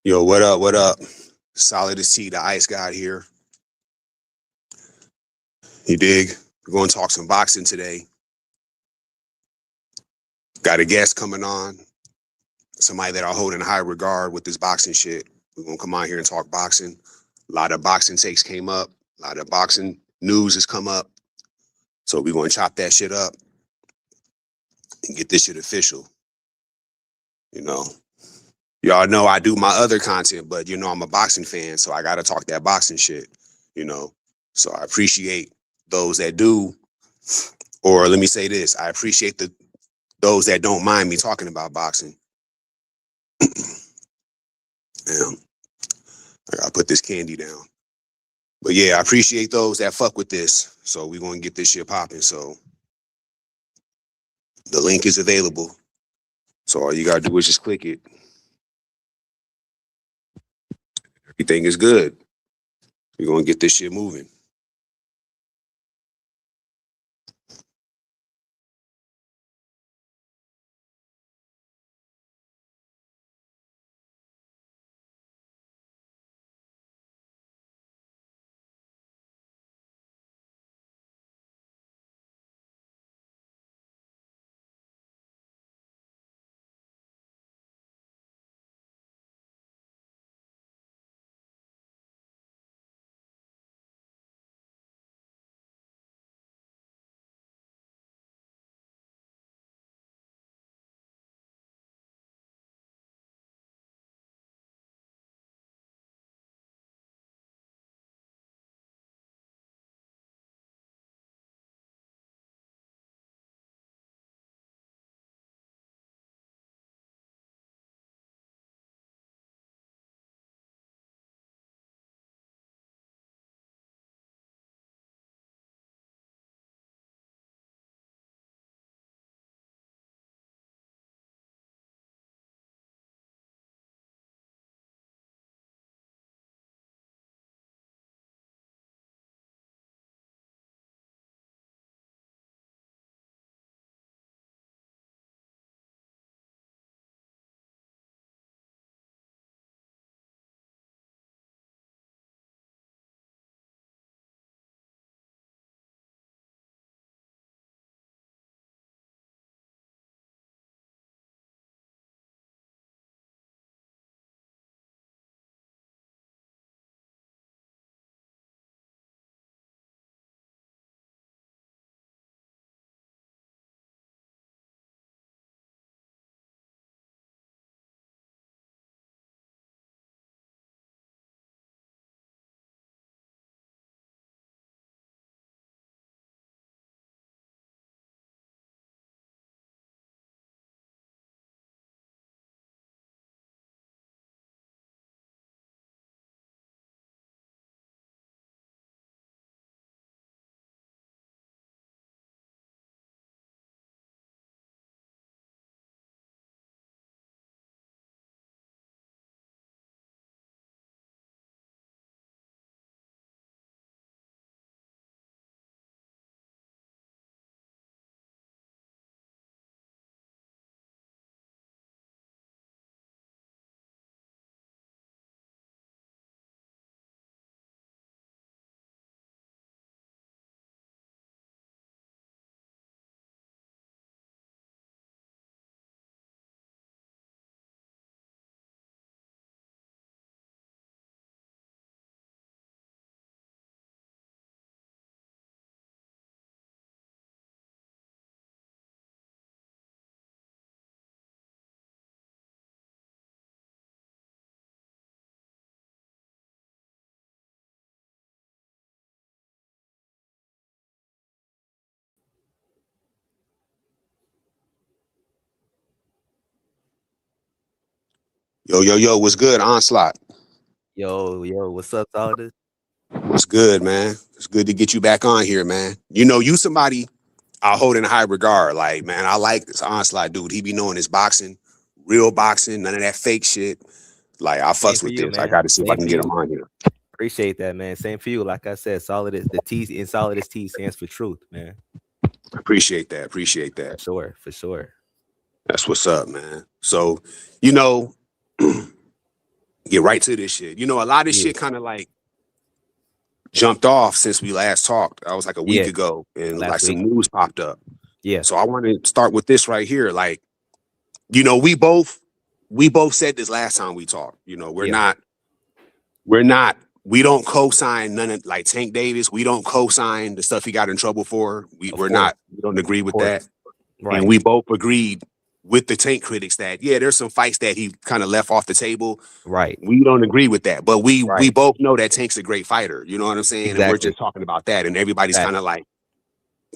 Yo, what up? What up? Solidus-T, the ice god here. You dig? We're going to talk some boxing today. Got a guest coming on, somebody that I hold in high regard with this boxing shit. We're going to come on here and talk boxing. A lot of boxing takes came up. A lot of boxing news has come up. So we're going to chop that shit up and get this shit official. You know, y'all know I do my other content, but I'm a boxing fan, so I got to talk that boxing shit, you know. So I appreciate those that do, or let me say this, I appreciate those that don't mind me talking about boxing. Damn, I gotta put this candy down. But yeah, I appreciate those that fuck with this. So we're gonna get this shit popping. So the link is available. So all you gotta do is just click it. Everything is good. We're gonna get this shit moving. Yo, yo, yo, what's good? Onslaught. Yo, what's up, Solidus? What's good, man? It's good to get you back on here, man. You somebody I hold in high regard. Like, man, I like this Onslaught dude. He be knowing his boxing, real boxing, none of that fake shit. Like, I Same fucks for with you, this. I man. got to see if I Same can for get him you. on here. Appreciate that, man. Same for you. Like I said, the T in Solidus-T stands for truth, man. Appreciate that. Appreciate For that. sure, for sure. That's what's up, man. So, you know, get right to this shit. You know, a lot of shit kind of like jumped off since we last talked. I was like a week ago, and Last like week. some news popped up. Yeah. So I want to start with this right here. Like, you know, we both said this last time we talked. You know, we don't co-sign none of like Tank Davis. We don't co-sign the stuff he got in trouble for. We don't agree with that. Right. And we both agreed with the Tank critics that there's some fights that he kind of left off the table. Right. We don't agree with that, but we both know that Tank's a great fighter. You know what I'm saying? Exactly. And we're just talking about that, and everybody's kind of like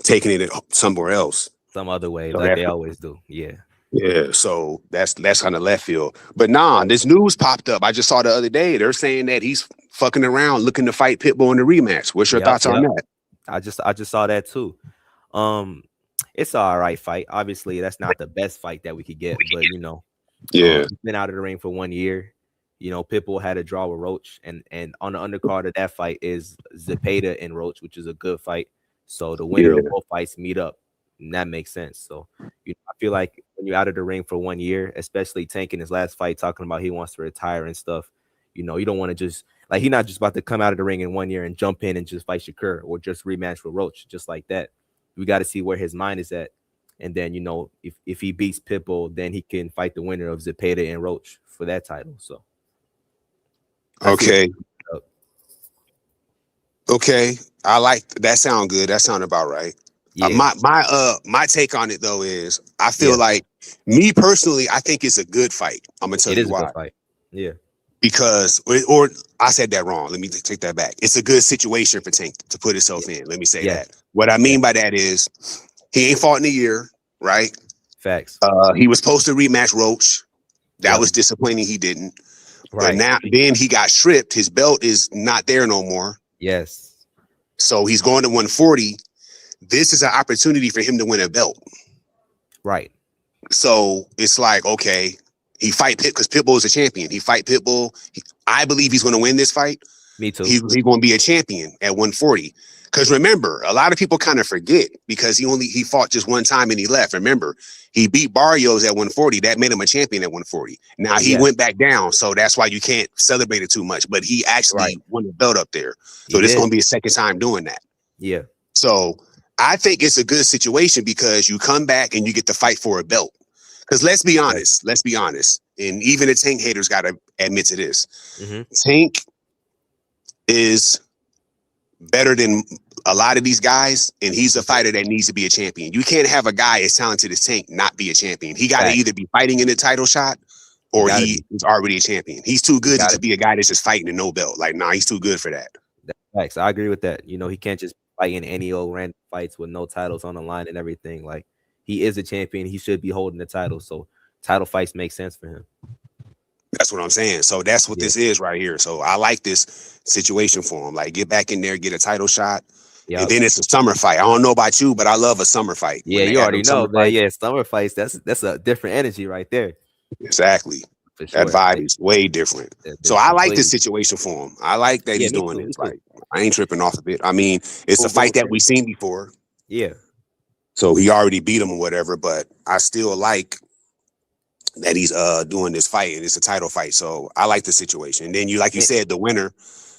taking it somewhere else, some other way, so like they always do. Yeah. Yeah. So that's kind of left field. But nah, this news popped up. I just saw the other day. They're saying that he's fucking around looking to fight Pitbull in the rematch. What's your thoughts on that? I just saw that too. It's an all right fight. Obviously, that's not the best fight that we could get, but you know, he's been out of the ring for 1 year. You know, Pitbull had a draw with Roach, and on the undercard of that fight is Zepeda and Roach, which is a good fight. So the winner of both fights meet up, and that makes sense. So I feel like when you're out of the ring for 1 year, especially Tank in his last fight talking about he wants to retire and stuff, you know, you don't want to just like he's not just about to come out of the ring in 1 year and jump in and just fight Shakur or just rematch with Roach just like that. We got to see where his mind is at. And then, you know, if he beats Pitbull, then he can fight the winner of Zepeda and Roach for that title. So, okay. I like that. Sound good. That sound about right. Yeah. My take on it though is I feel like me personally, I think it's a good fight. I'm gonna tell you why. Good fight. Yeah. Because, or I said that wrong. Let me take that back. It's a good situation for Tank to put himself in. Let me say that. What I mean by that is he ain't fought in a year, right? Facts. He was supposed to rematch Roach. That was disappointing. He didn't. Right. But now, then he got stripped. His belt is not there no more. Yes. So he's going to 140. This is an opportunity for him to win a belt. Right. So it's like, okay, he fight Pit because Pitbull is a champion. He fight Pitbull. I believe he's going to win this fight. Me too. He's going to be a champion at 140. Because remember, a lot of people kind of forget because he fought just one time and he left. Remember, he beat Barrios at 140. That made him a champion at 140. Now he went back down, so that's why you can't celebrate it too much. But he actually won the belt up there. So this is going to be a second time doing that. Yeah. So I think it's a good situation because you come back and you get to fight for a belt. Because let's be honest. And even the Tank haters got to admit to this. Mm-hmm. Tank is better than a lot of these guys, and he's a fighter that needs to be a champion. You can't have a guy as talented as Tank not be a champion. He got to either be fighting in a title shot or he is already a champion. He's too good to be a guy that's just fighting and no belt. Like, nah, he's too good for that. Facts. I agree with that. You know, he can't just fight in any old random fights with no titles on the line and everything. Like, he is a champion. He should be holding the title. So title fights make sense for him. That's what I'm saying. So that's what this is right here. So I like this situation for him. Like, get back in there, get a title shot. Yep. And then it's a summer fight. I don't know about you, but I love a summer fight. Yeah, you already know, man. Yeah, summer fights, that's a different energy right there. Exactly. For sure. That vibe is way different. So I like this situation for him. I like that he's doing it. Like, I ain't tripping off of it. I mean, it's a fight that we've seen before. Yeah. So he already beat him or whatever, but I still like that he's doing this fight and it's a title fight. So I like the situation. And then you said, the winner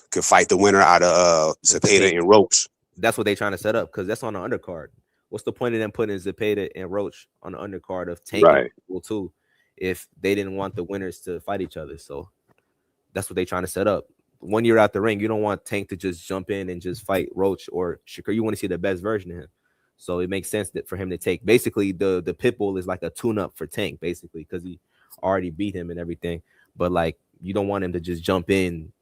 could fight the winner out of Zepeda and Roach. That's what they're trying to set up because that's on the undercard. What's the point of them putting Zepeda and Roach on the undercard of Tank and Pitbull too if they didn't want the winners to fight each other? So that's what they're trying to set up. 1 year out the ring, you don't want Tank to just jump in and just fight Roach or Shakur. You want to see the best version of him. So it makes sense that for him to take basically the Pitbull is like a tune-up for Tank, basically, because he already beat him and everything. But like you don't want him to just jump in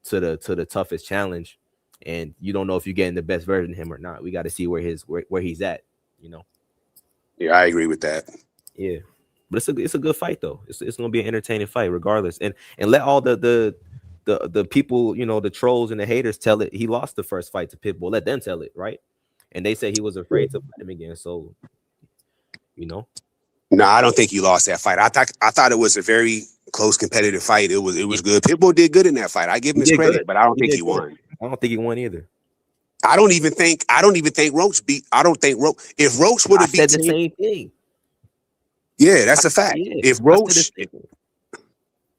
to the toughest challenge, and you don't know if you're getting the best version of him or not. We got to see where he's at, you know. Yeah, I agree with that. Yeah, but it's a good fight though. It's gonna be an entertaining fight regardless, and let all the people, you know, the trolls and the haters tell it. He lost the first fight to Pitbull. Let them tell it, right? And they said he was afraid to fight him again. So, you know. No, I don't think he lost that fight. I thought it was a very close competitive fight. It was good. Pitbull did good in that fight. I give him his credit, but I don't think he won. I don't think he won either. I don't even think Roach beat. I don't think Roach. If Roach would have beat the same thing. Yeah, that's a fact. If Roach.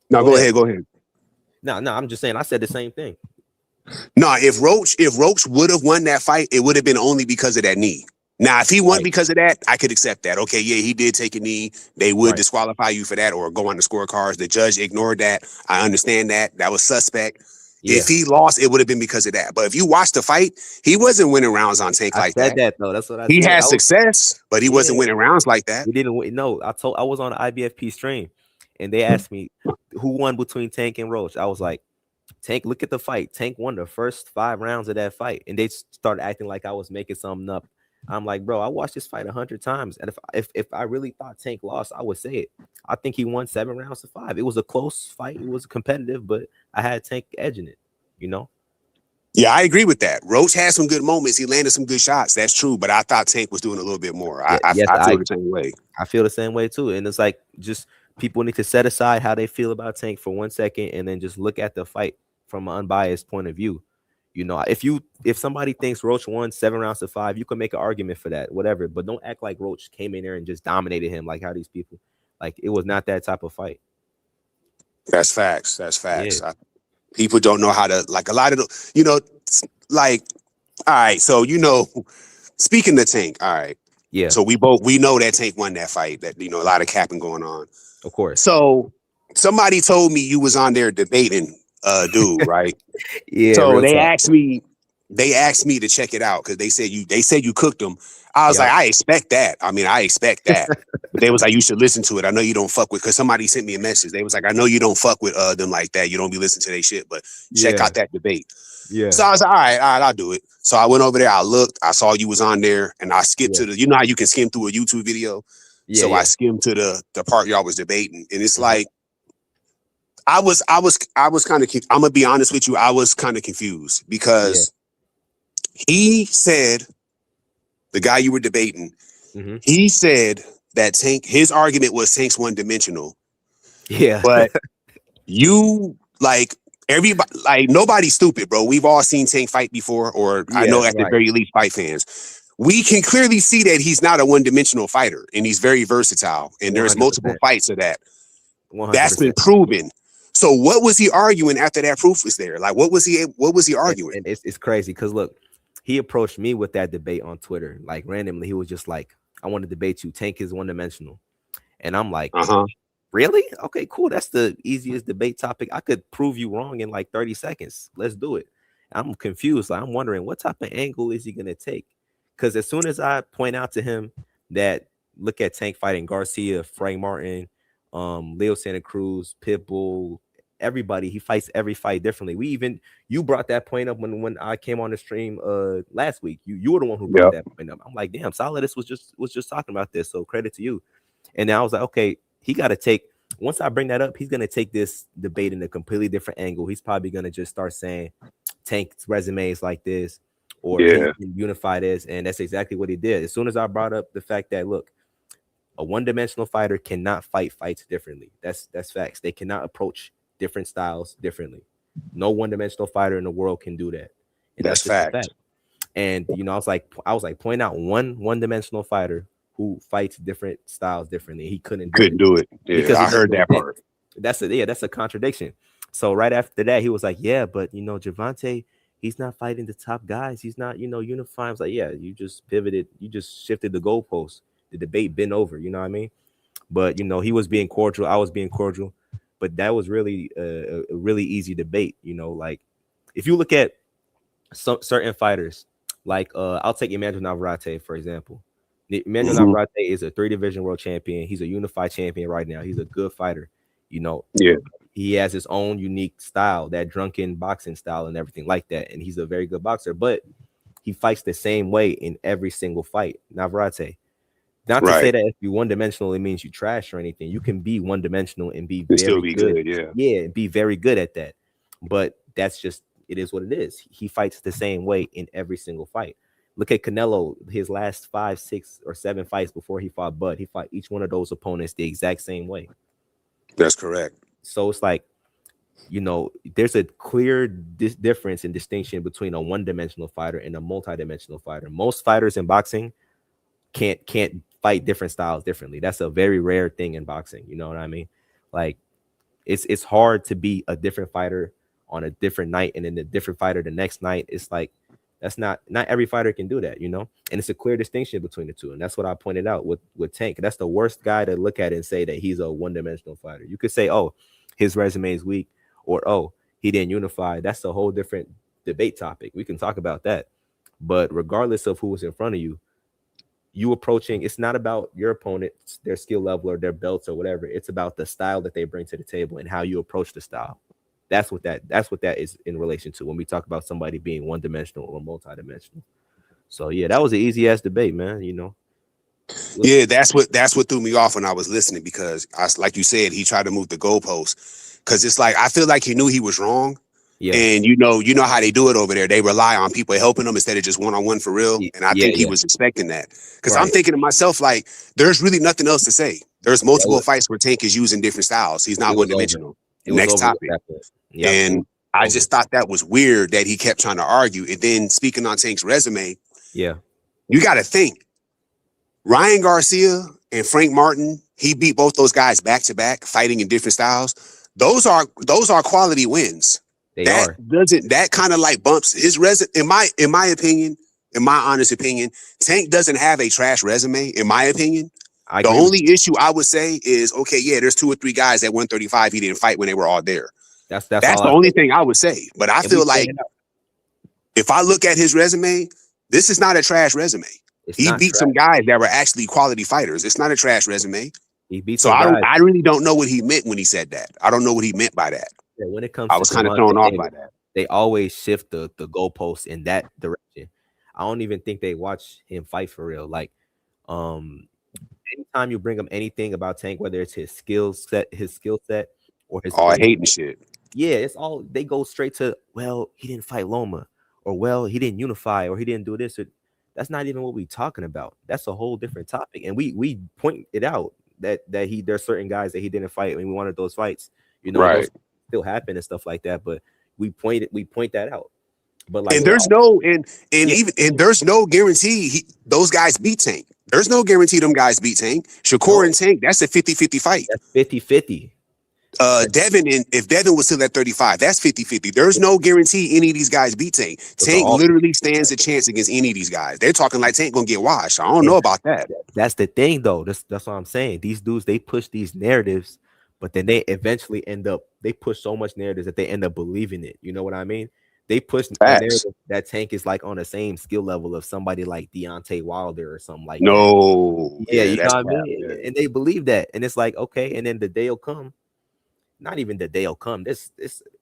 No, go ahead. No, I'm just saying I said the same thing. No, if Roach would have won that fight, it would have been only because of that knee. Now, if he won because of that, I could accept that. Okay, yeah, he did take a knee. They would disqualify you for that or go on the scorecards. The judge ignored that. I understand that. That was suspect. Yeah. If he lost, it would have been because of that. But if you watch the fight, he wasn't winning rounds on Tank like that. I said that though. That's what I said. He had success, but he wasn't winning rounds like that. He didn't win. No, I was on the IBFP stream, and they asked me who won between Tank and Roach. I was like, Tank, look at the fight. Tank won the first 5 rounds of that fight, and they started acting like I was making something up. I'm like, bro, I watched this fight 100 times, and if I really thought Tank lost, I would say it. I think he won 7 rounds to 5. It was a close fight. It was competitive, but I had Tank edging it. You know. Yeah, I agree with that. Roach had some good moments. He landed some good shots. That's true, but I thought Tank was doing a little bit more. I feel the same way. I feel the same way too, and it's like just people need to set aside how they feel about Tank for 1 second, and then just look at the fight from an unbiased point of view. You know, if somebody thinks Roach won 7 rounds to 5, you can make an argument for that, whatever. But don't act like Roach came in there and just dominated him like how these people. Like it was not that type of fight. That's facts. That's facts. Yeah. People don't know how to like a lot of the, you know, like all right. So speaking of Tank, all right. Yeah. So we know that Tank won that fight. That a lot of capping going on. Of course. So somebody told me you was on there debating. Dude, right? Yeah. So they asked me to check it out because they said you cooked them. I was like, I expect that. I mean, I expect that. But they was like, you should listen to it. I know you don't fuck with, because somebody sent me a message. They was like, I know you don't fuck with them like that. You don't be listening to their shit, but check out that debate. Yeah. So I was like, all right, I'll do it. So I went over there. I looked. I saw you was on there, and I skipped to the. You know how you can skim through a YouTube video. Yeah, so I skimmed to the part y'all was debating, and it's like. I was kind of. I'm gonna be honest with you. I was kind of confused because he said, the guy you were debating, he said that Tank. His argument was Tank's one-dimensional. Yeah, but you like everybody. Like nobody's stupid, bro. We've all seen Tank fight before, or I know at the very least, fight fans. We can clearly see that he's not a one-dimensional fighter, and he's very versatile. And there's 100%. Multiple fights of that. 100%. That's been proven. So what was he arguing after that proof was there? Like, what was he arguing? And it's crazy because look, he approached me with that debate on Twitter, like randomly. He was just like, I want to debate you. Tank is one-dimensional. And I'm like, really? Okay, cool. That's the easiest debate topic. I could prove you wrong in like 30 seconds. Let's do it. I'm confused. I'm wondering what type of angle is he going to take? Because as soon as I point out to him that, look at Tank fighting Garcia, Frank Martin, Leo Santa Cruz, Pitbull, everybody, he fights every fight differently. You brought that point up when I came on the stream last week. You were the one who brought that point up. I'm like, damn, Solidus was just talking about this, so credit to you. And then I was like, okay, he got to take, once I bring that up, he's gonna take this debate in a completely different angle. He's probably gonna just start saying Tank's resume is like this, or unify this, and that's exactly what he did. As soon as I brought up the fact that, look, a one-dimensional fighter cannot fight fights differently. That's facts. They cannot approach different styles differently. No one-dimensional fighter in the world can do that. And that's fact. And I was like point out one-dimensional fighter who fights different styles differently. He couldn't do it. Yeah, because I heard that part. That's a contradiction. So right after that, he was like, yeah, but Gervonta, he's not fighting the top guys. He's not, unifying. I was like, yeah, you just pivoted, you just shifted the goalpost. The debate been over, you know what I mean? But he was being cordial, I was being cordial. But that was really a really easy debate, like if you look at some certain fighters, like I'll take Emmanuel Navarrete, for example. Emmanuel Navarrete is a 3-division world champion. He's a unified champion right now. He's a good fighter, He has his own unique style, that drunken boxing style and everything like that. And he's a very good boxer, but he fights the same way in every single fight. Navarrete. Not to say that if you're one-dimensional, it means you trash or anything. You can be one-dimensional and be very good. Yeah, and be very good at that. But that's just, it is what it is. He fights the same way in every single fight. Look at Canelo, his last 5, 6, or 7 fights before he fought Bud. He fought each one of those opponents the exact same way. That's correct. So it's like, there's a clear difference and distinction between a one-dimensional fighter and a multi-dimensional fighter. Most fighters in boxing can't fight different styles differently. That's a very rare thing in boxing. You know what I mean? Like, it's hard to be a different fighter on a different night and then a different fighter the next night. It's like that's not every fighter can do that, you know. And it's a clear distinction between the two, and that's what I pointed out with Tank. That's the worst guy to look at and say that he's a one-dimensional fighter. You could say, oh, his resume is weak, or oh, he didn't unify. That's a whole different debate topic. We can talk about that. But regardless of who was in front of you, you approaching, it's not about your opponent, their skill level or their belts or whatever. It's about the style that they bring to the table and how you approach the style. That's what that is in relation to when we talk about somebody being one-dimensional or multi-dimensional. So yeah, that was an easy ass debate, man. You know. Yeah, that's what threw me off when I was listening, because like you said, he tried to move the goalposts, because it's like I feel like he knew he was wrong. Yeah. And you know how they do it over there. They rely on people helping them instead of just one-on-one for real. And I think he was expecting that, because I'm thinking to myself, like, there's really nothing else to say. There's multiple fights where Tank is using different styles. He's not one-dimensional. Next topic. And I just thought that was weird that he kept trying to argue. And then speaking on Tank's resume, you got to think Ryan Garcia and Frank Martin. He beat both those guys back to back, fighting in different styles. Those are quality wins. That kind of like bumps his resume. In my opinion, in my honest opinion, Tank doesn't have a trash resume. In my opinion, the only issue I would say is, okay, yeah, there's 2 or 3 guys at 135 he didn't fight when they were all there. That's the only thing I would say. But I feel like if I look at his resume, this is not a trash resume. He beat some guys that were actually quality fighters. It's not a trash resume. He beat so I really don't know what he meant when he said that. I don't know what he meant by that. Yeah, when it comes, I was kind of thrown off by that. They always shift the goalposts in that direction. I don't even think they watch him fight for real. Like, anytime you bring up anything about Tank, whether it's his skill set, or his I hate and shit. Yeah, it's all they go straight to. Well, he didn't fight Loma, or well, he didn't unify, or he didn't do this. That's not even what we're talking about. That's a whole different topic, and we point it out that there's certain guys that he didn't fight when we wanted those fights. You know, those still happen and stuff like that, but we point that out. But like, and there's there's no guarantee those guys beat Tank. There's no guarantee them guys beat Tank. Shakur and Tank, that's a 50-50 fight. That's 50-50. Devin, and if Devin was still at 35, that's 50-50. There's no guarantee any of these guys beat Tank. Tank literally stands a chance against any of these guys. They're talking like Tank gonna get washed. I don't know about that. That's the thing, though. That's what I'm saying. These dudes, they push these narratives, but then they eventually they push so much narratives that they end up believing it. You know what I mean? They push the narrative that Tank is like on the same skill level of somebody like Deontay Wilder or something like that. Yeah, you know what I mean? And they believe that. And it's like, okay, and then the day will come. Not even the day will come. This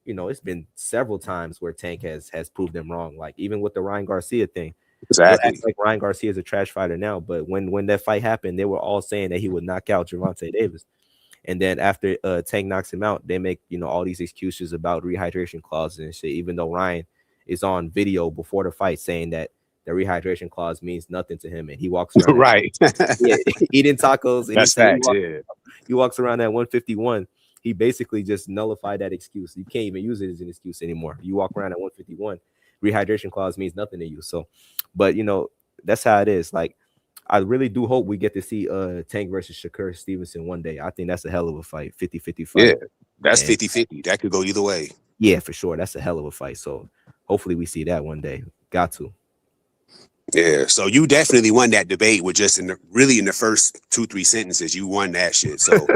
you know, it's been several times where Tank has proved them wrong. Like even with the Ryan Garcia thing. Exactly. Like Ryan Garcia is a trash fighter now, but when that fight happened, they were all saying that he would knock out Gervonta Davis. And then after Tank knocks him out, they make, you know, all these excuses about rehydration clauses and shit, even though Ryan is on video before the fight saying that the rehydration clause means nothing to him, and he walks around eating tacos. And that's fact. He walks around at 151. He basically just nullified that excuse. You can't even use it as an excuse anymore. You walk around at 151, rehydration clause means nothing to you. So, but you know, that's how it is. Like, I really do hope we get to see Tank versus Shakur Stevenson one day. I think that's a hell of a fight, 50-50 fight. Yeah, that's 50-50. That could go either way. Yeah, for sure. That's a hell of a fight. So hopefully we see that one day. Got to. Yeah, so you definitely won that debate with just in the first 2-3 sentences. You won that shit. So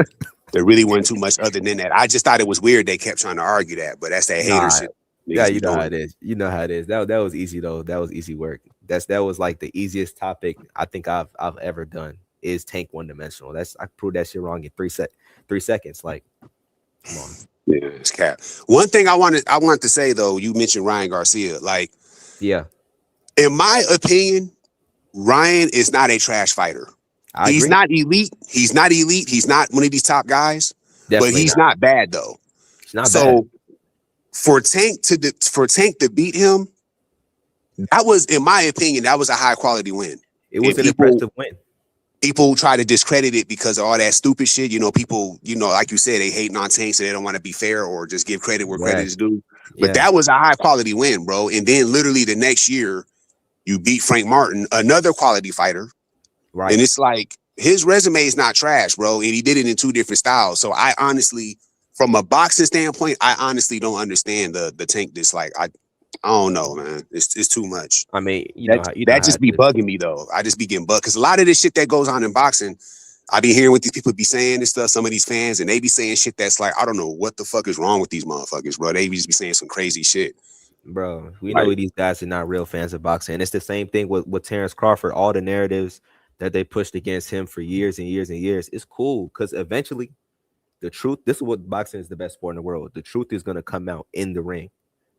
there really wasn't too much other than that. I just thought it was weird they kept trying to argue that, but that's that hater shit. Yeah, you know how it is. You know how it is. That was easy though. That was easy work. That was like the easiest topic I think I've ever done is Tank one-dimensional. I proved that shit wrong in 3 seconds. Like, come on. Yeah, it's cap. One thing I wanted to say though, you mentioned Ryan Garcia. Like, yeah, in my opinion, Ryan is not a trash fighter. He's not elite. He's not elite. He's not one of these top guys. Definitely but he's not bad though. He's not bad. For Tank to beat him, that was, in my opinion, that was a high quality win. It was an impressive win. People try to discredit it because of all that stupid shit. You know, people, you know, like you said, they hating on Tank, so they don't want to be fair or just give credit where credit is due. But that was a high quality win, bro. And then literally the next year, you beat Frank Martin, another quality fighter. Right. And it's like his resume is not trash, bro. And he did it in 2 different styles. So I honestly from a boxing standpoint, I honestly don't understand the Tank dislike. I don't know, man. It's too much. I mean, That just be bugging me though. I just be getting bugged because a lot of this shit that goes on in boxing, I be hearing what these people be saying and stuff. Some of these fans, and they be saying shit that's like, I don't know what the fuck is wrong with these motherfuckers, bro. They just be saying some crazy shit. Bro, we know these guys are not real fans of boxing. And it's the same thing with Terrence Crawford. All the narratives that they pushed against him for years and years and years, it's cool because eventually the truth, this is what boxing is the best sport in the world. The truth is going to come out in the ring,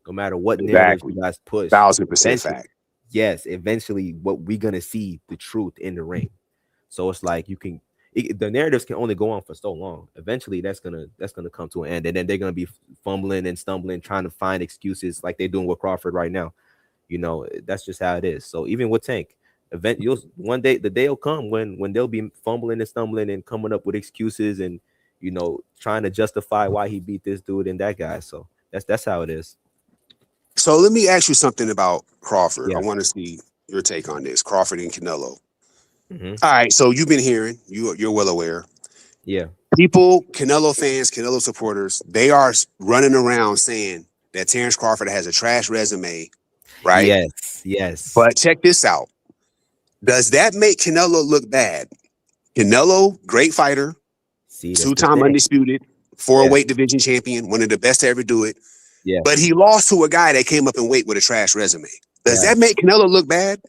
no matter what narratives you guys push. 1000% fact. Yes, eventually what we're going to see the truth in the ring. So it's like the narratives can only go on for so long. Eventually that's gonna come to an end, and then they're gonna be fumbling and stumbling, trying to find excuses like they're doing with Crawford right now. You know, that's just how it is. So even with Tank, one day the day will come when they'll be fumbling and stumbling and coming up with excuses and trying to justify why he beat this dude and that guy. So that's how it is. So let me ask you something about Crawford. Yeah. I want to see your take on this, Crawford and Canelo. Mm-hmm. All right, so you've been hearing, you're well aware. Yeah. People, Canelo fans, Canelo supporters, they are running around saying that Terrence Crawford has a trash resume, right? Yes. But check this out. Does that make Canelo look bad? Canelo, great fighter, two-time undisputed, 4-weight division champion, one of the best to ever do it. Yeah. But he lost to a guy that came up in weight with a trash resume. Does that make Canelo look bad?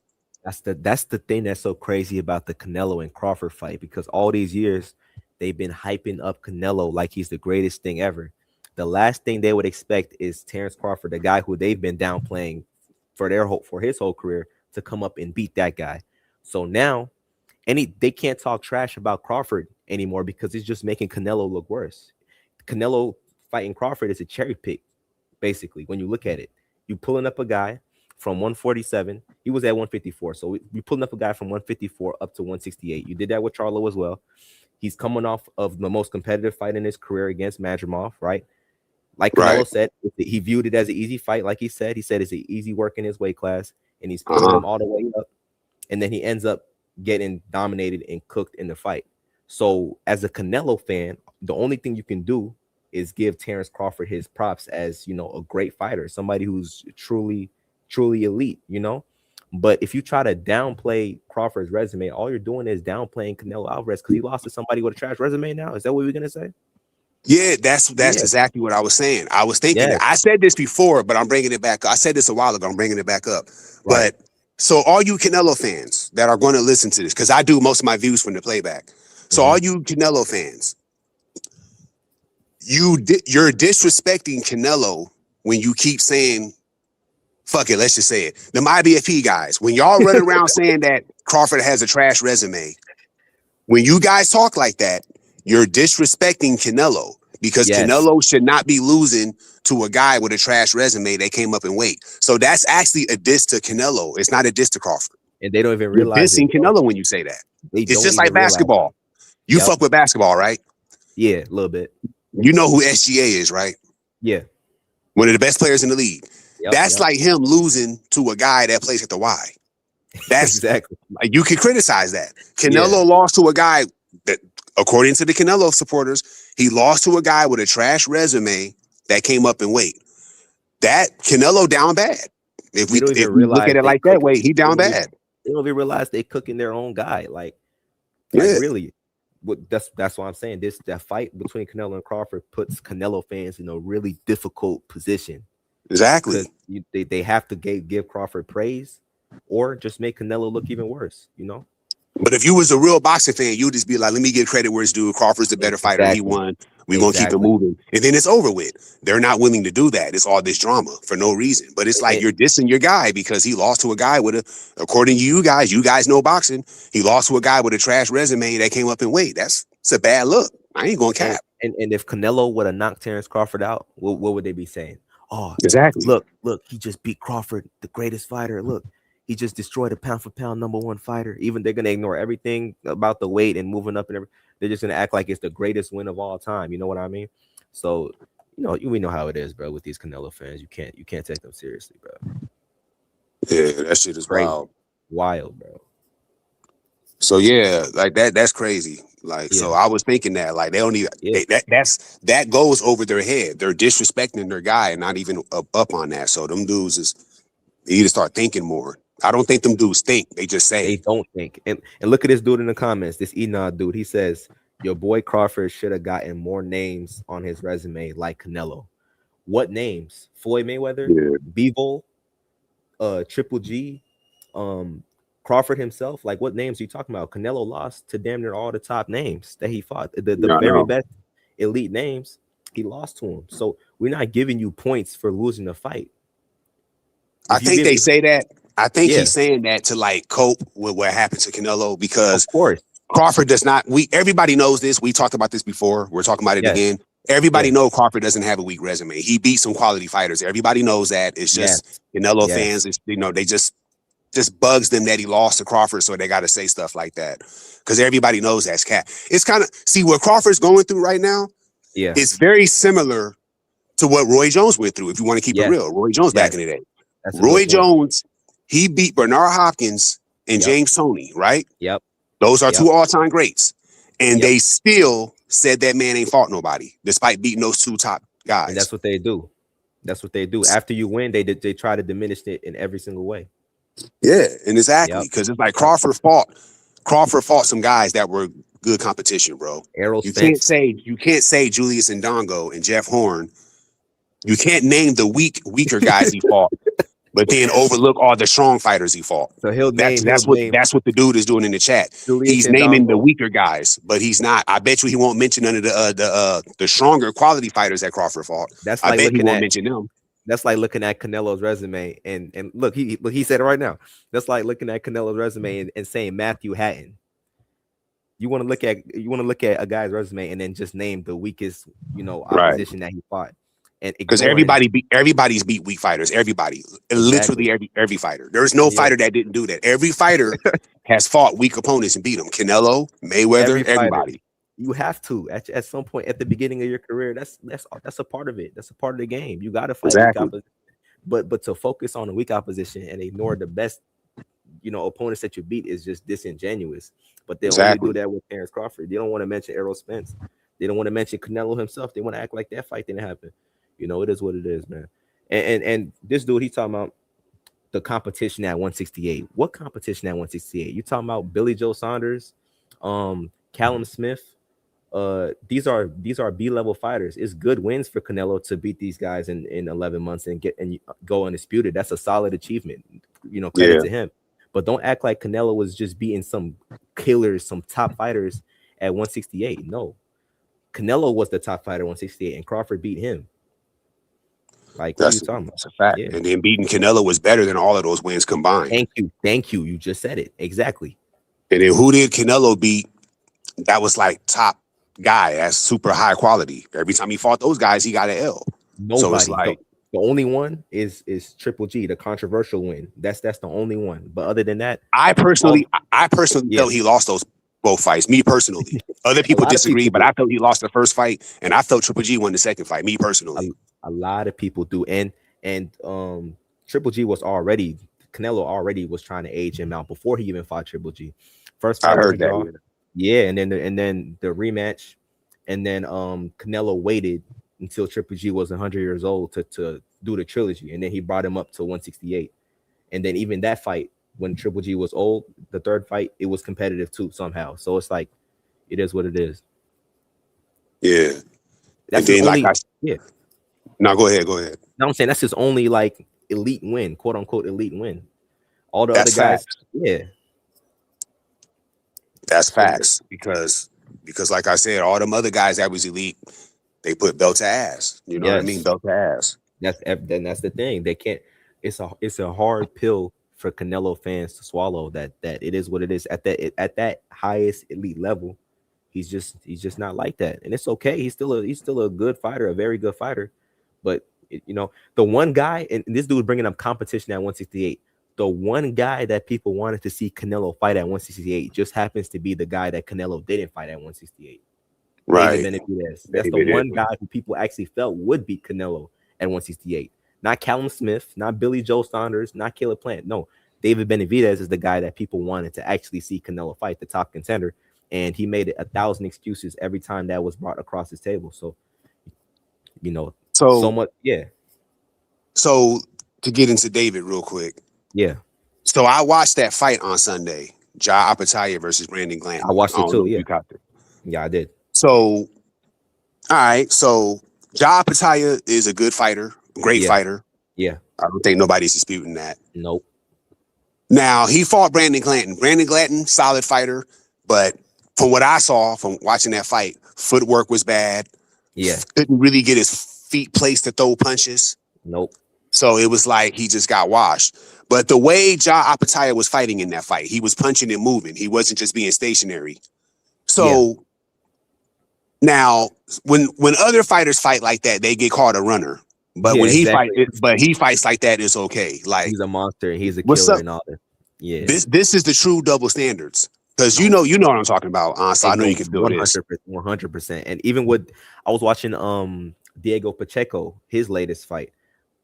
That's the thing that's so crazy about the Canelo and Crawford fight, because all these years they've been hyping up Canelo like he's the greatest thing ever. The last thing they would expect is Terrence Crawford, the guy who they've been downplaying for his whole career, to come up and beat that guy. So now they can't talk trash about Crawford anymore because it's just making Canelo look worse. Canelo fighting Crawford is a cherry pick, basically, when you look at it. You pulling up a guy from 147. He was at 154. So we pulling up a guy from 154 up to 168. You did that with Charlo as well. He's coming off of the most competitive fight in his career against Madrimov, right? Like Canelo said, he viewed it as an easy fight. Like he said it's an easy work in his weight class, and he's pulling him all the way up. And then he ends up getting dominated and cooked in the fight. So as a Canelo fan, the only thing you can do is give Terrence Crawford his props as, a great fighter, somebody who's truly elite, But if you try to downplay Crawford's resume, all you're doing is downplaying Canelo Alvarez because he lost to somebody with a trash resume now. Is that what we're going to say? Yeah, that's exactly what I was saying. I was thinking that. I said this before, but I'm bringing it back. I said this a while ago. I'm bringing it back up. Right. But so all you Canelo fans that are going to listen to this, because I do most of my views from the playback. So all you Canelo fans, you're disrespecting Canelo when you keep saying, fuck it, let's just say it. The IBFP guys, when y'all run around saying that Crawford has a trash resume, when you guys talk like that, you're disrespecting Canelo because Canelo should not be losing to a guy with a trash resume that came up in weight. So that's actually a diss to Canelo. It's not a diss to Crawford. And they don't even realize you're dissing Canelo when you say that. It's just like basketball. You fuck with basketball, right? Yeah, a little bit. You know who SGA is, right? Yeah. One of the best players in the league. That's like him losing to a guy that plays at the Y. That's exactly. You can criticize that. Canelo lost to a guy that, according to the Canelo supporters, he lost to a guy with a trash resume that came up in weight. That Canelo down bad. If we look at it like that way, he down bad. They don't even realize they cooking their own guy. Like really. That's why I'm saying that fight between Canelo and Crawford puts Canelo fans in a really difficult position. Exactly. They have to give Crawford praise or just make Canelo look even worse, But if you was a real boxing fan, you'd just be like, let me give credit where it's due. Crawford's the better fighter. He won. We're going to keep it moving. And then it's over with. They're not willing to do that. It's all this drama for no reason. But it's like you're dissing your guy because he lost to a guy according to you guys know boxing, he lost to a guy with a trash resume that came up in weight. It's a bad look. I ain't going to cap. And if Canelo would have knocked Terrence Crawford out, what would they be saying? Oh, exactly. Look, he just beat Crawford, the greatest fighter. Look, he just destroyed a pound for pound #1 fighter. Even they're going to ignore everything about the weight and moving up and everything. They're just going to act like it's the greatest win of all time. You know what I mean? So, we know how it is, bro, with these Canelo fans. You can't take them seriously, bro. Yeah, that shit is crazy. Wild, bro. So, yeah, like that's crazy. Like, so I was thinking that, like, they don't even that goes over their head. They're disrespecting their guy and not even up on that. So them dudes they need to start thinking more. I don't think them dudes think. They just say. They don't think. And look at this dude in the comments. This Enoch dude. He says, "Your boy Crawford should have gotten more names on his resume, like Canelo." What names? Floyd Mayweather, Bivol, Triple G, Crawford himself. Like, what names are you talking about? Canelo lost to damn near all the top names that he fought. The very best elite names, he lost to him. So we're not giving you points for losing the fight. I think they say that. I think he's saying that to like cope with what happened to Canelo, because of course Crawford does not. Everybody knows this. We talked about this before. We're talking about it again. Everybody knows Crawford doesn't have a weak resume. He beat some quality fighters. Everybody knows that. It's just Canelo fans. It's, they just bugs them that he lost to Crawford, so they got to say stuff like that, because everybody knows that's cat. It's kind of, see what Crawford's going through right now. Yeah, it's very similar to what Roy Jones went through. If you want to keep it real, Roy Jones back in the day. Roy Jones, he beat Bernard Hopkins and James Toney, right? Yep. Those are two all-time greats. And they still said that man ain't fought nobody, despite beating those two top guys. And that's what they do. That's what they do. After you win, they try to diminish it in every single way. Yeah, and exactly, because it's like Crawford fought some guys that were good competition, bro. You can't say Julius Ndongo and Jeff Horn. You can't name the weaker guys he fought, but then overlook all the strong fighters he fought. So that's what the dude is doing in the chat. He's naming the weaker guys, but he's not. I bet you he won't mention none of the stronger quality fighters that Crawford fought. I bet he won't mention them. That's like looking at Canelo's resume and look, he said it right now. That's like looking at Canelo's resume and saying Matthew Hatton. You want to look at a guy's resume and then just name the weakest, opposition that he fought. Because everybody's beat weak fighters. Everybody, literally every fighter. There's no fighter that didn't do that. Every fighter has fought weak opponents and beat them. Canelo, Mayweather, everybody. You have to at some point at the beginning of your career. That's a part of it. That's a part of the game. You got to fight weak opposition. But to focus on the weak opposition and ignore the best, opponents that you beat is just disingenuous. But they only do that with Terrence Crawford. They don't want to mention Errol Spence. They don't want to mention Canelo himself. They want to act like that fight didn't happen. It is what it is, man. And this dude, he's talking about the competition at 168. What competition at 168? You talking about Billy Joe Saunders, Callum Smith? These are B-level fighters. It's good wins for Canelo to beat these guys in 11 months and go undisputed. That's a solid achievement. Credit to him. But don't act like Canelo was just beating some killers, some top fighters at 168. No. Canelo was the top fighter at 168 and Crawford beat him. Like, what are you talking about? That's a fact. Yeah. And then beating Canelo was better than all of those wins combined. Thank you. You just said it. Exactly. And then who did Canelo beat? That was like top guy. That's super high quality. Every time he fought those guys, he got an L. Nobody. So it's like the only one is Triple G, the controversial win. That's the only one. But other than that, I personally felt he lost those both fights. Me personally. Other people disagree, but I felt he lost the first fight, and I felt Triple G won the second fight. Me personally. A lot of people do, and Triple G Canelo already was trying to age him out before he even fought Triple G. First fight, I heard that. And then the rematch, and then Canelo waited until Triple G was 100 years old to do the trilogy, and then he brought him up to 168, and then even that fight when Triple G was old, the third fight, it was competitive too somehow. So it's like, it is what it is. Yeah, that's No, go ahead. No, I'm saying that's his only like elite win, quote unquote elite win. All the other guys, that's facts. Because like I said, all them other guys that was elite, they put belt to ass. You know what I mean? Belt to ass. That's the thing. They can't. It's a hard pill for Canelo fans to swallow. That it is what it is at that highest elite level. He's just not like that, and it's okay. He's still a good fighter, a very good fighter. But the one guy, and this dude bringing up competition at 168. The one guy that people wanted to see Canelo fight at 168 just happens to be the guy that Canelo didn't fight at 168. Right. That's the one guy who people actually felt would beat Canelo at 168. Not Callum Smith, not Billy Joe Saunders, not Caleb Plant. No, David Benavidez is the guy that people wanted to actually see Canelo fight, the top contender. and he made it 1,000 excuses every time that was brought across his table. So, so much, yeah. So to get into David real quick, yeah. So I watched that fight on Sunday, Ja Apataya versus Brandon Glanton. I watched it too. Yeah, you caught it. Yeah, I did. So, all right. So Ja Apataya is a good fighter, great fighter. Yeah, I don't think nobody's disputing that. Nope. Now he fought Brandon Glanton. Brandon Glanton, solid fighter, but from what I saw from watching that fight, footwork was bad. Yeah, couldn't really get his feet placed to throw punches. Nope. So it was like he just got washed. But the way Ja Apataya was fighting in that fight, he was punching and moving. He wasn't just being stationary. So now, when other fighters fight like that, they get called a runner. But when he fights like that, it's okay. Like he's a monster. He's a killer and all that. Yeah. This is the true double standards. Because you know what I'm talking about. So I know you can do 100%. And even with I was watching Diego Pacheco, his latest fight.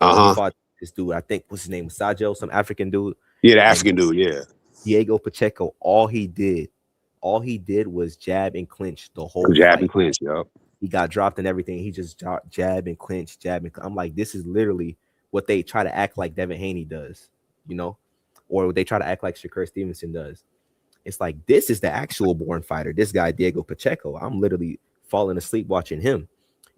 He fought this dude, I think what's his name, Sajo, some African dude. Yeah, the African dude, yeah. Diego Pacheco, all he did was jab and clinch the whole jab fight. And clinch, yep. He got dropped and everything. He just jab and clinch. I'm like, this is literally what they try to act like Devin Haney does, or they try to act like Shakur Stevenson does. It's like, this is the actual born fighter. This guy, Diego Pacheco, I'm literally falling asleep watching him.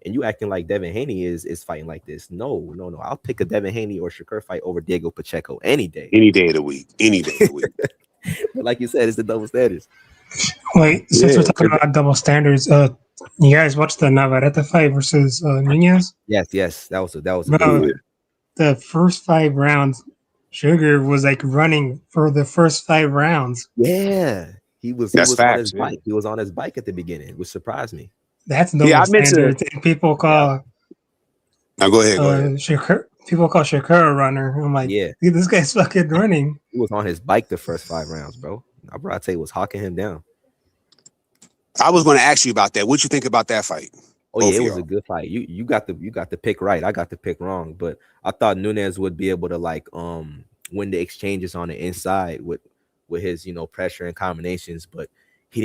And you acting like Devin Haney is fighting like this. No. I'll pick a Devin Haney or Shakur fight over Diego Pacheco any day. Any day of the week. But like you said, it's the double standards. Wait, since we're talking about double standards, you guys watched the Navarrete fight versus Nunez? Yes. That was a good the first 5 rounds, Sugar was like running for the first 5 rounds. Yeah. He was on his bike. He was on his bike at the beginning, which surprised me. That's double standards. People call Now go ahead. People call Shakur a runner. I'm like, this guy's fucking running. He was on his bike the first 5 rounds, bro. Navarrete was hawking him down. I was going to ask you about that. What you think about that fight? Oh yeah, it was a good fight. You got the pick right. I got the pick wrong, but I thought Nunez would be able to win the exchanges on the inside with his pressure and combinations, but he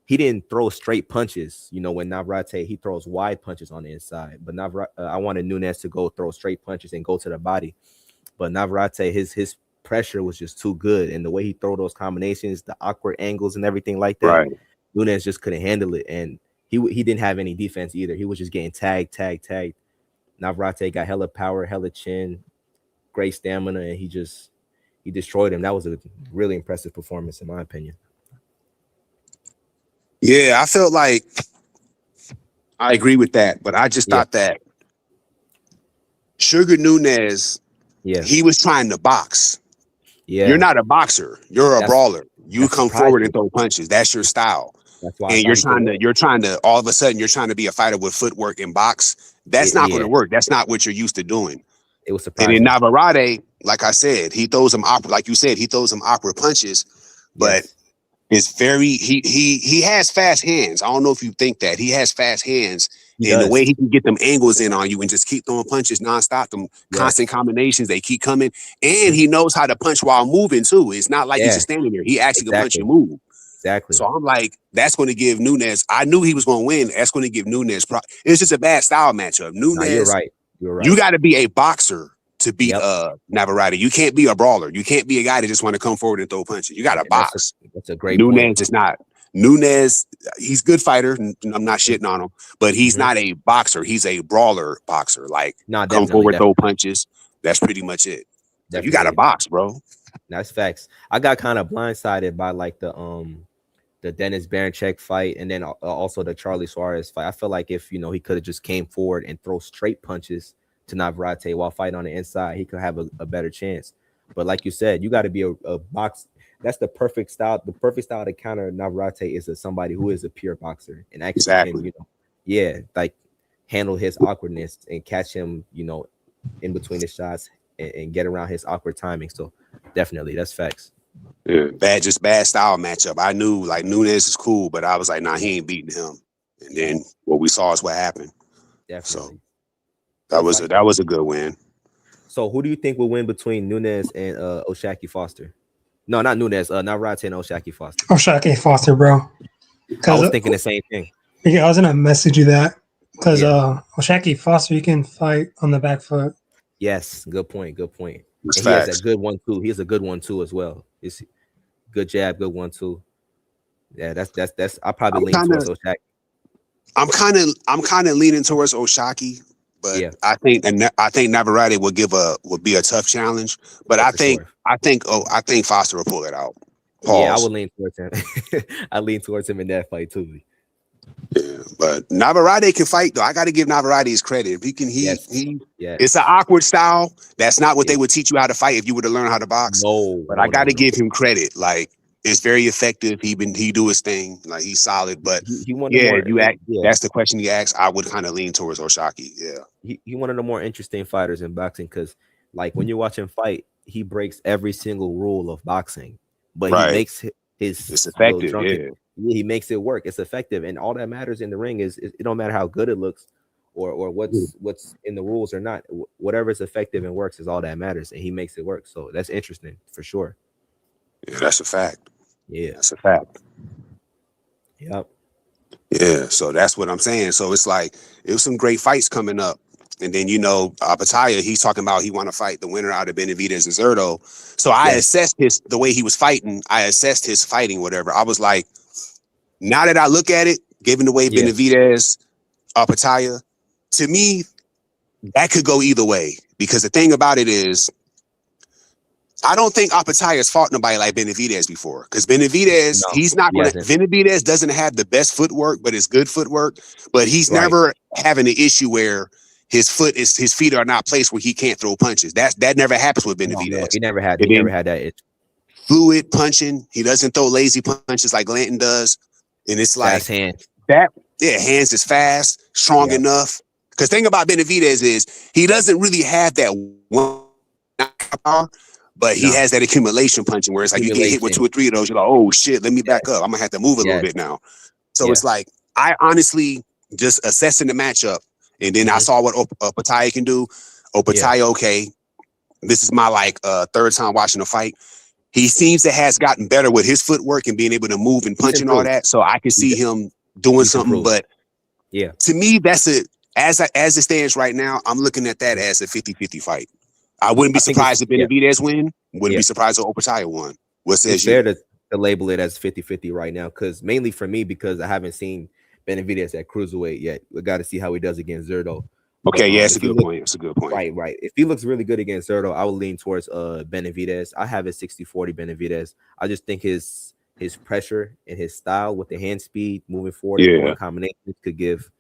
didn't throw straight punches. When Navarrete, he throws wide punches on the inside, but I wanted Nunez to go throw straight punches and go to the body, but Navarrete, his pressure was just too good, and the way he throw those combinations, the awkward angles and everything like that, Nunez just couldn't handle it, and he didn't have any defense either. He was just getting tagged. Navarrete got hella power, hella chin, great stamina, and he destroyed him. That was a really impressive performance in my opinion. Yeah, I felt like I agree with that, but I just thought that Sugar Nunez, he was trying to box. Yeah, you're not a boxer. You're a brawler. You come forward and throw punches. That's your style. That's why. And you're trying to all of a sudden you're trying to be a fighter with footwork and box. That's not going to work. That's not what you're used to doing. It was surprising. And in Navarrete, like I said, he throws some like you said, he throws some awkward punches, but it's very he has fast hands. I don't know if you think that he has fast hands. The way he can get them angles in on you and just keep throwing punches nonstop, them constant combinations, they keep coming. And he knows how to punch while moving too. It's not like he's just standing there. He actually can punch and move. Exactly. So I'm like, that's going to give Nunez. I knew he was going to win. That's going to give Nunez. It's just a bad style matchup. Nunez, you're right. You got to be a boxer to beat Navarrete. You can't be a brawler. You can't be a guy that just want to come forward and throw punches. You got to box. That's a great Nunez point. is not. Nunez, he's a good fighter. I'm not shitting on him, but he's not a boxer. He's a brawler boxer. Like, come forward, throw punches. That's pretty much it. You got to box, bro. That's facts. I got kind of blindsided by the Dennis Berinchyk fight, and then also the Charlie Suarez fight. I feel like if he could have just came forward and throw straight punches to Navarrete while fighting on the inside, he could have a better chance. But like you said, you got to be a box. That's the perfect style. The perfect style to counter Navarrete is somebody who is a pure boxer and actually can, like handle his awkwardness and catch him, in between the shots and get around his awkward timing. So definitely, that's facts. Yeah, bad style matchup. I knew like Nunez is cool, but I was like, nah, he ain't beating him. And then what we saw is what happened. Definitely. So that was a good win. So who do you think will win between Nunez and O'Shaquie Foster? No, not Nunes. Navarrete and O'Shaquie Foster. O'Shaquie Foster, bro. I was thinking the same thing. Yeah, I was gonna message you that because O'Shaquie Foster, you can fight on the back foot. Yes, good point. Good point. That's And he has facts. a good one too. He has a good one too as well. It's good jab, good one too. Yeah, that's. I probably lean towards O'Shaquie. I'm kind of leaning towards O'Shaquie, but Yeah. I think Navarrete would be a tough challenge. But Yeah, I for think sure. I think Foster will pull it out. Yeah, I Pause. would lean towards him. I lean towards him in that fight too. Yeah, but Navarrete can fight though. I got to give Navarrete his credit. If he can, Yes. It's an awkward style. That's not what they would teach you how to fight if you were to learn how to box. But I got to give him credit. Like, it's very effective. He do his thing. Like, he's solid. But that's the question you asked. I would kind of lean towards O'Shaquie. Yeah, he one of the more interesting fighters in boxing because, like, when you watch him fight, he breaks every single rule of boxing, but he makes it's effective. He makes it work. It's effective, and all that matters in the ring is it don't matter how good it looks or what's in the rules or not. Whatever is effective and works is all that matters, and he makes it work. So that's interesting for sure. Yeah, that's a fact. Yeah, that's a fact. Yep. Yeah, so that's what I'm saying. So it's like it was some great fights coming up. And then, Pataya, he's talking about he want to fight the winner out of Benavidez and Zurdo. So I assessed the way he was fighting. I assessed his fighting, whatever. I was like, now that I look at it, given the way Benavidez, Pataya, to me, that could go either way. Because the thing about it is, I don't think Pataya has fought nobody like Benavidez before. Because Benavidez, Benavidez doesn't have the best footwork, but it's good footwork. But he's never having an issue where his feet are not placed where he can't throw punches. That never happens with Benavidez. No, he never had that itch. Fluid punching. He doesn't throw lazy punches like Glanton does. And it's like fast hands. Hands is fast, strong enough. Because the thing about Benavidez is he doesn't really have that one power, but he has that accumulation punching where it's like you get hit with 2 or 3 of those, you're like, oh shit, let me back up. I'm gonna have to move a little bit now. So it's like I honestly just assessing the matchup. And then I saw what Pataya can do. Pataya, okay. This is my third time watching the fight. He seems to has gotten better with his footwork and being able to move and punch and all that. So I can see him doing something. But to me, that's as it stands right now, I'm looking at that as a 50-50 fight. I wouldn't be surprised if Benavidez win. Wouldn't be surprised if Pataya won. What says it's fair to label it as 50-50 right now, because mainly for me, because I haven't seen Benavidez at cruiserweight yet. We got to see how he does against Zurdo. Okay, it's a good point. It's a good point. Right. If he looks really good against Zurdo, I will lean towards Benavidez. I have it 60-40 Benavidez. I just think his pressure and his style with the hand speed moving forward and combinations could give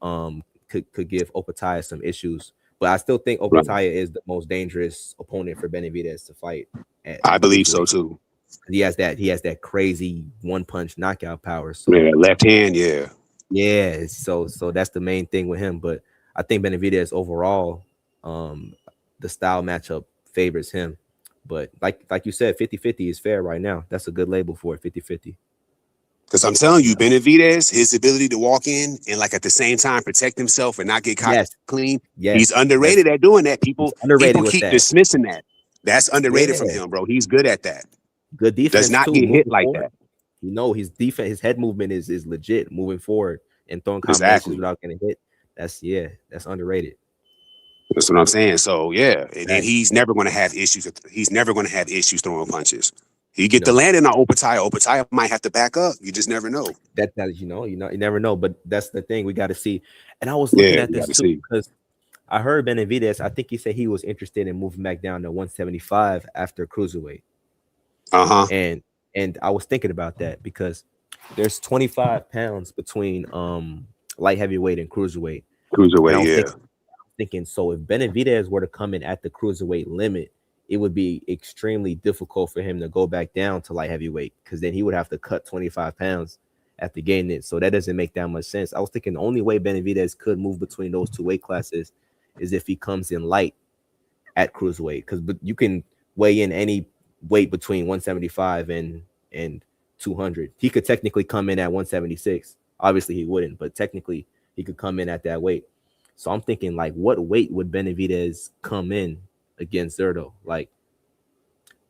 Opataya some issues. But I still think Opataya is the most dangerous opponent for Benavidez to fight. I believe so too. He has that crazy one punch knockout power. So left hand, Yeah, so that's the main thing with him. But I think Benavidez overall, the style matchup favors him. But like you said, 50-50 is fair right now. That's a good label for it, 50-50. Because I'm telling you, Benavidez, his ability to walk in and at the same time protect himself and not get caught clean. Yes. He's underrated at doing that. People keep dismissing that. That's underrated from him, bro. He's good at that. Good defense. Does not get hit like that. You know, his defense, his head movement is legit, moving forward and throwing combinations without getting hit. That's underrated. That's what I'm saying. So and then he's never going to have issues. He's never going to have issues throwing punches. He get the landing on Opataya. Opataya might have to back up. You just never know. You never know. But that's the thing we got to see. And I was looking at this too because I heard Benavidez. I think he said he was interested in moving back down to 175 after cruiserweight. And I was thinking about that because there's 25 pounds between light heavyweight and cruiserweight. Thinking so if Benavidez were to come in at the cruiserweight limit, it would be extremely difficult for him to go back down to light heavyweight because then he would have to cut 25 pounds after gaining it. So that doesn't make that much sense. I was thinking the only way Benavidez could move between those two weight classes is if he comes in light at cruiserweight, because you can weigh in any weight between 175 and 200. He could technically come in at 176. Obviously he wouldn't, but technically he could come in at that weight. So I'm thinking what weight would Benavidez come in against Zurdo?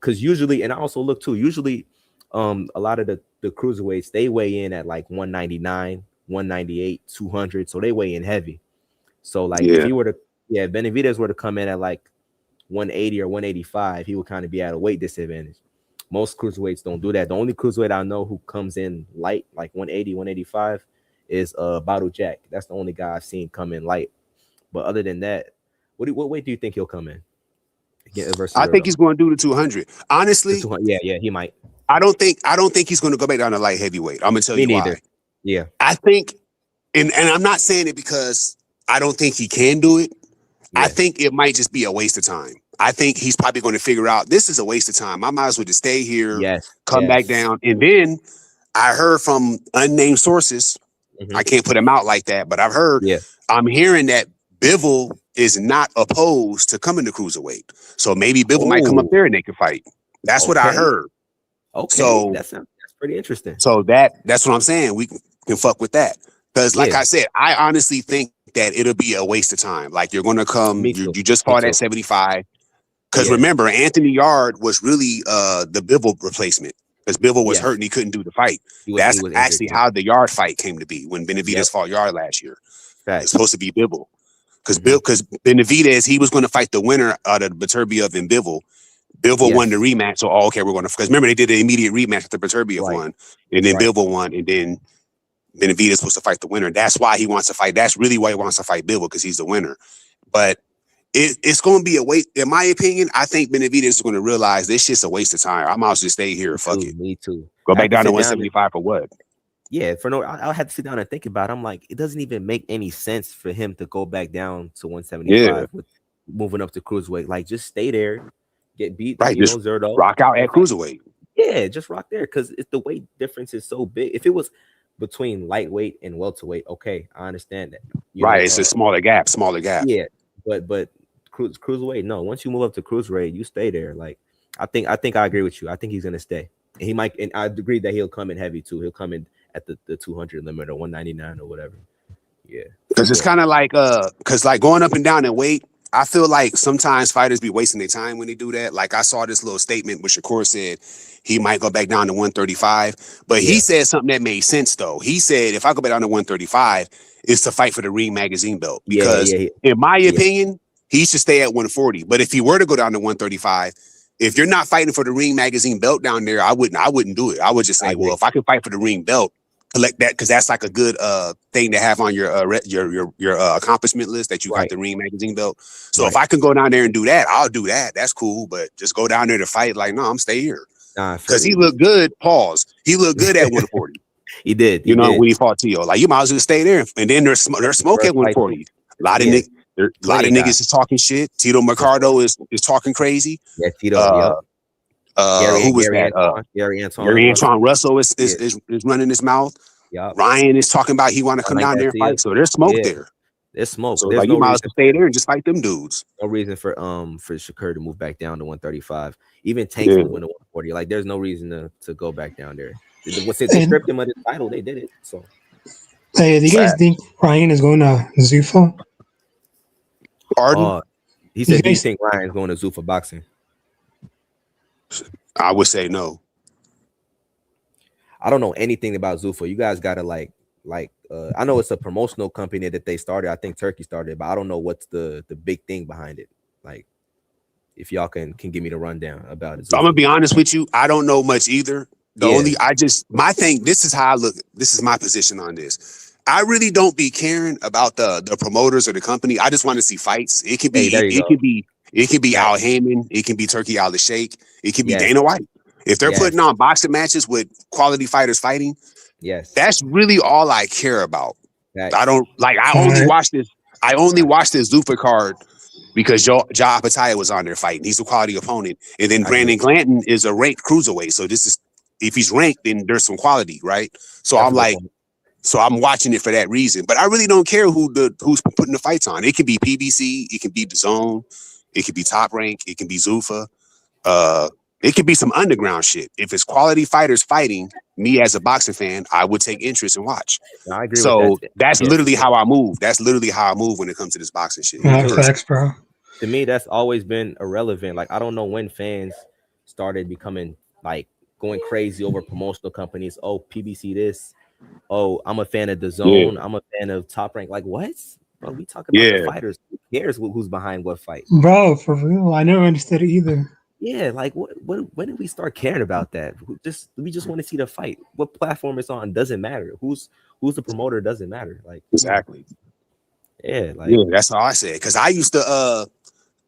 because usually, and I also look too. Usually, a lot of the cruiserweights they weigh in at like 199, 198, 200, so they weigh in heavy. So like if he were to, Benavidez were to come in at like 180 or 185, he would kind of be at a weight disadvantage. Most cruiserweights don't do that. The only cruiserweight I know who comes in light, like 180, 185, is Bottle Jack. That's the only guy I've seen come in light. But other than that, what weight do you think he'll come in? I think he's going to do the 200. Honestly, yeah, he might. I don't think he's going to go back down to light heavyweight. I'm going to tell you why. Yeah. I think, and I'm not saying it because I don't think he can do it. Yeah. I think it might just be a waste of time. I think he's probably going to figure out this is a waste of time. I might as well just stay here, come back down. And then I heard from unnamed sources, I can't put them out like that, but I've heard, I'm hearing that Bivol is not opposed to coming to cruiserweight. So maybe Bivol might come up there and they can fight. That's what I heard. Okay, so that's pretty interesting. So that's what I'm saying. We can fuck with that. Because like I said, I honestly think that it'll be a waste of time. Like you're going to come, you just fought at 75. Because remember, Anthony Yard was really the Bivol replacement. Because Bivol was hurt and he couldn't do the fight. That's actually how the Yard fight came to be when Benavidez fought Yard last year. It's supposed to be Bivol. Because Benavidez, he was going to fight the winner out of Beterbiev and Bivol. Bivol won the rematch. So, we're going to, because remember, they did an immediate rematch after Beterbiev won. And then Bivol won. And then Benavidez was supposed to fight the winner. That's why he wants to fight. That's really why he wants to fight Bivol, because he's the winner. But it's going to be a waste. In my opinion, I think Benavidez is going to realize this shit's a waste of time. I might as well stay here. Fuck it. Me too. Go back down to 175 for what? Yeah, I'll have to sit down and think about it. I'm like, it doesn't even make any sense for him to go back down to 175 with moving up to cruiserweight. Like, just stay there, get beat, just Zerdo, rock out at cruiserweight. Yeah, just rock there, because the weight difference is so big. If it was between lightweight and welterweight, okay, I understand that. It's a smaller gap. Yeah, but cruiserweight, no. Once you move up to cruiserweight, you stay there. Like, I think I agree with you. I think he's gonna stay. And he might, and I agree that he'll come in heavy too. He'll come in at the 200 limit or 199 or whatever. Yeah, because it's kind of like because like going up and down in weight, I feel like sometimes fighters be wasting their time when they do that. Like I saw this little statement where Shakur said he might go back down to 135, but he said something that made sense though. He said if I go back down to 135, it's to fight for the Ring Magazine belt. Because in my opinion, he should stay at 140. But if he were to go down to 135, if you're not fighting for the Ring Magazine belt down there, I wouldn't do it. I would just say, well, if I can fight for the Ring belt, collect that, because that's like a good thing to have on your accomplishment list, that you got the Ring Magazine belt. So if I can go down there and do that, I'll do that. That's cool. But just go down there to fight, like, no, I'm stay here. Because he looked good. Pause. He looked good at 140. He did. When he fought Tio, like you might as well stay there. And then there's smoke at 140. A lot of niggas is talking shit. Tito Mercado is talking crazy. Yeah, Tito. Who was that? Gary Antoine Russell is running his mouth. Ryan is talking about he want to come down there and fight. So there's smoke there. There's smoke. So like you might as well stay there and just fight them dudes. No reason for Shakur to move back down to 135. Even Tank moving to 140. Like there's no reason to go back down there. Once they stripped him of the title, they did it. So. Hey, do you guys think Ryan is going to Zuffa? Pardon? He said, do you think Ryan's going to Zuffa boxing? I would say no. I don't know anything about Zuffa. You guys gotta like I know it's a promotional company that they started. I think Turkey started, but I don't know what's the big thing behind it. Like, if y'all can give me the rundown about it. So I'm gonna be honest with you. I don't know much either. My thing. This is how I look. This is my position on this. I really don't be caring about the promoters or the company. I just want to see fights. It could be it could be Al Heyman. It can be Turkey Al Sheikh. It can be Dana White. If they're putting on boxing matches with quality fighters fighting, that's really all I care about. I don't like. I only watched this Zuffa card because Joe Apataya was on there fighting. He's a quality opponent, and then Brandon Glanton is a ranked cruiserweight. So this is, if he's ranked, then there's some quality, right? So I'm like. So I'm watching it for that reason, but I really don't care who's putting the fights on. It could be PBC, it could be DAZN, it could be Top Rank, it could be Zuffa, it could be some underground shit. If it's quality fighters fighting, me as a boxing fan, I would take interest and watch. I agree. So with that. that's literally how I move. That's literally how I move when it comes to this boxing shit. Facts, bro. To me, that's always been irrelevant. Like I don't know when fans started becoming like going crazy over promotional companies. Oh, PBC this. Oh, I'm a fan of the Zone. I'm a fan of Top Rank. Like what? Bro, we talk about the fighters. Who cares who's behind what fight? Bro, for real, I never understood it either. Yeah, like when did we start caring about that? We just want to see the fight. What platform it's on doesn't matter. Who's the promoter doesn't matter. Like exactly. Yeah, like yeah, that's all I said. Because I used to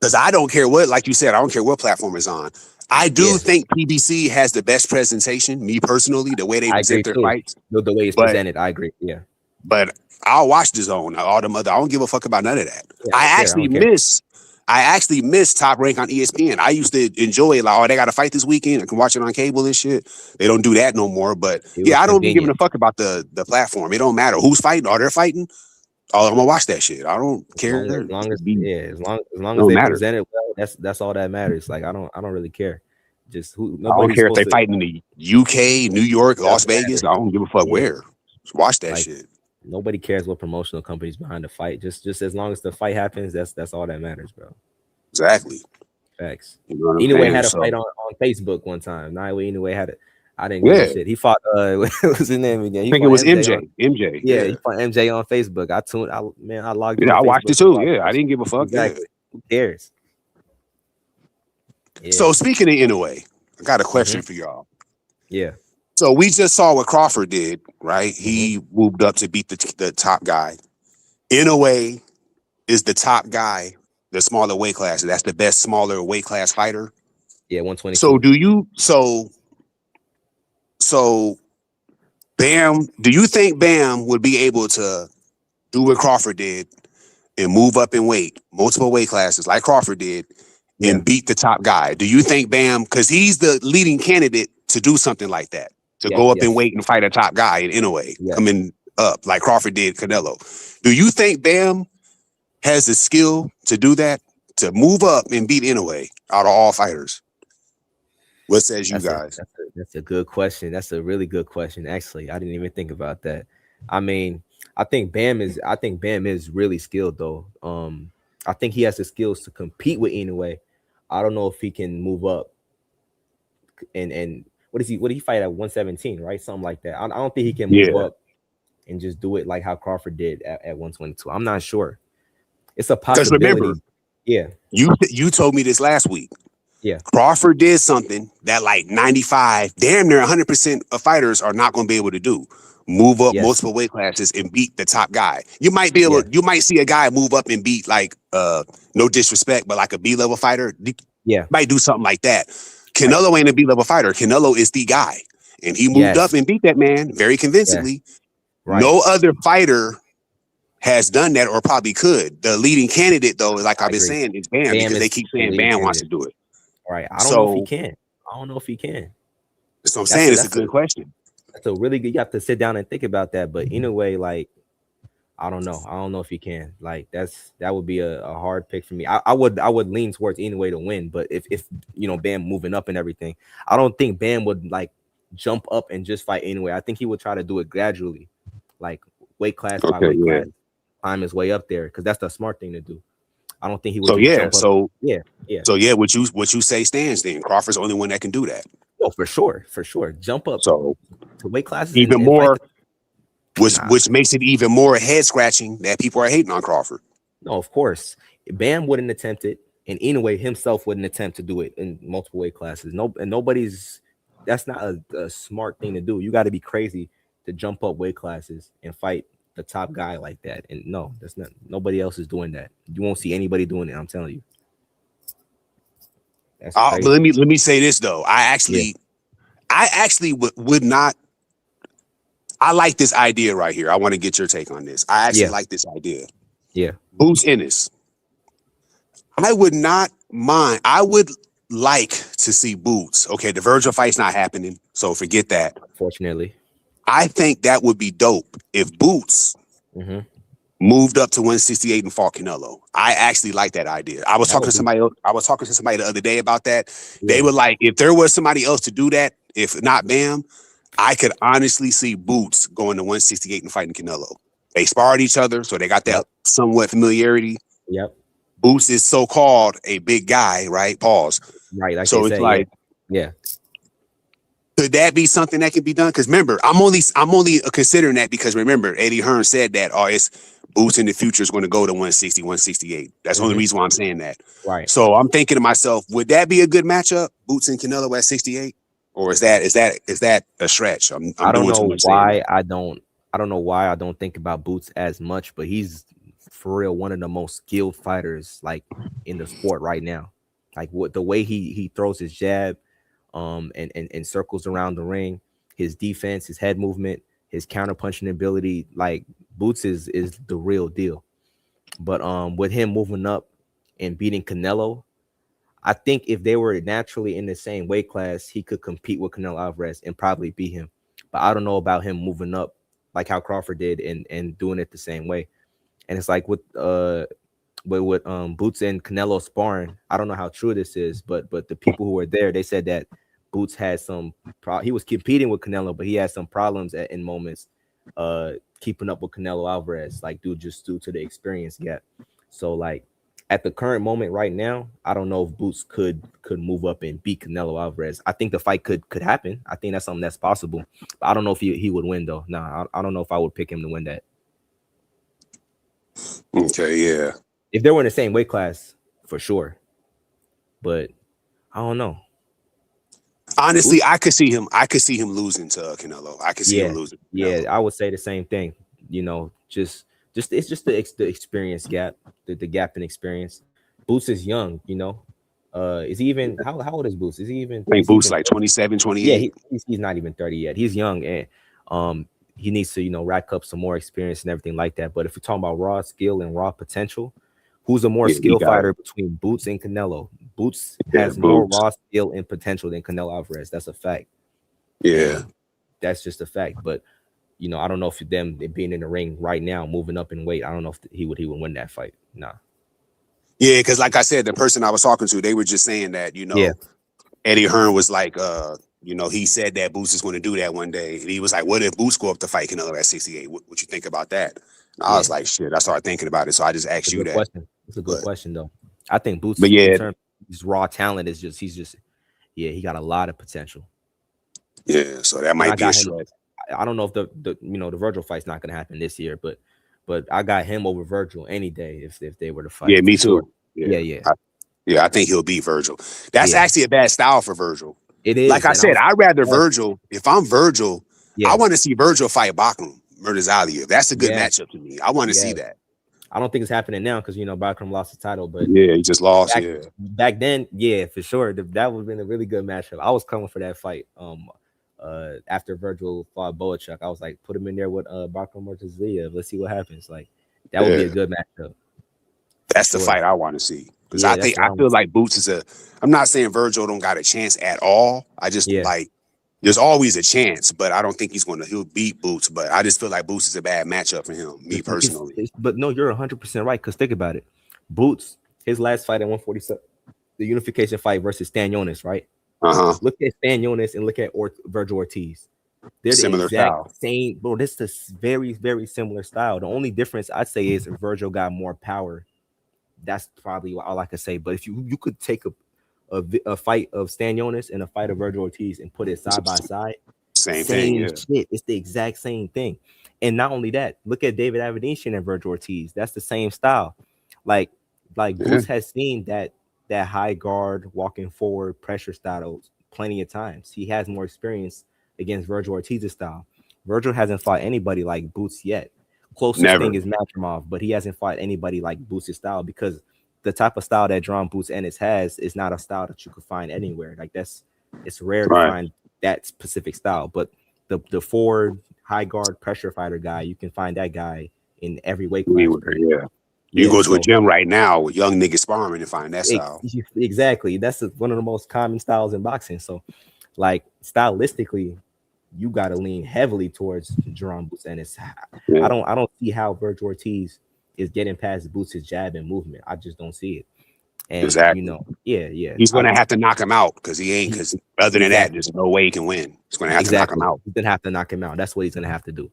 because I don't care what, like you said, I don't care what platform it's on. I do think PBC has the best presentation, me personally, the way they present their fights. The way it's presented, I agree. Yeah. But I'll watch the Zone, all them other. I don't give a fuck about none of that. Yeah, I actually miss Top Rank on ESPN. I used to enjoy it. Like, oh, they got a fight this weekend. I can watch it on cable and shit. They don't do that no more. But yeah, I don't be giving a fuck about the platform. It don't matter who's fighting. Are they fighting? Oh, I'm gonna watch that shit. I don't care. As long as they present it well, that's all that matters. Like I don't really care. Just who. I don't care if they fighting in the UK, New York, Las Vegas. I don't give a fuck where. Just watch that shit. Nobody cares what promotional company's behind the fight. Just as long as the fight happens, that's all that matters, bro. Exactly. Facts. Anyway, had a fight on Facebook one time. Anyway had it. I didn't give a shit. He fought what's his name again? I think it was MJ. MJ. Yeah, he fought MJ on Facebook. I logged in. I watched it too. Yeah, I didn't give a fuck. Exactly. Who cares? Yeah. So speaking of Inoue, I got a question for y'all. Yeah. So we just saw what Crawford did, right? He moved up to beat the top guy. Inoue is the top guy, the smaller weight class. That's the best smaller weight class fighter. Yeah, 120. So Bam, do you think Bam would be able to do what Crawford did and move up in weight, multiple weight classes like Crawford did, and beat the top guy? Do you think Bam, because he's the leading candidate to do something like that, to go up in weight and fight a top guy in a way, coming up like Crawford did Canelo? Do you think Bam has the skill to do that, to move up and beat Inoue out of all fighters? What says you guys? That's a good question. That's a really good question. Actually, I didn't even think about that. I mean, I think Bam is really skilled though. I think he has the skills to compete with Inoue. I don't know if he can move up. And what did he fight at 117, right? Something like that. I don't think he can move up and just do it like how Crawford did at 122. I'm not sure. It's a possibility. Remember, you told me this last week. Yeah, Crawford did something that like 95, damn near 100% of fighters are not going to be able to do. Move up multiple weight classes and beat the top guy. You might be able. You might see a guy move up and beat like no disrespect, but like a B-level fighter. Might do something like that. Canelo ain't a B-level fighter. Canelo is the guy, and he moved up and beat that man very convincingly. Right. No other fighter has done that, or probably could. The leading candidate, though, like I've been saying, is Bam, because they keep saying Bam wants to do it. Right. I don't know if he can. That's what I'm saying. It's a good question. That's a really good. You have to sit down and think about that. But in a way, like, I don't know. I don't know if he can. Like, that would be a hard pick for me. I would lean towards Inoue to win. But if Bam moving up and everything, I don't think Bam would like jump up and just fight Inoue. I think he would try to do it gradually, like weight class by weight class, climb his way up there, because that's the smart thing to do. I don't think he would. So what you say stands then. Crawford's the only one that can do that. Oh, for sure. Jump up to weight classes even more, which makes it even more head scratching that people are hating on Crawford. No, of course, Bam wouldn't attempt it, and Inoue himself wouldn't attempt to do it in multiple weight classes. Nobody's. That's not a smart thing to do. You got to be crazy to jump up weight classes and fight the top guy like that. And no, that's not. Nobody else is doing that. You won't see anybody doing it. I'm telling you. But let me say this though. I actually would not. I like this idea right here. I want to get your take on this. I actually like this idea. Yeah. Boots Ennis. I would not mind. I would like to see Boots. Okay, the Virgil fight's not happening, so forget that. Fortunately. I think that would be dope if Boots moved up to 168 and fought Canelo. I actually like that idea. I was talking to somebody the other day about that. They were like, if there was somebody else to do that, if not Bam, I could honestly see Boots going to 168 and fighting Canelo. They sparred each other, so they got that somewhat familiarity. Yep. Boots is so-called a big guy, right? Pause. Right. So it's like, Yeah. Could that be something that can be done? Because remember, I'm only considering that because remember, Eddie Hearn said that it's Boots in the future is going to go to 160, 168. That's the only reason why I'm saying that. Right. So I'm thinking to myself, would that be a good matchup, Boots and Canelo at 68? Or is that a stretch? I don't doing too know much why I don't know why I don't think about Boots as much, but he's for real one of the most skilled fighters like in the sport right now. Like what the way he throws his jab, and circles around the ring, his defense, his head movement, his counter punching ability, like Boots is the real deal. But with him moving up and beating Canelo, I think if they were naturally in the same weight class, he could compete with Canelo Alvarez and probably beat him. But I don't know about him moving up like how Crawford did and doing it the same way. And it's like with Boots and Canelo sparring. I don't know how true this is, but the people who were there, they said that Boots had some he was competing with Canelo, but he had some problems in moments keeping up with Canelo Alvarez, like due to the experience gap. So like at the current moment right now, I don't know if Boots could move up and beat Canelo Alvarez. I think the fight could happen. I think that's something that's possible. But I don't know if he would win though. Nah, I don't know if I would pick him to win that. Okay, yeah. If they were in the same weight class, for sure. But I don't know. Honestly, I could see him losing to Canelo. I could see him losing. Yeah, I would say the same thing. You know, just it's just the experience gap, the gap in experience. Boots is young, you know. Is he even how old is Boots? Is he even? I think Boots like 27, 28. Yeah, he's not even 30 yet. He's young, and he needs to rack up some more experience and everything like that. But if you're talking about raw skill and raw potential, who's a more skilled fighter between Boots and Canelo? Boots has more raw skill and potential than Canelo Alvarez. That's a fact. Yeah, and that's just a fact. But I don't know if them being in the ring right now, moving up in weight, I don't know if he would win that fight. Nah. Yeah, because like I said, the person I was talking to, they were just saying that Eddie Hearn was like, he said that Boots is going to do that one day, and he was like, "What if Boots go up to fight Canelo at 68? What you think about that?" And I was like, "Shit." I started thinking about it, so I just asked you that. Question. It's a good question, though. I think Boots, but in terms of his raw talent, he got a lot of potential. Yeah, so that might be a stretch. I don't know if the Virgil fight's not going to happen this year, but I got him over Virgil any day if they were to fight. Yeah, me too. Sure. Yeah, I think he'll beat Virgil. That's actually a bad style for Virgil. It is. Like I said, I'd rather Virgil. If I'm Virgil, I want to see Virgil fight Bakram Murtazaliev. That's a good matchup to me. I want to see that. I don't think it's happening now because Bakram lost the title, but he just lost. Back then, for sure, that would have been a really good matchup. I was coming for that fight. After Virgil fought Boachuk, I was like, put him in there with Bakram Murtazaliev. Let's see what happens. Like that would be a good matchup. That's the fight I want to see. Because I feel like Boots is I'm not saying Virgil don't got a chance at all. I just like there's always a chance, but I don't think he'll beat Boots. But I just feel like Boots is a bad matchup for him, me personally. But no, you're 100% right. Because think about it. Boots, his last fight at 147, the unification fight versus Stanionis, right? Look at Stanionis and look at Virgil Ortiz. They're similar the exact style. Same, bro. This is very, very similar style. The only difference I'd say is Virgil got more power. That's probably all I could say. But if you could take a fight of Stanionis and a fight of Virgil Ortiz and put it side by side, same thing. Shit. It's the exact same thing. And not only that, look at David Avedian and Virgil Ortiz. That's the same style. Like Boots has seen that high guard, walking forward, pressure style plenty of times. He has more experience against Virgil Ortiz's style. Virgil hasn't fought anybody like Boots yet. Closest thing is Matrimov, but he hasn't fought anybody like Boots' style because the type of style that John Boots Ennis has is not a style that you could find anywhere. Like it's rare to find that specific style. But the forward, high guard, pressure fighter guy, you can find that guy in every weight class. You go to a gym right now with young niggas sparring and find that style. Exactly. That's one of the most common styles in boxing. So, like stylistically, you got to lean heavily towards Jerome Boots, and I don't see how Virgil Ortiz is getting past Boots' jab and movement. I just don't see it. And he's gonna have to knock him out because he ain't. Because other than that, there's no way he can win. He's gonna have to knock him out. He's gonna have to knock him out. That's what he's gonna have to do.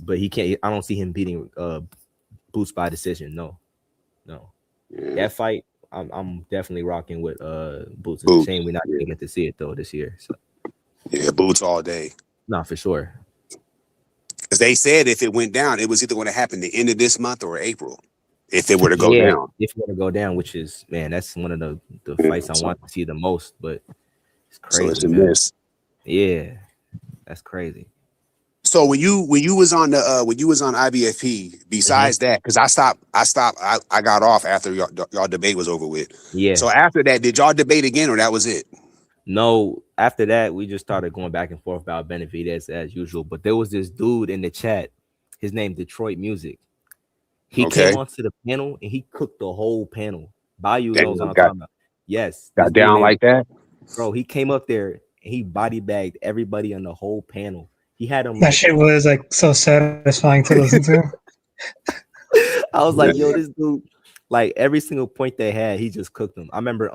But he can't. I don't see him beating Boots by decision. No. That fight I'm definitely rocking with Boots. It's a Boots. shame we're not Yeah. able to see it though this year. So Yeah, Boots all day. not for sure. Because they said if it went down, it was either going to happen the end of this month or April. If it were to go Yeah, down. if you want to go down, which is man, that's one of the Yeah, fights I want to see the most. But it's so it's crazy, a man. miss. Yeah, that's crazy. So when you was on the when you was on IBFP, besides that, because I got off after y'all debate was over with. Yeah. So after that, did y'all debate again or that was it? No, after that, we just started going back and forth about Benavidez as usual. But there was this dude in the chat, his name Detroit Music. He Okay. came onto the panel and he cooked the whole panel. Bayou Damn, knows what I'm talking about. Yes. Got down like that? Bro, he came up there and he body bagged everybody on the whole panel. He had him That like, shit was like so satisfying to listen to. I was like, yo, this dude, like every single point they had, he just cooked them. I remember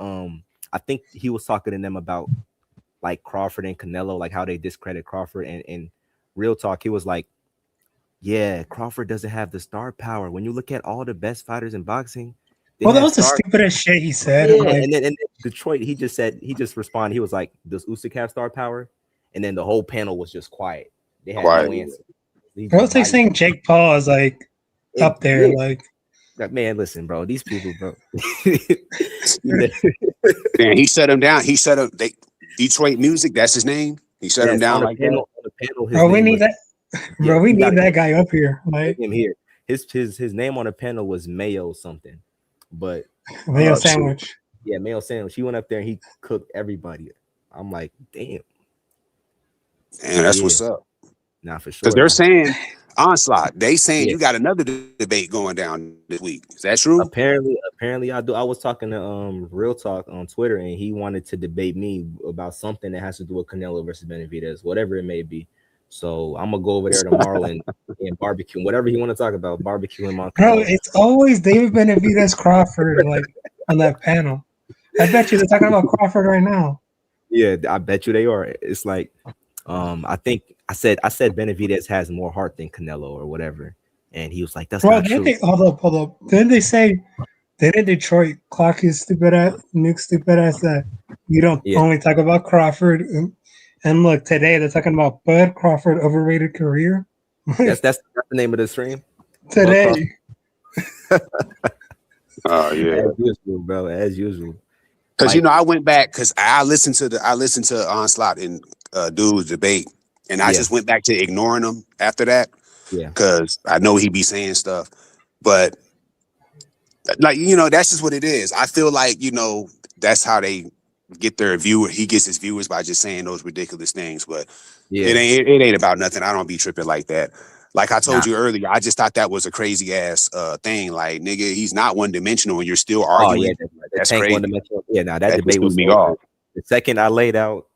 I think he was talking to them about like Crawford and Canelo, like how they discredit Crawford, and real talk, he was like, yeah, Crawford doesn't have the star power. When you look at all the best fighters in boxing, Well, that was the stupidest shit he said. Yeah, Like, and then Detroit, he just responded. He was like, "Does Usyk have star power?" And then the whole panel was just quiet. They had no answer. bro, it's like saying Jake Paul is like up there. Like, man, listen, bro, these people, bro. Man, he shut him down. He shut him. Detroit Music, that's his name. He shut him down like panel, that. On the panel, bro, we need that. Bro, we need that guy up here. Like him here. His name on the panel was Mayo something, but Mayo Sandwich. Shit. Yeah, Mayo Sandwich. He went up there and he cooked everybody. I'm like, damn. And that's what's up. Nah, for sure. Because they're saying Onslaught. They saying you got another debate going down this week. Is that true? Apparently I do. I was talking to Real Talk on Twitter, and he wanted to debate me about something that has to do with Canelo versus Benavidez, whatever it may be. So I'm gonna go over there tomorrow and barbecue, whatever you want to talk about, barbecue him on. Bro, it's always David Benavidez Crawford like on that panel. I bet you they're talking about Crawford right now. Yeah, I bet you they are. It's like, I think I said Benavidez has more heart than Canelo or whatever, and he was like, "That's not true." Hold up. Didn't Detroit clock his stupid ass, Nick stupid ass that you don't only talk about Crawford and look today they're talking about Bud Crawford overrated career. That's the name of the stream today. Oh yeah, as usual, bro. As usual. Because I went back because I listened to Onslaught and dude's debate, and I just went back to ignoring him after that. Yeah, because I know he be saying stuff, but like that's just what it is. I feel like that's how they get their viewer. He gets his viewers by just saying those ridiculous things, but it ain't about nothing. I don't be tripping like that. Like I told you earlier, I just thought that was a crazy ass thing. Like, nigga, he's not one dimensional, and you're still arguing. That's crazy. One-dimensional. Yeah, now that debate was me off. The second I laid out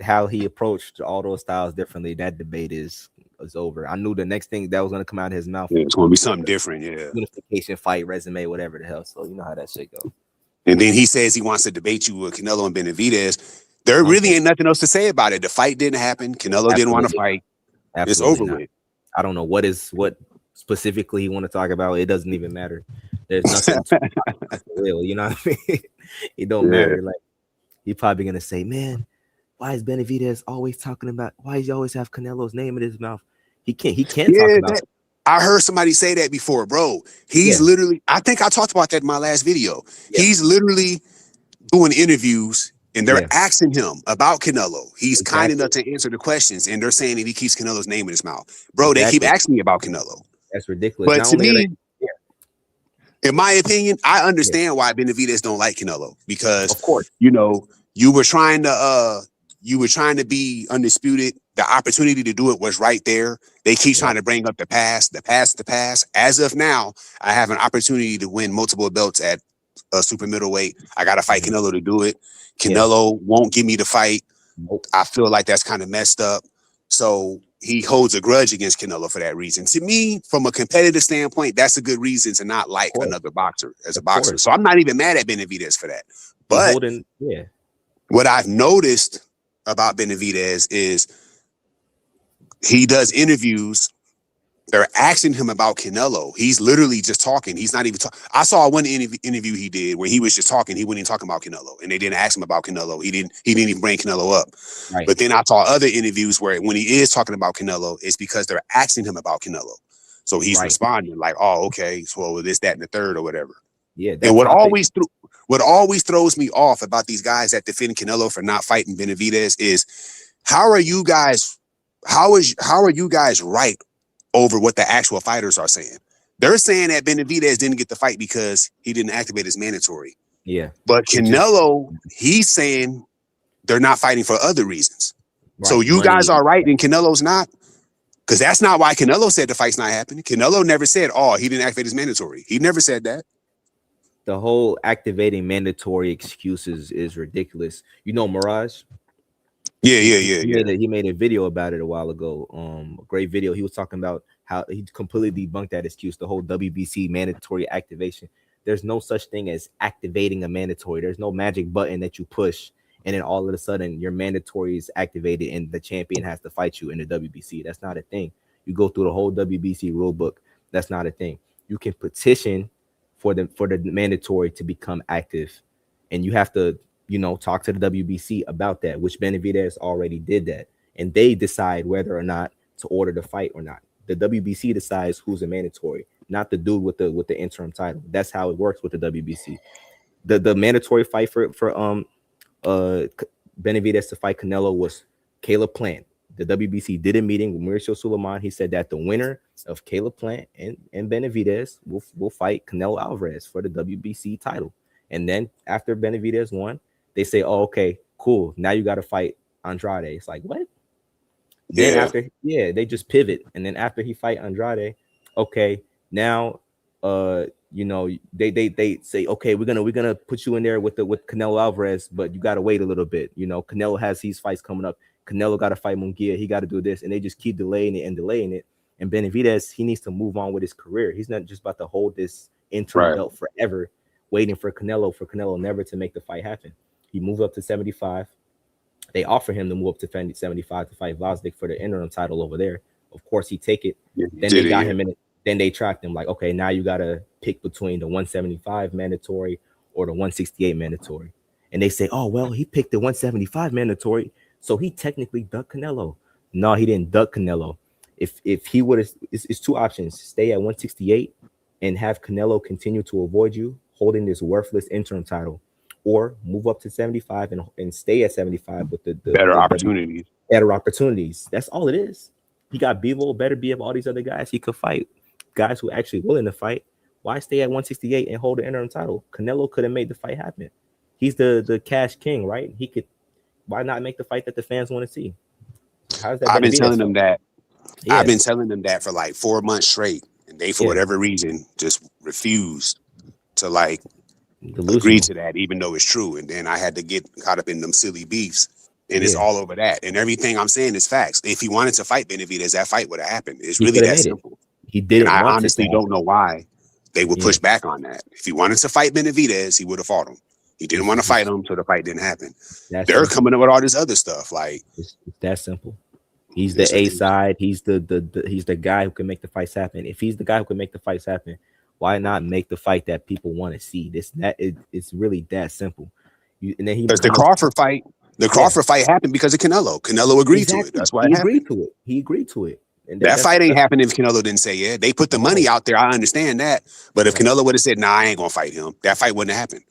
how he approached all those styles differently, that debate is over. I knew the next thing that was going to come out of his mouth. It's going to be something different. Yeah, unification fight, resume, whatever the hell. So you know how that shit goes. And then he says he wants to debate you with Canelo and Benavidez. There really ain't nothing else to say about it. The fight didn't happen. Canelo didn't want to fight. It's over with. I don't know what specifically he want to talk about. It doesn't even matter. There's nothing real. You know what I mean? It don't matter. Like he probably gonna say, man, why is Benavidez always talking about? Why does he always have Canelo's name in his mouth? He can't talk about it. I heard somebody say that before, bro. He's literally. I think I talked about that in my last video. Yeah. He's literally doing interviews. And they're asking him about Canelo. He's kind enough to answer the questions, and they're saying that he keeps Canelo's name in his mouth. Bro, they keep asking me about Canelo. That's ridiculous. But to me, in my opinion, I understand why Benavidez don't like Canelo because, of course, you were trying to be undisputed. The opportunity to do it was right there. They keep trying to bring up the past. As of now, I have an opportunity to win multiple belts at super middleweight. I got to fight Canelo to do it. Canelo won't give me the fight. Nope. I feel like that's kind of messed up. So he holds a grudge against Canelo for that reason. To me, from a competitive standpoint, that's a good reason to not like another boxer as a boxer. So I'm not even mad at Benavidez for that. But what I've noticed about Benavidez is he does interviews they're asking him about Canelo. He's literally just talking. He's not even talking. I saw one interview he did where he was just talking. He wasn't even talking about Canelo, and they didn't ask him about Canelo. He didn't even bring Canelo up. Right. But then I saw other interviews where when he is talking about Canelo, it's because they're asking him about Canelo. So he's responding like, "Oh, okay, so this, that, and the third, or whatever." Yeah. And what always throws me off about these guys that defend Canelo for not fighting Benavidez is how are you guys right over what the actual fighters are saying? They're saying that Benavidez didn't get the fight because he didn't activate his mandatory. Yeah. But Canelo, he's saying they're not fighting for other reasons. Right. So you guys are right and Canelo's not? Because that's not why Canelo said the fight's not happening. Canelo never said, oh, he didn't activate his mandatory. He never said that. The whole activating mandatory excuses is ridiculous. You know, Mirage? He made a video about it a while ago. A great video. He was talking about how he completely debunked that excuse, the whole WBC mandatory activation. There's no such thing as activating a mandatory. There's no magic button that you push and then all of a sudden your mandatory is activated and the champion has to fight you in the WBC. That's not a thing. You go through the whole WBC rule book. That's not a thing. You can petition for the mandatory to become active, and you have to, talk to the WBC about that, which Benavidez already did that, and they decide whether or not to order the fight or not. The WBC decides who's a mandatory, not the dude with the interim title. That's how it works with the WBC. The mandatory fight for Benavidez to fight Canelo was Caleb Plant. The WBC did a meeting with Mauricio Suleiman. He said that the winner of Caleb Plant and Benavidez will fight Canelo Alvarez for the WBC title. And then after Benavidez won, they say, oh, okay, cool. Now you got to fight Andrade. It's like, what? Yeah. Then they just pivot. And then after he fight Andrade, okay, now, they say, okay, we're gonna put you in there with Canelo Alvarez, but you got to wait a little bit. Canelo has these fights coming up. Canelo got to fight Munguia. He got to do this. And they just keep delaying it. And Benavidez, he needs to move on with his career. He's not just about to hold this interim belt forever, waiting for Canelo never to make the fight happen. He moved up to 75. They offer him to move up to 75 to fight Vazdik for the interim title over there. Of course, he take it. Yeah, then they got him in it. Then they tracked him like, okay, now you got to pick between the 175 mandatory or the 168 mandatory. And they say, oh, well, he picked the 175 mandatory. So he technically ducked Canelo. No, he didn't duck Canelo. If he would have, it's two options: stay at 168 and have Canelo continue to avoid you, holding this worthless interim title, or move up to 75 and stay at 75 with the better opportunities. Better opportunities. That's all it is. He got Bivol, better be of all these other guys he could fight, guys who actually willing to fight. Why stay at 168 and hold the interim title? Canelo could have made the fight happen. He's the cash king, right? He could. Why not make the fight that the fans want to see? How's that? I've been telling them that. Yeah. I've been telling them that for like 4 months straight, and they, for whatever reason, just refused to agree to that, even though it's true. And then I had to get caught up in them silly beefs, and it's all over that. And everything I'm saying is facts. If he wanted to fight Benavidez, that fight would have happened. It's really that simple. He didn't. And I honestly don't know why they would push back on that. If he wanted to fight Benavidez, he would have fought him. He didn't want to fight him, so the fight didn't happen. They're coming up with all this other stuff. Like it's that simple. He's the A side. He's the guy who can make the fights happen. If he's the guy who can make the fights happen, why not make the fight that people want to see? It's really that simple. And then the Crawford fight. The Crawford fight happened because of Canelo. Canelo agreed to it. That's why he agreed to it. He agreed to it. And that fight ain't happening if Canelo didn't say yeah. They put the money out there. I understand that. But if Canelo would have said, nah, I ain't gonna fight him, that fight wouldn't have happened.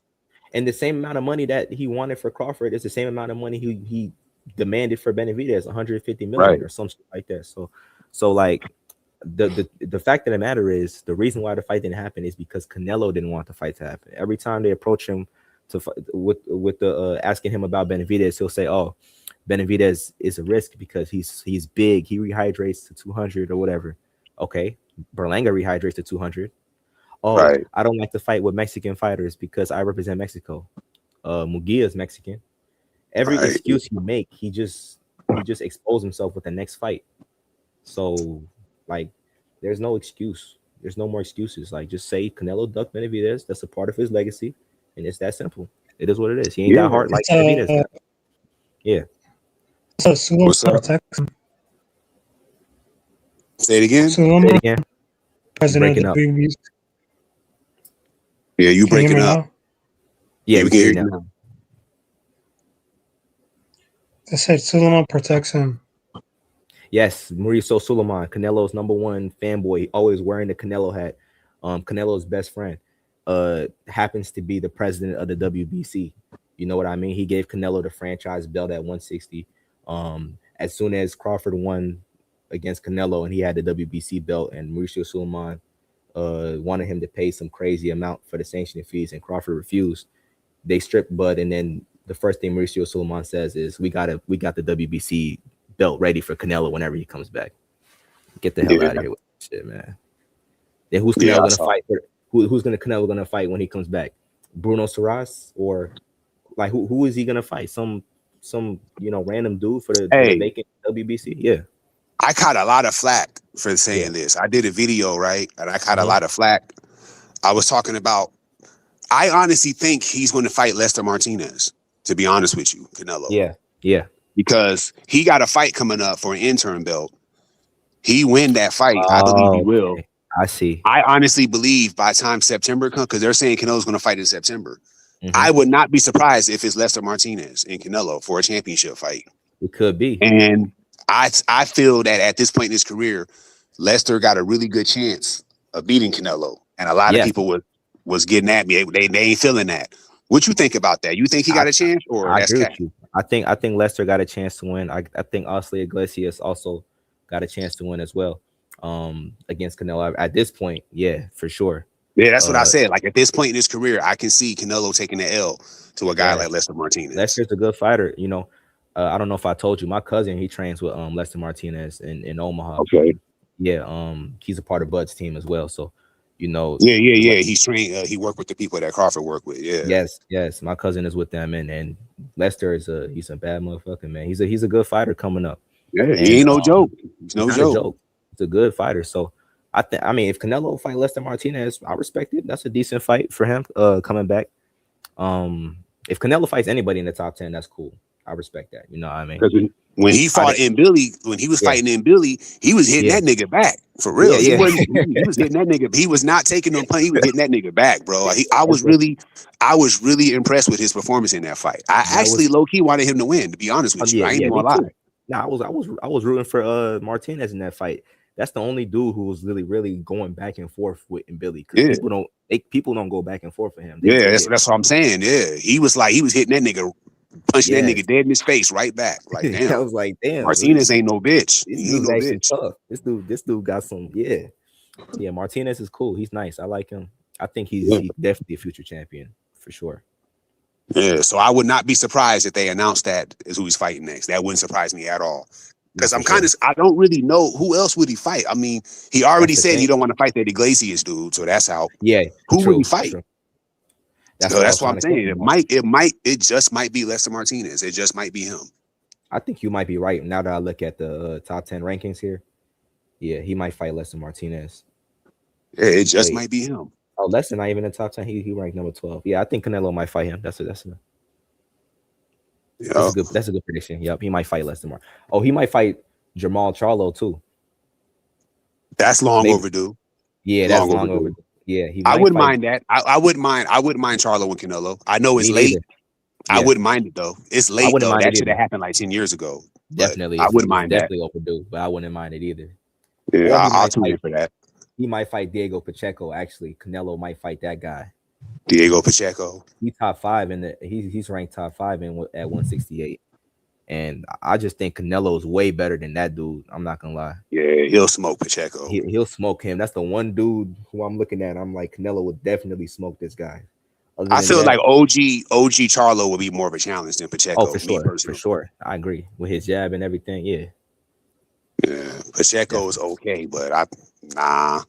And the same amount of money that he wanted for Crawford is the same amount of money he demanded for Benavidez, 150 million or something like that. So like the fact of the matter is the reason why the fight didn't happen is because Canelo didn't want the fight to happen. Every time they approach him to with the asking him about Benavidez, he'll say, "Oh, Benavidez is a risk because he's big. He rehydrates to 200 or whatever." Okay, Berlanga rehydrates to 200. Oh, I don't like to fight with Mexican fighters because I represent Mexico. Munguia is Mexican. Every excuse he make, he just expose himself with the next fight. So, like, there's no excuse. There's no more excuses. Like, just say Canelo ducked Benavidez. That's a part of his legacy, and it's that simple. It is what it is. He ain't that hard like Benavidez. Yeah. So, Say it again. Say it again. President Breaking of up. the WBC. Yeah, you Can you hear breaking me up. now? Yeah, we can hear you now. They said Suleiman protects him. Yes, Mauricio Suleiman, Canelo's #1 fanboy. He always wearing the Canelo hat. Canelo's best friend happens to be the president of the WBC. You know what I mean? He gave Canelo the franchise belt at 160. As soon as Crawford won against Canelo and he had the WBC belt, and Mauricio Suleiman wanted him to pay some crazy amount for the sanctioning fees, and Crawford refused. They stripped Bud, and then the first thing Mauricio Suleiman says is, "We got the WBC belt ready for Canelo whenever he comes back. Get the hell out of here with that shit, man." Then who's Canelo gonna fight? Who's Canelo gonna fight when he comes back? Bruno Saras, or like who is he gonna fight? Some random dude for the vacant WBC? Yeah. I caught a lot of flack for saying this. I did a video, right? And I caught a lot of flack. I was talking about, I honestly think he's going to fight Lester Martinez, to be honest with you, Canelo. Yeah. Because he got a fight coming up for an interim belt. He win that fight. I believe he will. I see. I honestly believe by the time September comes, because they're saying Canelo's going to fight in September. I would not be surprised if it's Lester Martinez and Canelo for a championship fight. It could be. And I feel that at this point in his career, Lester got a really good chance of beating Canelo. And a lot of people was getting at me. They ain't feeling that. What you think about that? You think he got a chance, or I that's agree cat? with you. I think Lester got a chance to win. I think Osley Iglesias also got a chance to win as well. Against Canelo at this point, yeah, for sure. Yeah, that's what I said. Like at this point in his career, I can see Canelo taking the L to a guy like Lester Martinez. Lester's a good fighter. You know, I don't know if I told you, my cousin, he trains with Lester Martinez in Omaha. Okay. Yeah, he's a part of Bud's team as well. So, you know. Yeah. He's trained. He worked with the people that Crawford worked with. Yeah. Yes. My cousin is with them, and Lester he's a bad motherfucker, man. He's a good fighter coming up. Yeah, he ain't no joke. He's no joke. He's a good fighter. So I mean, if Canelo fight Lester Martinez, I respect it. That's a decent fight for him coming back. If Canelo fights anybody in the top 10, that's cool. I respect that. You know what I mean? Because when he fought in Billy, when he was fighting in Billy, he was hitting that nigga back for real. He was hitting that nigga. He was not taking no punch. He was hitting that nigga back, bro. I was really impressed with his performance in that fight. I actually low key wanted him to win. To be honest with you, I ain't gonna lie. Nah, I was rooting for Martinez in that fight. That's the only dude who was really going back and forth with Billy. People don't go back and forth for him. That's what I'm saying. Yeah, he was hitting that nigga, punching that nigga dead in his face right back. Like damn, I was like, damn, Martinez ain't no bitch. He ain't no bitch. Tough. This dude got some. Yeah. Martinez is cool. He's nice. I like him. I think he's definitely a future champion for sure. Yeah, so I would not be surprised if they announced that is who he's fighting next. That wouldn't surprise me at all. Because I don't really know who else would he fight. I mean, he already said he don't want to fight that Iglesias dude, so that's out. Yeah, who would he fight? That's what I'm saying. It just might be Lester Martinez. It just might be him. I think you might be right. Now that I look at the top 10 rankings here, yeah, he might fight Lester Martinez. Yeah, it just might be him. Oh, Lester not even in the top 10. He ranked number 12. Yeah, I think Canelo might fight him. That's a good prediction. Yep, he might fight Lester Martinez. Oh, he might fight Jamal Charlo too. That's long overdue. Yeah, that's long overdue. Yeah, I wouldn't mind that. I wouldn't mind Charlo and Canelo. I know it's late. Yeah. I wouldn't mind it though. It's late though. That should have happened like 10 years ago. Definitely. I wouldn't mind that. Definitely overdue, but I wouldn't mind it either. Yeah, I'll tune in for that. He might fight Diego Pacheco. Actually, Canelo might fight that guy. Diego Pacheco. He's top 5 he's ranked top 5 at 168. And I just think Canelo is way better than that dude. I'm not gonna lie. Yeah, he'll smoke Pacheco. He'll smoke him. That's the one dude who I'm looking at. I'm like, Canelo would definitely smoke this guy. I feel like OG Charlo would be more of a challenge than Pacheco. Oh, for sure. I agree with his jab and everything. Yeah. Yeah, Pacheco is okay, but I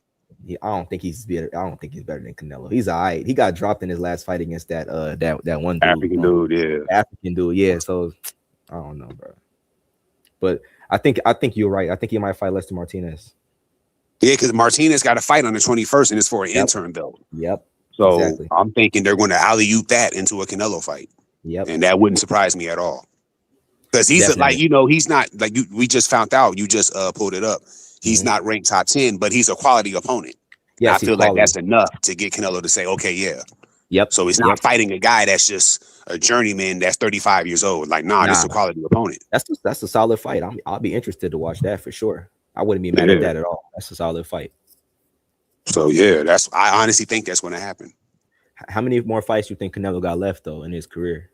don't think he's better. I don't think he's better than Canelo. He's all right. He got dropped in his last fight against that one dude, African dude. Yeah. So I don't know, bro. But I think you're right. I think he might fight Lester Martinez. Yeah, because Martinez got a fight on the 21st, and it's for an interim belt. Yep. So exactly. I'm thinking they're going to alley-oop that into a Canelo fight. Yep. And that wouldn't surprise me at all. Because he's he's not like we just found out. You just pulled it up. He's not ranked top 10, but he's a quality opponent. Yeah, I feel like that's enough to get Canelo to say, okay, yeah. Yep. So he's not fighting a guy that's just a journeyman that's 35 years old. Like, this is a quality opponent. That's a solid fight. I'll be interested to watch that for sure. I wouldn't be mad at that at all. That's a solid fight. So yeah, I honestly think that's going to happen. How many more fights you think Canelo got left though in his career?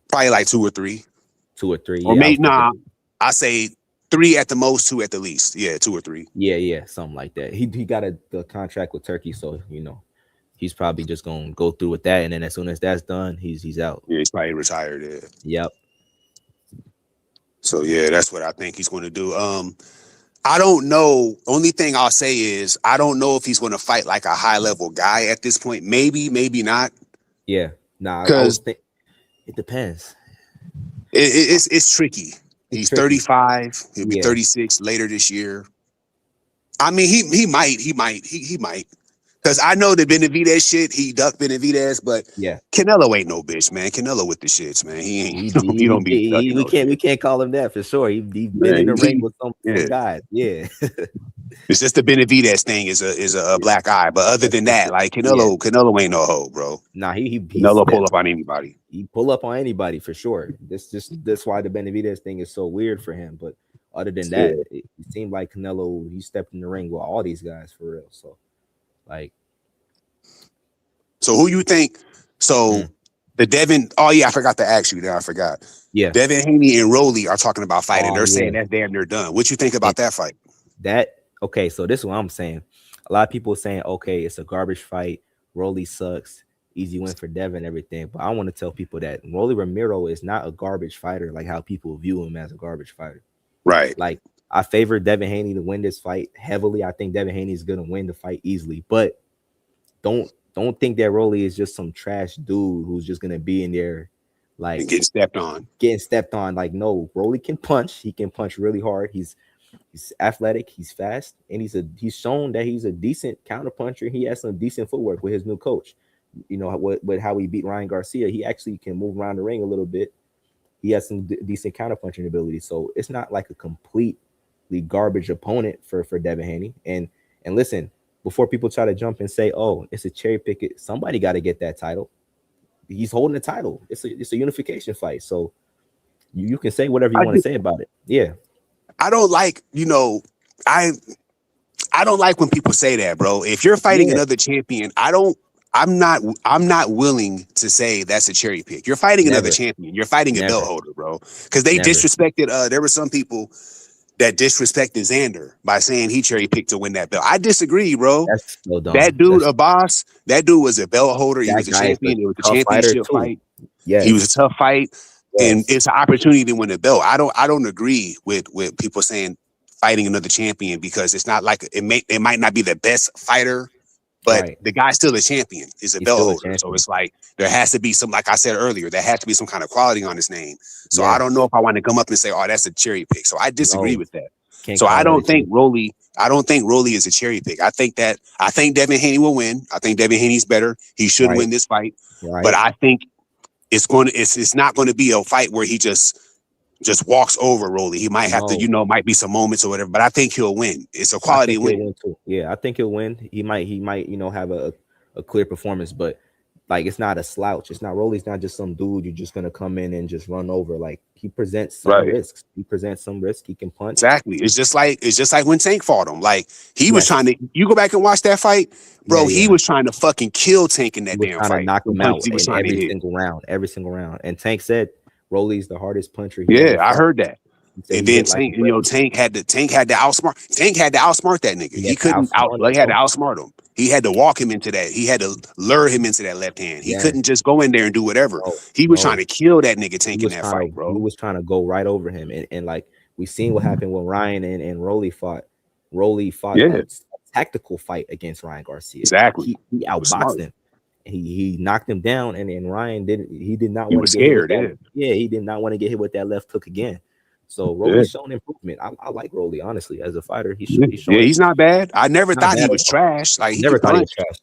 Probably like 2 or 3. 2 or 3. Or maybe I say 3 at the most, 2 at the least. Yeah, 2 or 3. Yeah, something like that. He got the contract with Turkey, so he's probably just gonna go through with that, and then as soon as that's done, he's out. Yeah, he's probably retired. Yeah. Yep. So yeah, that's what I think he's going to do. I don't know. Only thing I'll say is I don't know if he's going to fight like a high level guy at this point. Maybe not. Yeah. Because it depends. It's tricky. He's 35. He'll be 36 later this year. I mean, he might. Because I know the Benavidez shit, he ducked Benavidez, but Canelo ain't no bitch, man. Canelo with the shits, man. He ain't. He don't be. We can't call him that for sure. He's been in the ring with some guys. Yeah. It's just the Benavidez thing is a black eye, but other than that, like Canelo ain't no hoe, bro. Nah, Canelo pull up on anybody. He pull up on anybody for sure. That's why the Benavidez thing is so weird for him. But other than that, it seemed like Canelo, he stepped in the ring with all these guys for real. So. So who you think? So the Devin. Oh yeah, I forgot to ask you. There, I forgot. Yeah, Devin Haney and Rolly are talking about fighting. They're saying that damn near done. What you think about that fight? Okay. So this is what I'm saying. A lot of people are saying, okay, it's a garbage fight. Rolly sucks. Easy win for Devin, everything. But I want to tell people that Rolly Ramiro is not a garbage fighter, like how people view him as a garbage fighter. Right. Like I favor Devin Haney to win this fight heavily. I think Devin Haney is going to win the fight easily, but don't think that Rolly is just some trash dude who's just going to be in there like getting stepped on. Like, no, Rolly can punch. He can punch really hard. He's athletic. He's fast. And he's shown that he's a decent counter puncher. He has some decent footwork with his new coach. With how he beat Ryan Garcia, he actually can move around the ring a little bit. He has some decent counter punching ability. So it's not like a completely garbage opponent for Devin Haney. And listen, before people try to jump and say, oh, it's a cherry pick, somebody got to get that title. He's holding the title. It's a unification fight. So you can say whatever you want to say about it. Yeah. I don't like, I don't like when people say that, bro. If you're fighting another champion, I'm not willing to say that's a cherry pick. You're fighting another champion. You're fighting a belt holder, bro. Because they disrespected. There were some people that disrespected Xander by saying he cherry picked to win that belt. I disagree, bro. That's so dumb. That dude, Abbas, that dude was a belt holder. He was a champion. It was a championship fight. Yeah, he was a tough fight, and it's an opportunity to win a belt. I don't agree with people saying fighting another champion because it's not like it might not be the best fighter. But the guy's still a champion. He's a belt holder. So it's like there has to be some, like I said earlier, there has to be some kind of quality on his name. So I don't know if I want to come up and say, oh, that's a cherry pick. So I disagree with that. So I don't think Rolly is a cherry pick. I think Devin Haney will win. I think Devin Haney's better. He should win this fight. But I think it's not going to be a fight where he just walks over Rolly. He might have to, might be some moments or whatever, but I think he'll win. It's a quality win. Yeah, I think he'll win. He might, have a clear performance, but like it's not a slouch. It's not Rolly's not just some dude you're just gonna come in and just run over. Like he presents some risks. He presents some risk. He can punch. Exactly. It's just like when Tank fought him. Like he was trying to. You go back and watch that fight, bro. He was trying to fucking kill Tank in that damn fight. To knock him out every single round. And Tank said Rolly's the hardest puncher. I heard that. And then Tank had to outsmart that nigga. He couldn't had to outsmart him. He had to walk him into that. He had to lure him into that left hand. He couldn't just go in there and do whatever. He was trying to kill that nigga Tank in that fight, bro. He was trying to go right over him. And like we seen what happened when Ryan and Rolly fought. Rolly fought a tactical fight against Ryan Garcia. Exactly. He outboxed him. He knocked him down, and Ryan didn't. He did not. He was scared. He did not want to get hit with that left hook again. So Rolly's shown improvement. I like Rolly, honestly, as a fighter. He's not bad. I never thought he was trash. Like never thought he was trash.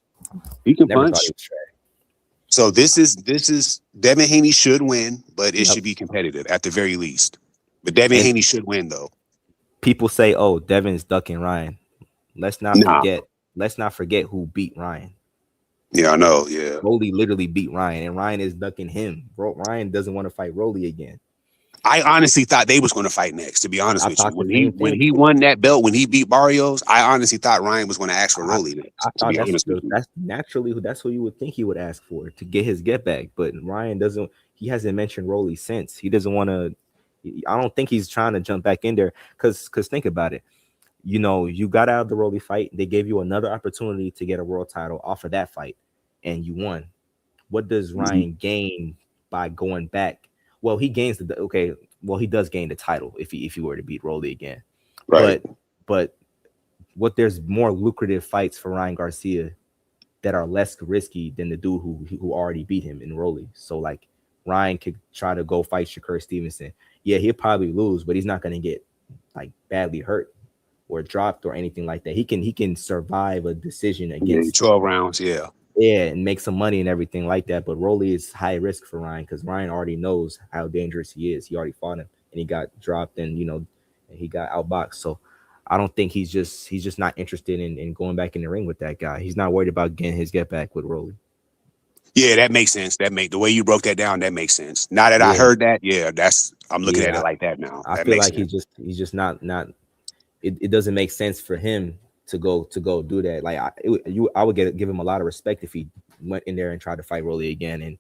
He can punch. So this is Devin Haney should win, but it should be competitive at the very least. But Devin Haney should win though. people say, "Oh, Devin's ducking Ryan." Let's not forget. Let's not forget who beat Ryan. Yeah, I know. Yeah, Rolly literally beat Ryan, and Ryan is ducking him. Ryan doesn't want to fight Rolly again. I honestly thought they was going to fight next. To be honest with you, when he won that belt, when he beat Barrios, I honestly thought Ryan was going to ask for Rolly next. I thought that's naturally that's who you would think he would ask for to get his get back. But Ryan doesn't. He hasn't mentioned Rolly since. He doesn't want to. I don't think he's trying to jump back in there because think about it. You know, you got out of the Rolly fight. They gave you another opportunity to get a world title off of that fight, and you won. What does Ryan gain by going back? Well, he gains he does gain the title if he were to beat Rolly again. Right. But what there's more lucrative fights for Ryan Garcia that are less risky than the dude who already beat him in Rolly. So like Ryan could try to go fight Shakur Stevenson. Yeah, he'll probably lose, but he's not going to get like badly hurt or dropped or anything like that. He can survive a decision against 12 rounds. Yeah. Yeah, and make some money and everything like that. But Rolly is high risk for Ryan because Ryan already knows how dangerous he is. He already fought him and he got dropped and he got outboxed. So I don't think he's just not interested in going back in the ring with that guy. He's not worried about getting his get back with Rolly. Yeah, that makes sense. The way you broke that down, that makes sense. Now that I heard that, I'm looking at it like that now. I feel like he's just not. It doesn't make sense for him to go do that. Like I would give him a lot of respect if he went in there and tried to fight Rolly again and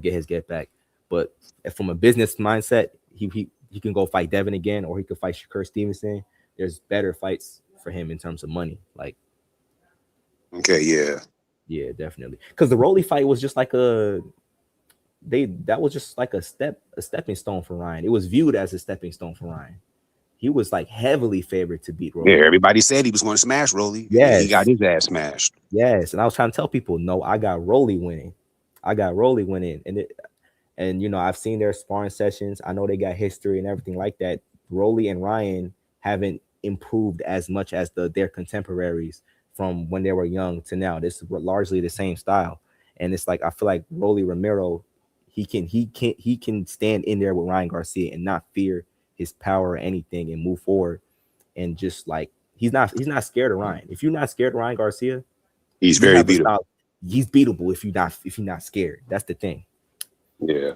get his get back. But from a business mindset, he can go fight Devin again, or he could fight Shakur Stevenson. There's better fights for him in terms of money. Like, okay, yeah, definitely. Because the Rolly fight was just like that was just like a stepping stone for Ryan. It was viewed as a stepping stone for Ryan. He was like heavily favored to beat Rolly. Yeah, everybody said he was going to smash Rolly. Yeah, he got his ass smashed. Yes, and I was trying to tell people, no, I got Rolly winning, and I've seen their sparring sessions. I know they got history and everything like that. Rolly and Ryan haven't improved as much as their contemporaries from when they were young to now. This is largely the same style, and it's like I feel like Rolly Romero, he can stand in there with Ryan Garcia and not fear his power or anything and move forward, and just like he's not scared of Ryan. If you're not scared of Ryan Garcia, he's very beatable. He's beatable if you're not scared. That's the thing. Yeah.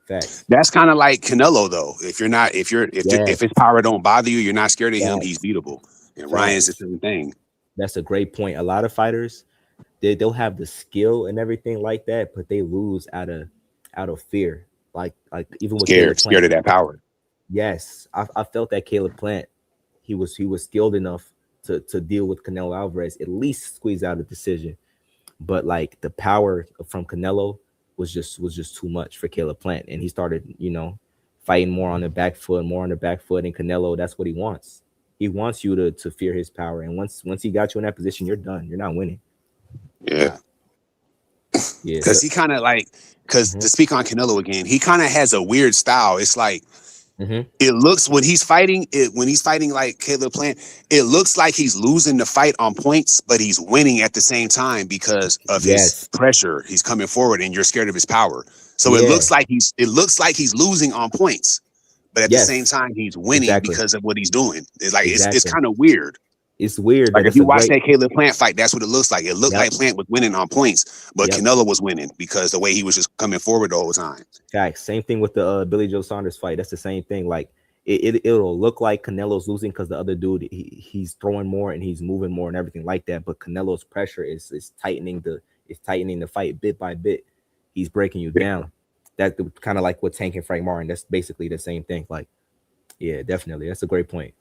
Facts. That's kind of like Canelo though. If his power don't bother you, you're not scared of him. He's beatable. And Ryan's the same thing. That's a great point. A lot of fighters, they'll have the skill and everything like that, but they lose out of fear. Like even with scared of that power. Yes, I felt that Caleb Plant, he was skilled enough to deal with Canelo Alvarez, at least squeeze out a decision. But like the power from Canelo was just too much for Caleb Plant, and he started fighting more on the back foot. And Canelo, that's what he wants. He wants you to fear his power, and once he got you in that position, you're done. You're not winning. Yeah. Because he kind of to speak on Canelo again, he kind of has a weird style. It's like it looks when he's fighting like Caleb Plant, it looks like he's losing the fight on points, but he's winning at the same time because of his pressure. He's coming forward, and you're scared of his power. So it looks like he's losing on points, but at the same time he's winning because of what he's doing. It's like it's kind of weird. It's weird. Like if you watch that Caleb Plant fight, that's what it looks like. It looked like Plant was winning on points, but Canelo was winning because the way he was just coming forward the whole time. Facts. Same thing with the Billy Joe Saunders fight. That's the same thing. Like it'll look like Canelo's losing because the other dude he's throwing more and he's moving more and everything like that. But Canelo's pressure is tightening the fight bit by bit. He's breaking you down. That's kind of like what Tank and Frank Martin. That's basically the same thing. Like, yeah, definitely. That's a great point.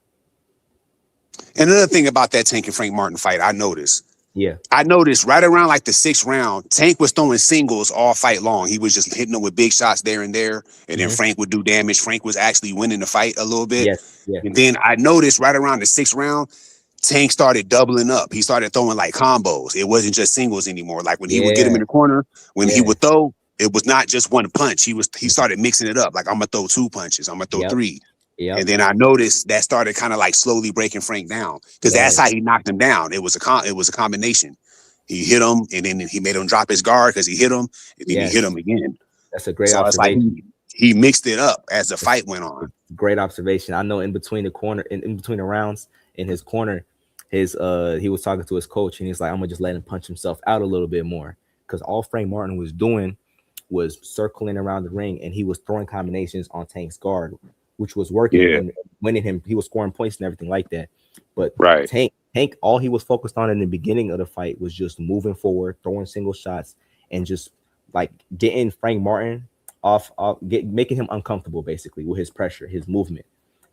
And another thing about that Tank and Frank Martin fight, I noticed right around like the 6th round, Tank was throwing singles all fight long. He was just hitting them with big shots there and there, and then Frank would do damage. Frank was actually winning the fight a little bit. And then I noticed right around the 6th round, Tank started doubling up. He started throwing like combos. It wasn't just singles anymore. Like when he would get him in the corner, when he would throw, it was not just one punch. He started mixing it up. Like I'm gonna throw 2 punches. I'm gonna throw 3. And then I noticed that started kind of like slowly breaking Frank down because that's how he knocked him down. It was a combination. He hit him, and then he made him drop his guard because he hit him, and then he hit him again. That's a great observation. It's like he mixed it up as the fight went on. Great observation. I know in between the rounds, in his corner, he was talking to his coach, and he's like, I'm gonna just let him punch himself out a little bit more, because all Frank Martin was doing was circling around the ring, and he was throwing combinations on Tank's guard, which was working and winning him. He was scoring points and everything like that. But Tank, all he was focused on in the beginning of the fight was just moving forward, throwing single shots, and just like getting Frank Martin making him uncomfortable, basically, with his pressure, his movement.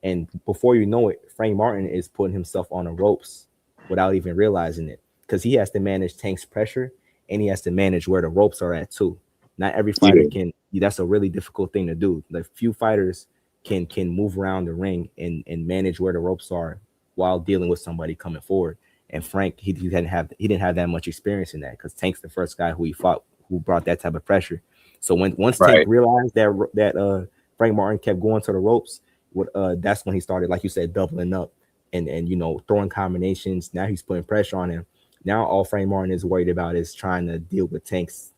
And before you know it, Frank Martin is putting himself on the ropes without even realizing it, because he has to manage Tank's pressure, and he has to manage where the ropes are at too. Not every fighter can. That's a really difficult thing to do. Like, few fighters can move around the ring and manage where the ropes are while dealing with somebody coming forward. And Frank, he didn't have that much experience in that, because Tank's the first guy who he fought who brought that type of pressure. So once Tank realized that Frank Martin kept going to the ropes, that's when he started, like you said, doubling up and throwing combinations. Now he's putting pressure on him. Now all Frank Martin is worried about is trying to deal with Tank's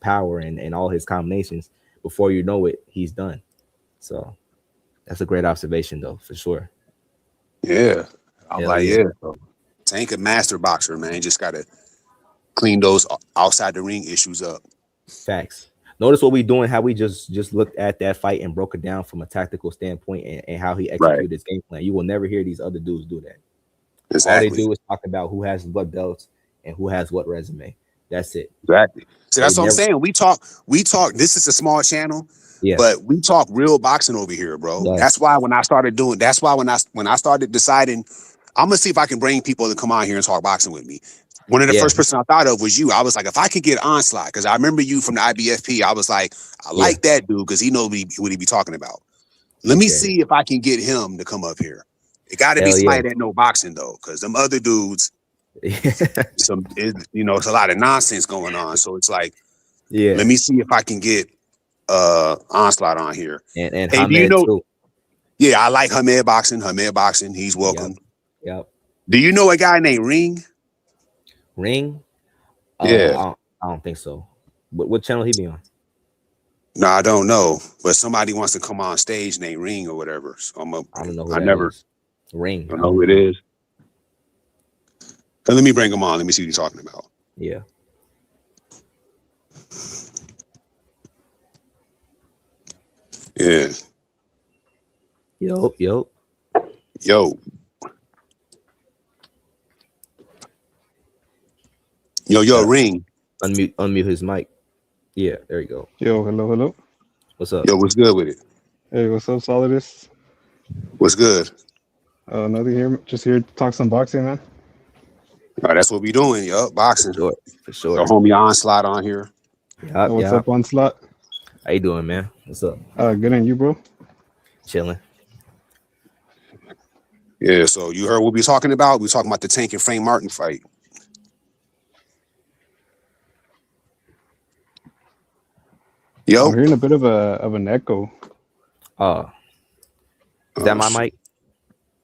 power and all his combinations. Before you know it, he's done. So that's a great observation, though, for sure. Yeah, Tank a master boxer, man. Just gotta clean those outside the ring issues up. Facts. Notice what we doing, how we just looked at that fight and broke it down from a tactical standpoint and how he executed his game plan. You will never hear these other dudes do that. Exactly. All they do is talk about who has what belts and who has what resume. That's it. Exactly. So that's what I'm saying. We talk. This is a small channel, but we talk real boxing over here, bro. Yes. That's why when I started deciding, I'm gonna see if I can bring people to come on here and talk boxing with me. One of the first person I thought of was you. I was like, if I could get Onslaught, because I remember you from the IBFP. I was like, I like that dude because he knows what he be talking about. Let me see if I can get him to come up here. It got to be somebody that know boxing though, because them other dudes, it's a lot of nonsense going on. So it's like, let me see if I can get Onslaught on here. And hey, do you know? Too. Yeah, I like Hamed boxing. He's welcome. Yep. Do you know a guy named Ring? Ring? Yeah. I don't think so. What channel he be on? No, I don't know. But somebody wants to come on stage named Ring or whatever. So I don't know who that is. Ring. I don't know who it is. But let me bring him on. Let me see what he's talking about. Yeah. Yeah. Yo. Ring. Unmute his mic. Yeah, there you go. Yo, hello. What's up? Yo, what's good with it? Hey, what's up, Solidus? What's good? Nothing here. Just here to talk some boxing, man. That's what we doing, boxing. For sure. The homie Onslaught on here. What's up, Onslaught? How you doing, man? What's up? Good, and you, bro? Chilling. Yeah, so you heard what we talking about? We talking about the Tank and Frank Martin fight. Yo, I'm hearing a bit of an echo. Is that my mic?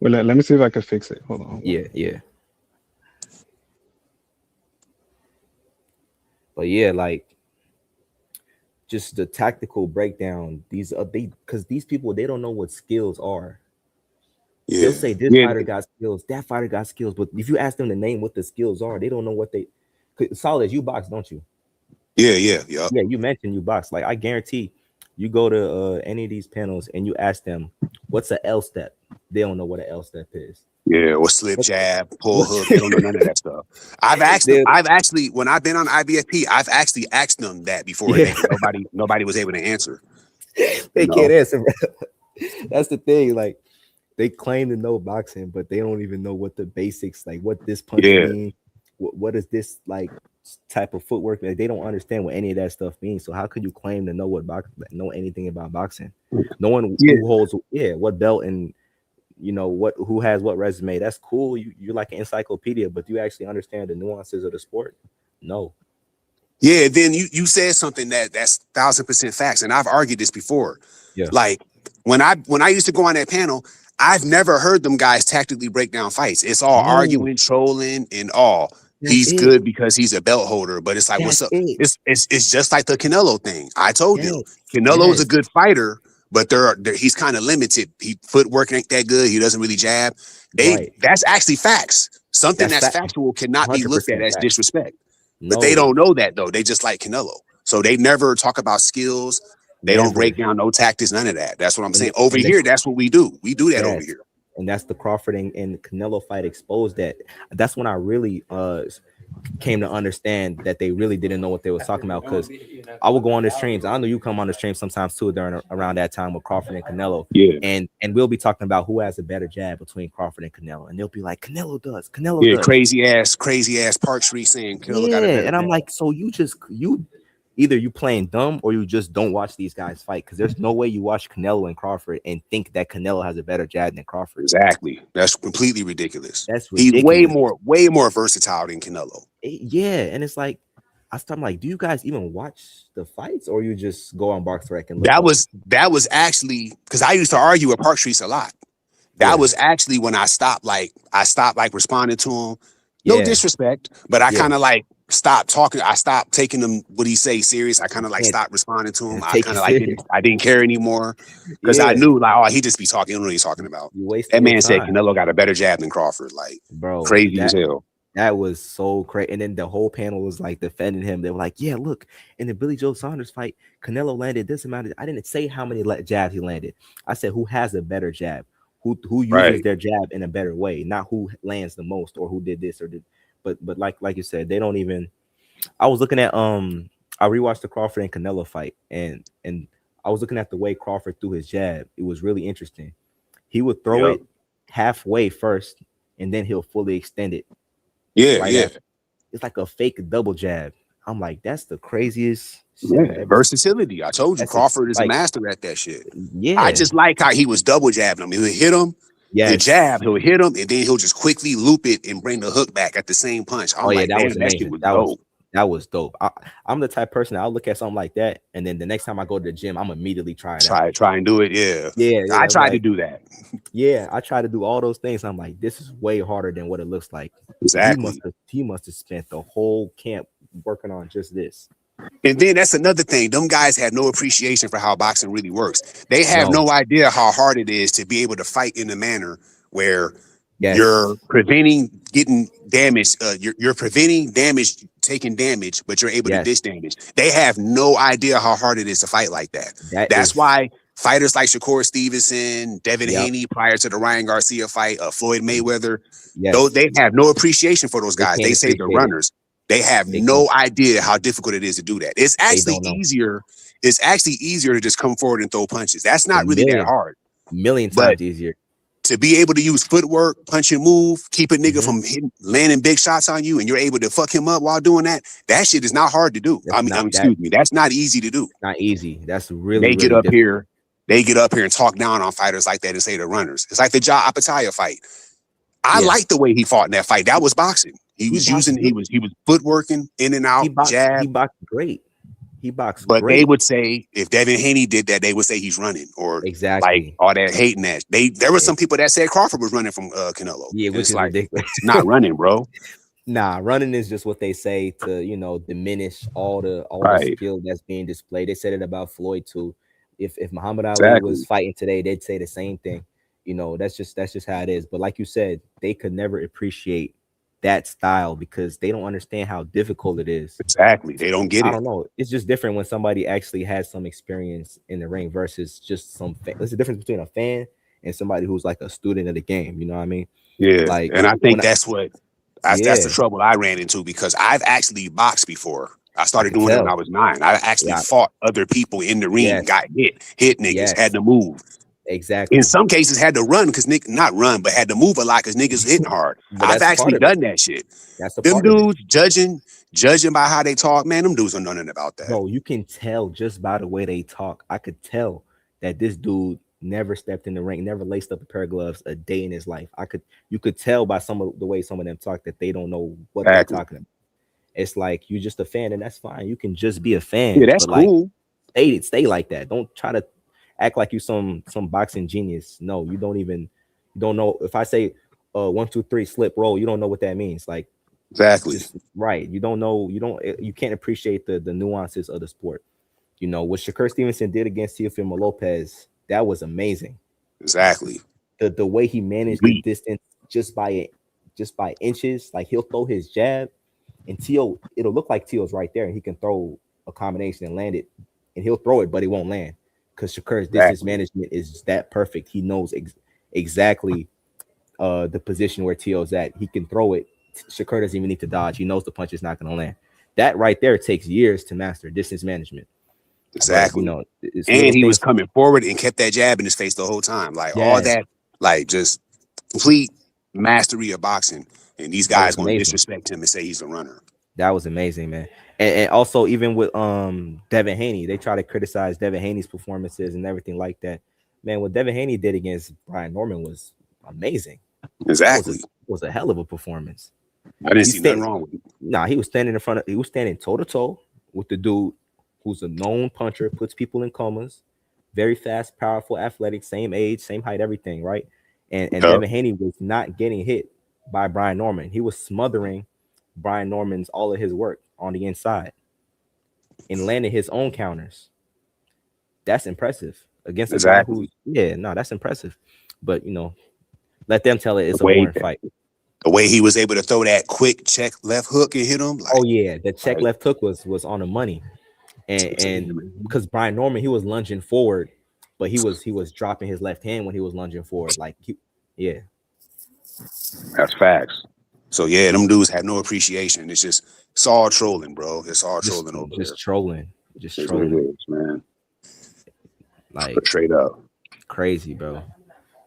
Well, let me see if I can fix it. Hold on. Yeah. But yeah, like, just the tactical breakdown. Because these people, they don't know what skills are. Yeah. They'll say this fighter got skills, that fighter got skills, but if you ask them to name what the skills are, they don't know what they. Solid, you box, don't you? Yeah. Yeah, you mentioned you box. Like, I guarantee you go to any of these panels and you ask them what's an L step. They don't know what an L step is. Yeah, or slip jab, pull hook. They don't know none of that stuff. I've actually, when I've been on IBFP, I've actually asked them that before. Yeah. Nobody was able to answer. They can't answer. That's the thing. Like, they claim to know boxing, but they don't even know what the basics, like what this punch means. What is this like type of footwork? Like, they don't understand what any of that stuff means. So how could you claim to know know anything about boxing? No one who holds what belt and who has what resume. That's cool. You're like an encyclopedia, but do you actually understand the nuances of the sport? No. Yeah, then you said something that's 1,000% facts, and I've argued this before. Yeah, like when I used to go on that panel, I've never heard them guys tactically break down fights. It's all arguing, trolling, and all. He's good because he's a belt holder, but it's like, what's up? It's just like the Canelo thing. I told you, Canelo's a good fighter, but he's kind of limited. Footwork ain't that good. He doesn't really jab. That's actually facts. Something that's factual cannot be looked at as disrespect. But they don't know that though. They just like Canelo. So they never talk about skills. They don't break down no tactics, none of that. That's what I'm saying. Over here, that's what we do. We do that over here. And that's the Crawford and Canelo fight exposed that. That's when I really came to understand that they really didn't know what they was talking about, because I would go on the streams. I know you come on the stream sometimes too around that time with Crawford and Canelo. Yeah. And we'll be talking about who has a better jab between Crawford and Canelo. And they'll be like, Canelo does. Crazy ass Park Street saying Canelo got a better and I'm like, so you either you playing dumb or you just don't watch these guys fight, because there's no way you watch Canelo and Crawford and think that Canelo has a better jab than Crawford. Exactly. That's completely ridiculous. That's ridiculous. He's way more versatile than Canelo. Yeah, and it's like I'm like, do you guys even watch the fights, or you just go on BoxRec and look? That was actually because I used to argue with Park Streets a lot. That was actually when I stopped responding to him. No disrespect, but I kind of like stopped talking. I stopped taking him what he say serious. I kind of like stopped responding to him. I kind of like I didn't care anymore, because I knew like, oh, he just be talking. I don't know what he's talking about. That man said Canelo got a better jab than Crawford. Like, bro, crazy as hell. That was so crazy. And then the whole panel was like defending him. They were like, yeah, look, in the Billy Joe Saunders fight, Canelo landed this amount. I didn't say how many jabs he landed. I said who has a better jab, who uses their jab in a better way, not who lands the most or who did this or did. But like you said, they don't even. I was looking at I rewatched the Crawford and Canelo fight, and I was looking at the way Crawford threw his jab. It was really interesting. He would throw it halfway first, and then he'll fully extend it. It's like a fake double jab. I'm like, that's the craziest. Versatility. I told you, Crawford is a master at that shit. Yeah, I just like how he was double jabbing him. He would hit him. The jab, he'll hit him, and then he'll just quickly loop it and bring the hook back at the same punch. I'm like, that was amazing. That was dope. I'm the type of person I'll look at something like that, and then the next time I go to the gym, I'm immediately try and do it. Yeah. I tried to do that. Yeah, I try to do all those things. I'm like, this is way harder than what it looks like. Exactly. He must have spent the whole camp working on just this. And then that's another thing. Them guys had no appreciation for how boxing really works. They have no idea how hard it is to be able to fight in a manner where you're preventing getting damage. You're preventing damage, taking damage, but you're able to dish damage. They have no idea how hard it is to fight like that. That's why fighters like Shakur Stevenson, Devin Haney, prior to the Ryan Garcia fight, Floyd Mayweather, they have no appreciation for those guys. They say they're runners. They have no idea how difficult it is to do that. It's actually easier. It's actually easier to just come forward and throw punches. That's not really that hard. Million times easier. To be able to use footwork, punch and move, keep a nigga from landing big shots on you, and you're able to fuck him up while doing that, that shit is not hard to do. That's not easy to do. Not easy. That's really They get up here and talk down on fighters like that and say they're runners. It's like the Ja Apataya fight. I like the way he fought in that fight. That was boxing. He was footworking in and out, jab. He boxed great. But they would say if Devin Haney did that, they would say he's running, or like all that hating that. There were some people that said Crawford was running from Canelo. Yeah, which is like ridiculous. Not running, bro. Nah, running is just what they say to diminish all the skill that's being displayed. They said it about Floyd too. If Muhammad Ali was fighting today, they'd say the same thing. That's just how it is. But like you said, they could never appreciate that style because they don't understand how difficult it is. Exactly. They don't get it. I don't know. It's just different when somebody actually has some experience in the ring versus just some fan. There's a difference between a fan and somebody who's like a student of the game. You know what I mean? Yeah. Like, and I think that's the trouble I ran into, because I've actually boxed before. I started doing it when I was 9. I actually fought other people in the ring, got hit niggas, had to move. Exactly. In some cases, had to run because not run, but had to move a lot because niggas hitting hard. I've actually done that shit. Them dudes judging by how they talk, man. Them dudes don't know nothing about that. Bro, you can tell just by the way they talk. I could tell that this dude never stepped in the ring, never laced up a pair of gloves a day in his life. You could tell by some of the way some of them talk that they don't know what they're talking about. It's like you're just a fan, and that's fine. You can just be a fan. Yeah, that's cool. Like, stay like that. Don't try to act like you some boxing genius. No, you don't know. If I say 1, 2, 3 slip roll, you don't know what that means. Like exactly right. You don't know. You can't appreciate the nuances of the sport. What Shakur Stevenson did against Teofimo Lopez, That was amazing. Exactly. The way he managed the distance just by inches. Like he'll throw his jab, and Tio, it'll look like Tio's right there, and he can throw a combination and land it, and he'll throw it, but it won't land because Shakur's distance management is that perfect. He knows exactly the position where Tio's at. He can throw it. Shakur doesn't even need to dodge. He knows the punch is not going to land. That right there takes years to master distance management. Exactly. But, and he was coming forward and kept that jab in his face the whole time. Like all that, like just complete mastery of boxing. And these guys going to disrespect him and say he's a runner. That was amazing, man. And also even with Devin Haney, they try to criticize Devin Haney's performances and everything like that. Man, what Devin Haney did against Brian Norman was amazing. Exactly. Was a hell of a performance. I didn't see nothing wrong with it. Nah, he was standing toe to toe with the dude who's a known puncher, puts people in comas, very fast, powerful, athletic, same age, same height, everything, right? And Devin Haney was not getting hit by Brian Norman. He was smothering Brian Norman's all of his work on the inside and landing his own counters. That's impressive against a guy who, that's impressive. But let them tell it it's a boring fight. The way he was able to throw that quick check left hook and hit him. Like, the check left hook was on the money. And because Brian Norman, he was lunging forward, but he was dropping his left hand when he was lunging forward. That's facts. So them dudes had no appreciation. It's all trolling, bro. It's all trolling over there. Just trolling, man. Like straight up, crazy, bro.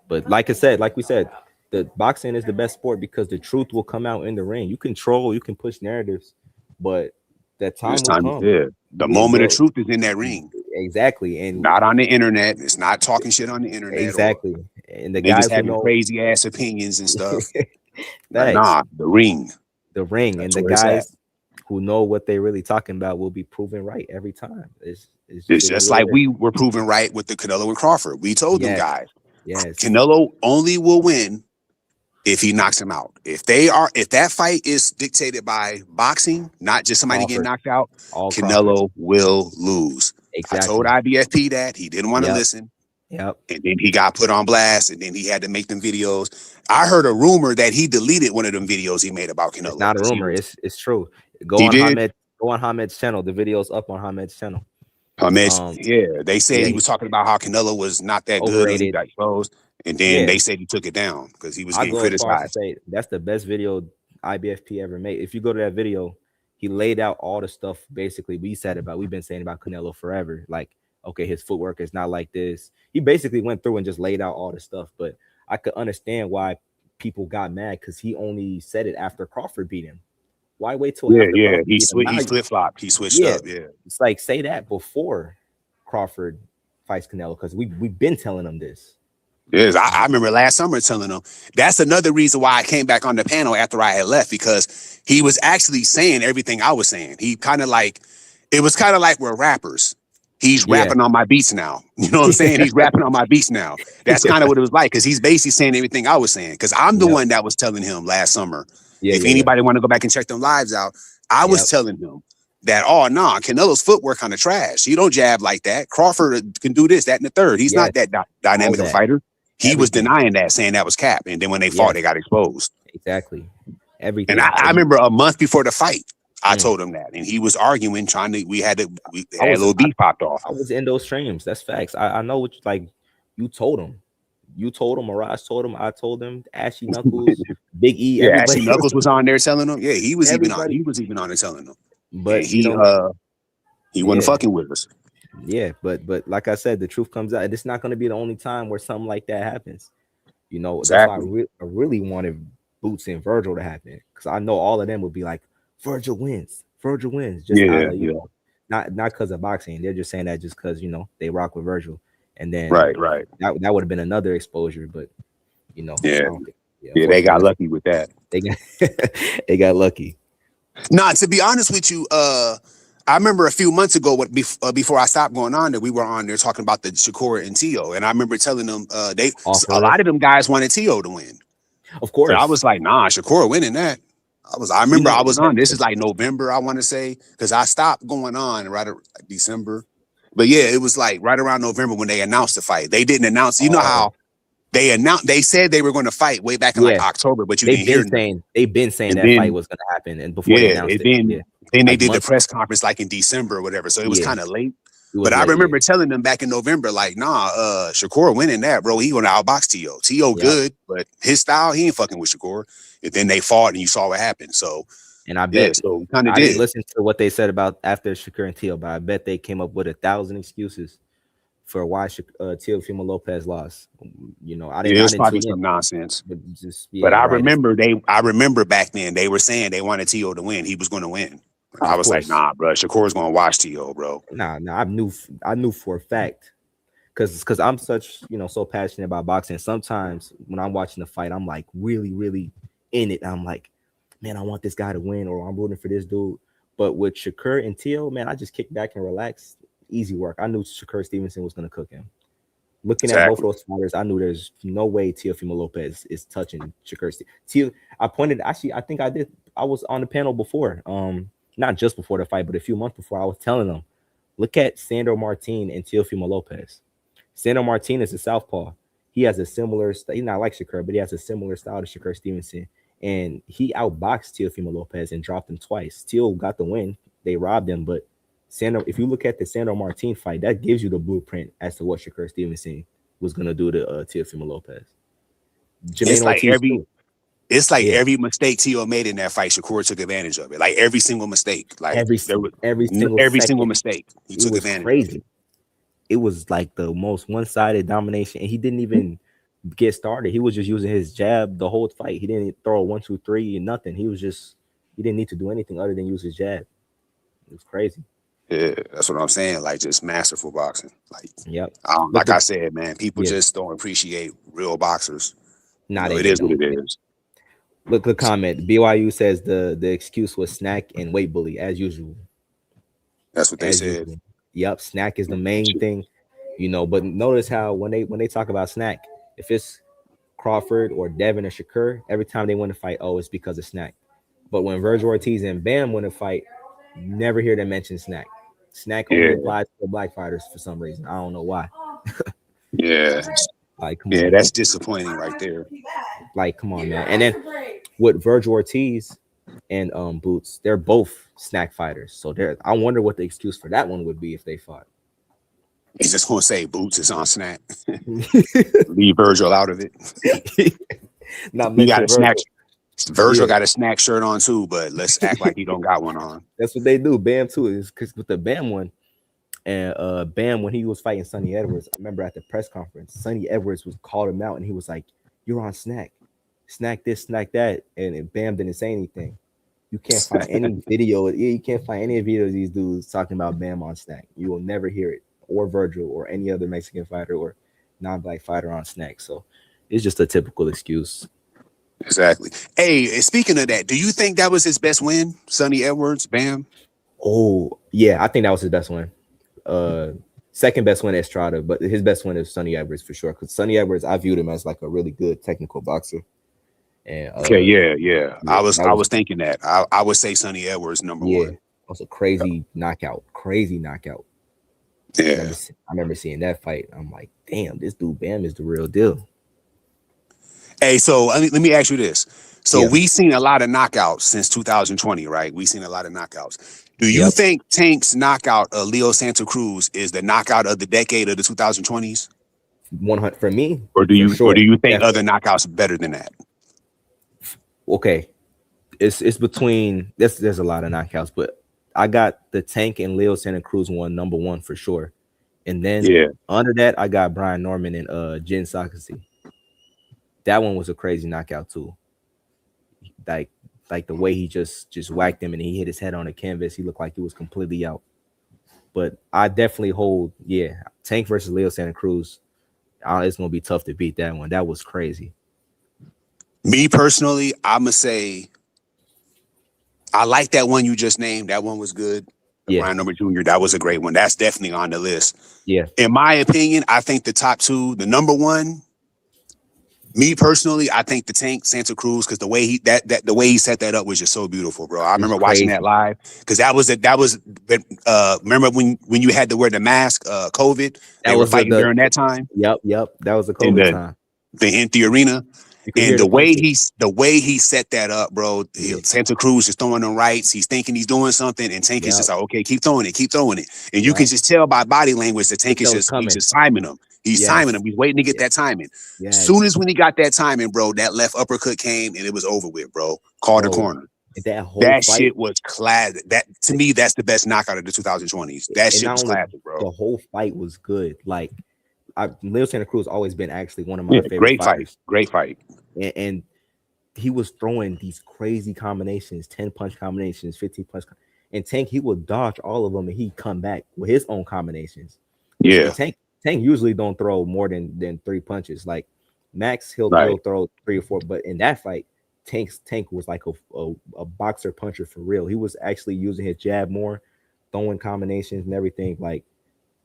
But like we said, the boxing is the best sport because the truth will come out in the ring. You can troll, you can push narratives, but that time will come. The moment of truth is in that ring. Exactly. And not on the internet. It's not talking shit on the internet. Exactly. And the guys having crazy ass opinions and stuff. The ring. The ring. And the guys who know what they're really talking about will be proven right every time. It's just like we were proven right with the Canelo and Crawford. We told them guys. Yes. Canelo only will win if he knocks him out. If that fight is dictated by boxing, not just somebody getting knocked out, Canelo will lose. Exactly. I told IBFP that. He didn't want to listen. Yep. And then he got put on blast, and then he had to make them videos. I heard a rumor that he deleted one of them videos he made about Canelo. It's not a rumor. It's true. Go on Hamed's channel. The video's up on Hamed's channel. They said he was talking about how Canelo was not that good. He got exposed. And then they said he took it down because he was getting criticized. That's the best video IBFP ever made. If you go to that video, he laid out all the stuff basically we've been saying about Canelo forever. Like, okay, his footwork is not like this. He basically went through and just laid out all the stuff. But I could understand why people got mad because he only said it after Crawford beat him. Why wait till after Crawford he flip-flopped. He switched up. Yeah. It's like say that before Crawford fights Canelo because we've been telling him this. Yes, I remember last summer telling him. That's another reason why I came back on the panel after I had left because he was actually saying everything I was saying. It was kind of like we're rappers. He's rapping on my beats now. You know what I'm saying? He's rapping on my beats now. That's kind of what it was like because he's basically saying everything I was saying because I'm the one that was telling him last summer. If anybody want to go back and check them lives out, I was telling him that, Canelo's footwork kind of trash. He don't jab like that. Crawford can do this, that, and the third. He's not that dynamic of a fighter. He was denying that, saying that was cap. And then when they fought, they got exposed. Exactly. Everything. And I remember a month before the fight, I told him that. And he was arguing, we had a little beef popped off. I was in those streams. That's facts. I know what you told him. You told him, Mirage told him, I told him, Ashy Knuckles, Big E. Ashy Knuckles was on there telling him. Yeah, he was even on there telling them. But he wasn't fucking with us. Yeah, but like I said, the truth comes out. And it's not going to be the only time where something like that happens. Exactly. That's why I really wanted Boots and Virgil to happen because I know all of them would be like, Virgil wins. Just not because of boxing. They're just saying that just because they rock with Virgil. And then right. That would have been another exposure, but they got lucky with that. They got lucky. Nah, to be honest with you, I remember a few months ago, before I stopped going on there, we were on there talking about the Shakur and Tio, and I remember telling them a lot of them guys wanted Tio to win. Of course, so I was like, nah, Shakur winning that. I remember I was on. This is like November, I want to say, because I stopped going on right at December, But yeah, it was like right around November when they announced the fight. They didn't announce. You know how they announced? They said they were going to fight way back in like October, but you didn't hear nothing. They've been saying that fight was going to happen, and before they announced it. Then they did the press conference like in December or whatever. So it was kind of late. But I remember telling them back in November, like, nah, Shakur winning that, bro. He gonna outbox T.O. T.O. good, but his style, he ain't fucking with Shakur. And then they fought, and you saw what happened. So, and I bet so kind of didn't listen to what they said about after Shakur and T.O., but I bet they came up with 1,000 excuses for why Teofimo Lopez lost. You know, I didn't. It was probably some nonsense. But I remember back then they were saying they wanted T.O. to win. He was going to win. I was like, nah, bro. Shakur's gonna watch T.O., bro. Nah. I knew for a fact, because I'm such, so passionate about boxing. Sometimes when I'm watching the fight, I'm like really, really in it. I'm like, man, I want this guy to win, or I'm rooting for this dude. But with Shakur and T.O., man, I just kicked back and relaxed. Easy work. I knew Shakur Stevenson was gonna cook him. Looking at both of those fighters, I knew there's no way Teofimo Lopez is touching Shakur. I was on the panel before. Not just before the fight, but a few months before, I was telling them, look at Sandor Martin and Teofimo Lopez. Sandor Martin is a southpaw. He has a similar, he's not like Shakur, but he has a similar style to Shakur Stevenson. And he outboxed Teofimo Lopez and dropped him twice. Teo got the win. They robbed him, but Sandor, if you look at the Sandor Martin fight, that gives you the blueprint as to what Shakur Stevenson was going to do to Teofimo Lopez. It's like every mistake T.O. made in that fight, Shakur took advantage of it. Like every single mistake. Like every single mistake. He took advantage. Crazy. It was like the most one-sided domination. And he didn't even get started. He was just using his jab the whole fight. He didn't throw a 1, 2, 3 and nothing. He didn't need to do anything other than use his jab. It was crazy. Yeah, that's what I'm saying. Like just masterful boxing. Like, I said, man, people just don't appreciate real boxers. It is what it is. Look, the comment. BYU says the excuse was snack and weight bully as usual. That's what they said. Usual. Yep, snack is the main thing, But notice how when they talk about snack, if it's Crawford or Devin or Shakur, every time they win a fight, it's because of snack. But when Virgil Ortiz and Bam win a fight, never hear them mention snack. Snack only applies to black fighters for some reason. I don't know why. Like, come on, that's disappointing right there. Like, come on, man. And then with Virgil Ortiz and Boots, they're both snack fighters. So I wonder what the excuse for that one would be if they fought. He's just gonna say Boots is on snack. Leave Virgil out of it. He got a snack. Virgil got a snack shirt on too, but let's act like he don't got one on. That's what they do. Bam too, is because with the Bam one. And Bam, when he was fighting Sonny Edwards, I remember at the press conference, Sonny Edwards called him out and he was like, "You're on snack this, snack that," and Bam didn't say anything. You can't find any video. You can't find any video of these dudes talking about Bam on snack. You will never hear it, or Virgil, or any other Mexican fighter or non-black fighter on snack. So it's just a typical excuse. Exactly. Hey, speaking of that, do you think that was his best win, Sonny Edwards, Bam? Oh yeah, I think that was his best win. Second best win Estrada, but his best win is Sonny Edwards for sure. Because Sonny Edwards, I viewed him as like a really good technical boxer. And I was thinking that. I would say Sonny Edwards number one. Also crazy knockout. Yeah, I remember seeing that fight. I'm like, damn, this dude Bam is the real deal. Hey, so let me ask you this. So we've seen a lot of knockouts since 2020, right? We've seen a lot of knockouts. Do you think Tank's knockout of Leo Santa Cruz is the knockout of the decade of the 2020s? 100 for me. Or do you think other knockouts are better than that? Okay, it's between. There's a lot of knockouts, but I got the Tank and Leo Santa Cruz one number one for sure, and then under that I got Brian Norman and Jin Sakasi. That one was a crazy knockout too. Like the way he just whacked him and he hit his head on the canvas, he looked like he was completely out. But I definitely hold, Tank versus Leo Santa Cruz. It's gonna be tough to beat that one. That was crazy. Me personally, I'm gonna say I like that one you just named. That one was good. Brian Norman Jr. That was a great one. That's definitely on the list. Yeah. In my opinion, I think the top two, the number one, Me personally, I think the Tank Santa Cruz, because the way he set that up was just so beautiful, bro. I remember watching that live because remember when you had to wear the mask, COVID, they were fighting during that time. Yep, that was the COVID time. The empty arena. And the way he set that up, bro, Santa Cruz is throwing them rights. He's thinking he's doing something, and Tank is just like, okay, keep throwing it. And you can just tell by body language that Tank is just timing him. He's timing him. He's waiting to get that timing. As soon as when he got that timing, bro, that left uppercut came and it was over with, bro. Called the corner. That shit was classic. That to me, that's the best knockout of the 2020s. That shit was classic, bro. The whole fight was good. Like, Leo Santa Cruz always been actually one of my favorite great fighters. Great fight. And he was throwing these crazy combinations, 10-punch combinations, 15-punch. And Tank, he would dodge all of them and he'd come back with his own combinations. Yeah. Tank usually don't throw more than 3 punches. Like Max, he'll throw 3 or 4. But in that fight, Tank was like a boxer puncher for real. He was actually using his jab more, throwing combinations and everything. Like,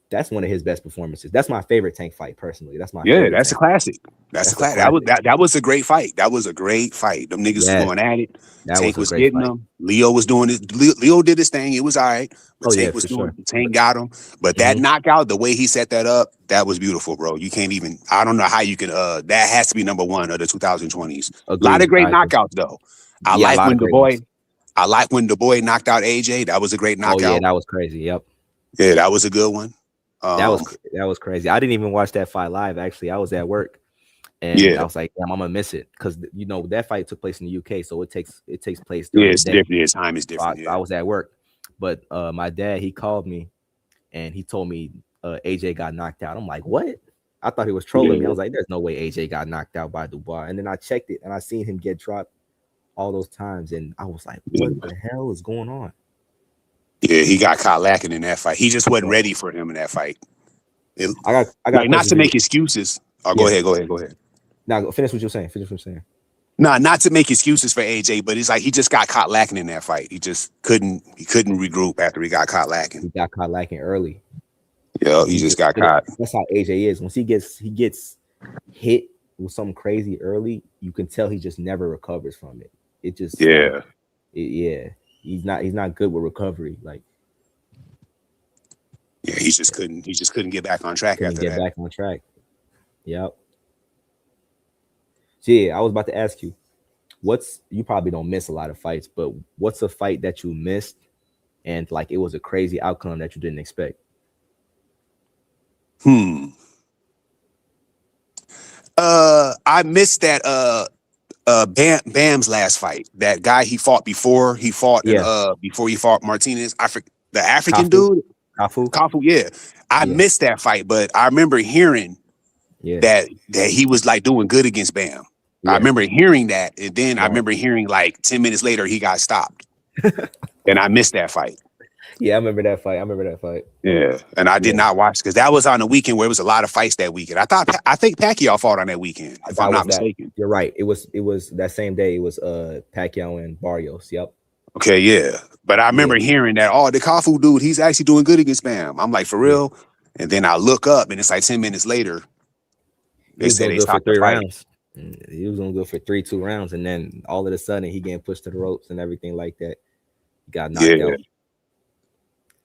that's one of his best performances. That's my favorite Tank fight, personally. That's my favorite. That's a classic. That's a classic. That was a great fight. That was a great fight. Them niggas was going at it. Tank was getting them. Leo was doing it. Leo did his thing. It was all right. But Tank was doing it. Tank got him. But that knockout, the way he set that up, that was beautiful, bro. You can't even. I don't know how you can. That has to be number one of the 2020s. A lot of great knockouts though. I like when the boy knocked out AJ. That was a great knockout. Oh yeah, that was crazy. Yep. Yeah, that was a good one. That was crazy. I didn't even watch that fight live. Actually, I was at work, and I was like, "Damn, I'm gonna miss it," because that fight took place in the UK, so it takes place. It's different. Time is different. So I was at work, but my dad, he called me, and he told me AJ got knocked out. I'm like, "What?" I thought he was trolling me. I was like, "There's no way AJ got knocked out by Dubois." And then I checked it, and I seen him get dropped all those times, and I was like, "What the hell is going on?" Yeah, he got caught lacking in that fight. He just wasn't ready for him in that fight. I got not to make excuses. Oh, go ahead. Now finish what you're saying. No, not to make excuses for AJ, but it's like he just got caught lacking in that fight. He just couldn't regroup after he got caught lacking. He got caught lacking early. Yeah, he just got caught. That's how AJ is. Once he gets hit with something crazy early, you can tell he just never recovers from it. It just He's not good with recovery. Like, he just couldn't get back on track after that. Get back on track. Yep. So I was about to ask you, you probably don't miss a lot of fights, but what's a fight that you missed and like it was a crazy outcome that you didn't expect? I missed that Bam's last fight. That guy he fought before he fought Martinez. The African dude. Kafu, yeah. I missed that fight, but I remember hearing that he was like doing good against Bam. Yeah. I remember hearing that, and then I remember hearing like 10 minutes later he got stopped. And I missed that fight. Yeah, I remember that fight. Yeah, and I did not watch because that was on a weekend where it was a lot of fights that weekend. I think Pacquiao fought on that weekend, if I'm not mistaken. You're right. It was that same day. It was Pacquiao and Barrios. Yep. Okay, yeah. But I remember hearing that, the Kafu dude, he's actually doing good against Bam. I'm like, for real? And then I look up and it's like 10 minutes later. They said they stopped 3 rounds. He was gonna go for 3-2 rounds, and then all of a sudden he getting pushed to the ropes and everything like that. He got knocked out.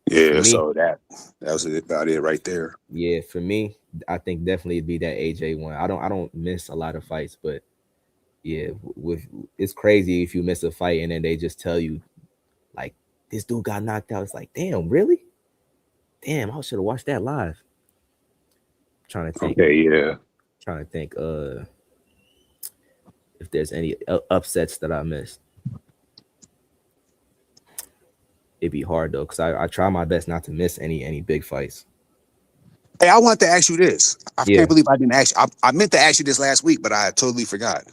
Yeah, so that was about it right there. Yeah, for me, I think definitely it'd be that AJ one. I don't miss a lot of fights, but yeah, it's crazy if you miss a fight and then they just tell you like this dude got knocked out. It's like, damn, really? Damn, I should have watched that live. I'm trying to think. Okay, yeah. Trying to think if there's any upsets that I missed. It'd be hard though, because I try my best not to miss any big fights. Hey, I want to ask you this. I can't believe I didn't ask you. I meant to ask you this last week, but I totally forgot.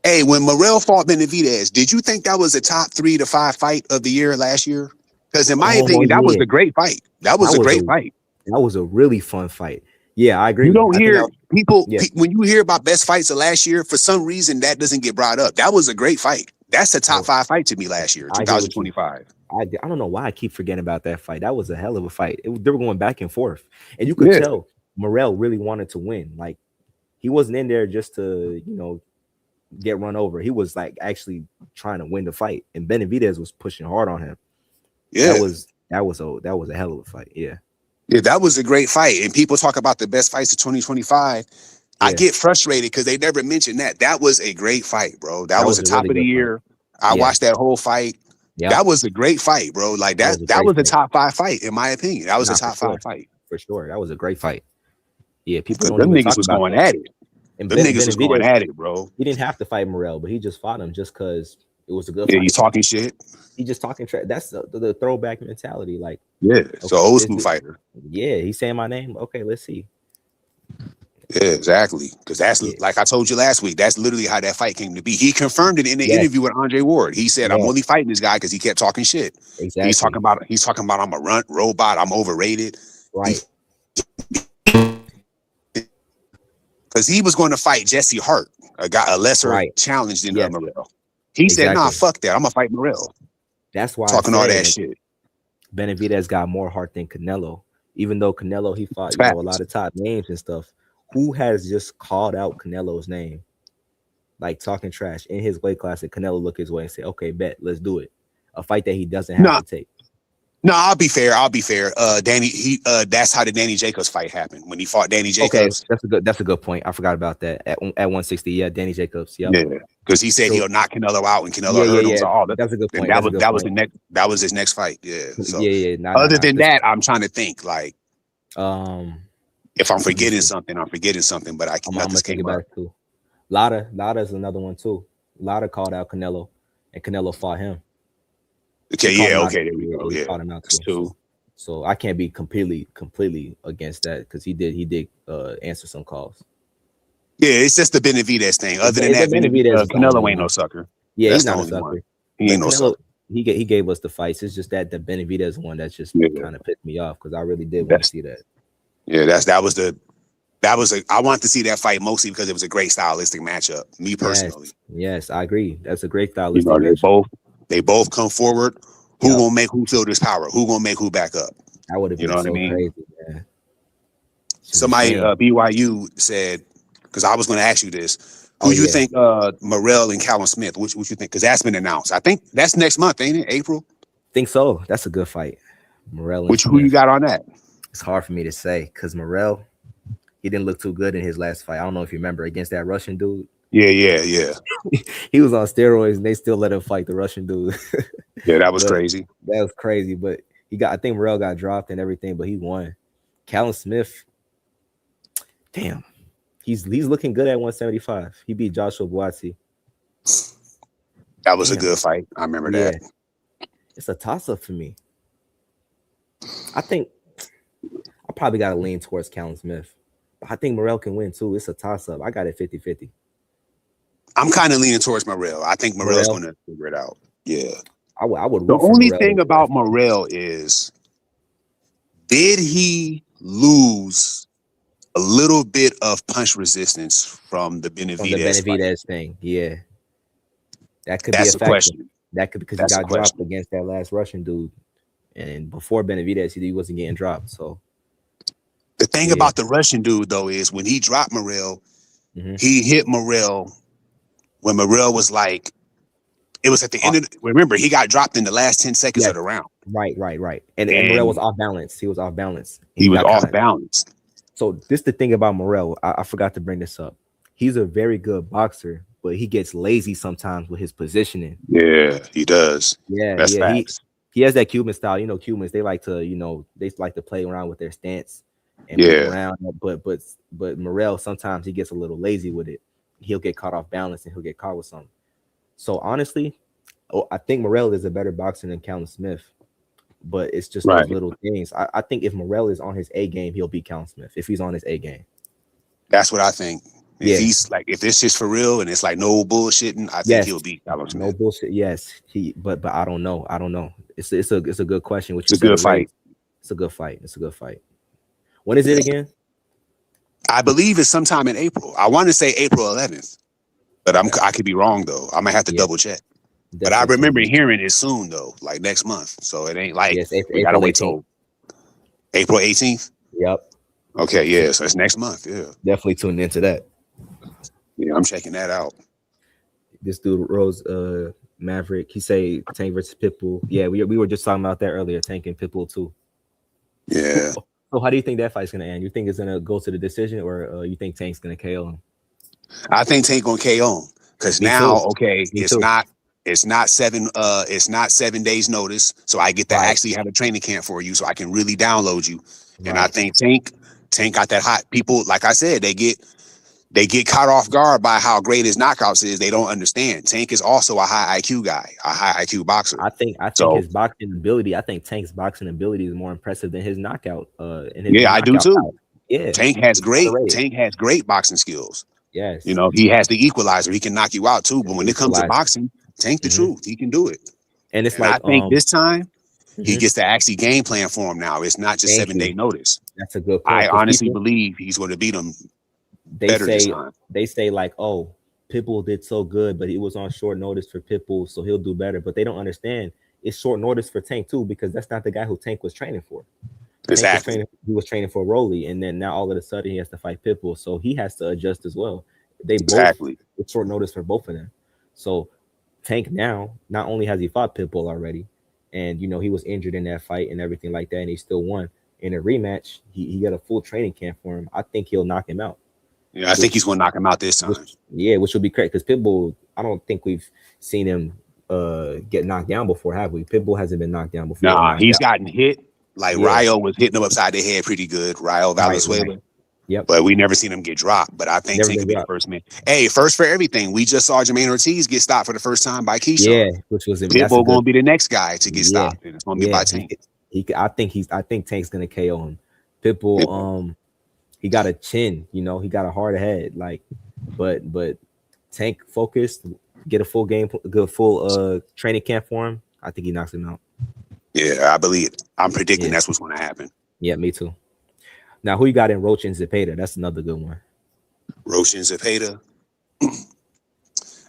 Hey, when Morrell fought Benavidez, did you think that was a top 3 to 5 fight of the year last year? Because in my opinion, that was a great fight. That was a great fight. That was a really fun fight. Yeah, I agree. You don't hear people when you hear about best fights of last year, for some reason that doesn't get brought up. That was a great fight. That's the top 5 fight to me last year, 2025. I don't know why I keep forgetting about that fight. That was a hell of a fight. They were going back and forth, and you could tell Morrell really wanted to win. Like he wasn't in there just to, get run over. He was like actually trying to win the fight, and Benavidez was pushing hard on him. Yeah. That was a hell of a fight. Yeah. Yeah, that was a great fight. And people talk about the best fights of 2025. I get frustrated because they never mentioned that. That was a great fight, bro. That was the top really of the year. I watched that whole fight. Yeah. That was a great fight, bro. Like that was a top 5 fight, in my opinion. That was a top 5 fight. For sure. That was a great fight. Yeah, people don't them even niggas talk was about going that. at it. And them niggas was going at it, bro. He didn't have to fight Morrell, but he just fought him just because it was a good fight. Yeah, he's talking shit. He just talking trash. That's the throwback mentality. Like, it's an old school fighter. Yeah, he's saying my name. Okay, let's see. Yeah, exactly. Because that's like I told you last week. That's literally how that fight came to be. He confirmed it in the interview with Andre Ward. He said, "I'm only fighting this guy because he kept talking shit." Exactly. He's talking about I'm a robot. I'm overrated. Right. Because he was going to fight Jesse Hart, a lesser challenge than Morrell. He said, "Nah, fuck that. I'm gonna fight Morrell." That's why talking all that shit. Benavidez got more heart than Canelo, even though Canelo he fought a lot of top names and stuff. Who has just called out Canelo's name, like talking trash in his weight class, and Canelo look his way and say, "Okay, bet, let's do it." A fight that he doesn't have to take. No, I'll be fair. Danny, that's how the Danny Jacobs fight happened when he fought Danny Jacobs. Okay, that's a good point. I forgot about that at 160. Yeah, Danny Jacobs. Yep. Yeah, because he said he'll knock Canelo out, and Canelo hurt him. So that's a good point. That was his next fight. Yeah. So, other than that, I'm trying to think like, if I'm forgetting something, I'm forgetting something. But nothing's came up. Too. Lada is another one too. Lada called out Canelo, and Canelo fought him. Okay, there we go. Yeah, fought him out too. So I can't be completely against that because he did answer some calls. Yeah, it's just the Benavidez thing. Other than that, Canelo ain't no sucker. Yeah, he's not a sucker. One. He ain't no sucker. He gave us the fights. It's just that the Benavidez one that's just kind of pissed me off because I really did want to see that. Yeah, I wanted to see that fight mostly because it was a great stylistic matchup. Me personally. Yes, I agree. That's a great stylistic matchup. They both come forward. Who gonna make who feel this power? Who gonna make who back up? That would have been crazy, man. Somebody BYU said, because I was going to ask you this. Who you think Morrell and Callum Smith? Which you think? Because that's been announced. I think that's next month, ain't it? April. Think so. That's a good fight. Morrell. Who you got on that? It's hard for me to say because Morrell, he didn't look too good in his last fight. I don't know if you remember against that Russian dude. Yeah. He was on steroids and they still let him fight the Russian dude. Yeah, that was crazy. That was crazy, but I think Morrell got dropped and everything, but he won. Callum Smith, damn, he's looking good at 175. He beat Joshua Buatsi. That was a good fight. I remember that. It's a toss-up for me. I think I probably got to lean towards Callum Smith. But I think Morrell can win too. It's a toss-up. I got it 50-50. I'm kind of leaning towards Morrell. I think Morrell's going to figure it out. Yeah. I would. The only thing about Morrell is, did he lose a little bit of punch resistance from the Benavidez thing? Yeah. That could be a factor. Question. That could because he got dropped against that last Russian dude. And before Benavidez, he wasn't getting dropped. So the thing about the Russian dude, though, is when he dropped Morrell, he hit Morrell when Morrell was like, it was at the end of remember, he got dropped in the last 10 seconds of the round. Right. And Morrell was off balance. He was off balance. He was off balance. So this is the thing about Morrell. I forgot to bring this up. He's a very good boxer, but he gets lazy sometimes with his positioning. Yeah, he does. Yeah, that's facts. He has that Cuban style. You know, Cubans, they like to play around with their stance and move around. But Morrell, sometimes he gets a little lazy with it. He'll get caught off balance and he'll get caught with something. So honestly, I think Morrell is a better boxer than Callum Smith, but it's just those little things. I think if Morrell is on his A game, he'll beat Callum Smith if he's on his A game. That's what I think. If he's like, if it's just for real and it's like no bullshitting, I think he'll beat Callum Smith. No bullshit. Yes, but I don't know. It's a good question. It's a good fight. It's a good fight. When is it again? I believe it's sometime in April. I want to say April 11th, but I could be wrong though. I might have to double check. Definitely. But I remember hearing it soon though, like next month. So it ain't like we gotta wait till April 18th. Yep. Okay, so it's next month. Yeah. Definitely tuned into that. Yeah, I'm checking that out. This dude Rose Maverick, he say Tank versus Pitbull. Yeah, we were just talking about that earlier. Tank and Pitbull too. Yeah. So how do you think that fight's gonna end? You think it's gonna go to the decision, or you think Tank's gonna KO him? I think Tank gonna KO him because Me now, too. okay, Me it's too. not 7 days notice, so I get to Right. actually have a training camp for you, so I can really download you. And I Right. think Tank got that hot. People, like I said, they get caught off guard by how great his knockouts is. They don't understand. Tank is also a high IQ guy, a high IQ boxer. I think So- his boxing ability. I think Tank's boxing ability is more impressive than his knockout. And his Yeah, I do knockout too. power. Yeah, Tank has underrated. great boxing skills. Yes. You know, he has the equalizer. He can knock you out too. But when it comes to Equalizer. boxing, Tank the truth. He can do it. And it's And like I think this time he mhm. gets to actually game plan for him now. It's not just Thank 7 day you. notice. That's a good point. I 'cause honestly people- believe he's going to beat him they better this say time. they say like, oh, Pitbull did so good, but he was on short notice for Pitbull, so he'll do better. But they don't understand it's short notice for Tank too, because that's not the guy who Tank was training for. Exactly. He was training for Rolly, and then now all of a sudden he has to fight Pitbull, so he has to adjust as well. They Exactly. both it's short notice for both of them. So Tank now, not only has he fought Pitbull already, and you know he was injured in that fight and everything like that, and he still won. In a rematch, he got a full training camp for him. I think he'll knock him out. Yeah, I think he's going to knock him out this time. Which would be great because Pitbull, I don't think we've seen him get knocked down before, have we? Pitbull hasn't been knocked down before. Nah, he's gotten hit. Like Yeah. Rayo was hitting him upside the head pretty good. Rayo Valenzuela. Right. Yep. But we never seen him get dropped. But I think Never Tank been could be the dropped. first man. Hey, first for everything. We just saw Jermaine Ortiz get stopped for the first time by Keyshawn. Yeah, which was Pitbull going to be the next guy to get Yeah. stopped. And it's going to be by Tank. I think Tank's gonna KO him. Pitbull, he got a chin, you know, he got a hard head, like, but Tank focused, get a full training camp for him. I think he knocks him out. Yeah, I believe it. I'm predicting that's what's going to happen. Yeah, me too. Now, who you got in Roach and Zepeda? That's another good one. Roach and Zepeda.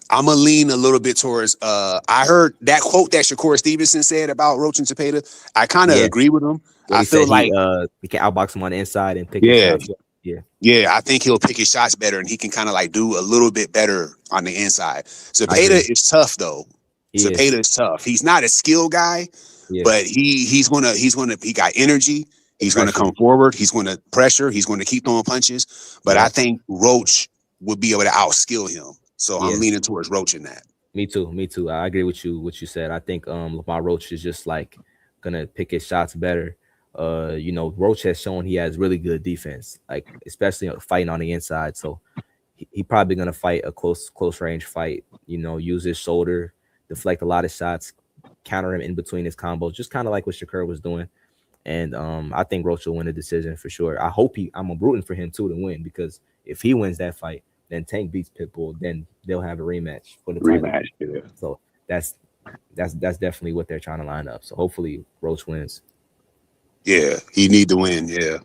I'm gonna lean a little bit towards. I heard that quote that Shakur Stevenson said about Roach and Zepeda. I kind of agree with him. Well, I feel like he can outbox him on the inside and pick Yeah. his shots. yeah, I think he'll pick his shots better, and he can kind of like do a little bit better on the inside. Zepeda is tough though. Zepeda is tough. He's not a skill guy, but he got energy. He's going to come forward. He's going to pressure. He's going to keep throwing punches. But I think Roach would be able to outskill him. So I'm leaning towards Roach in that. Me too. I agree with you. What you said. I think Lamar Roach is just like gonna pick his shots better. You know, Roach has shown he has really good defense, like especially fighting on the inside. So he probably gonna fight a close range fight. You know, use his shoulder, deflect a lot of shots, counter him in between his combos, just kind of like what Shakur was doing. And I think Roach will win the decision for sure. I'm rooting for him too to win, because if he wins that fight, then Tank beats Pitbull, then they'll have a rematch for the title. Yeah. So that's definitely what they're trying to line up. So hopefully Roach wins. Yeah, he need to win. Yeah.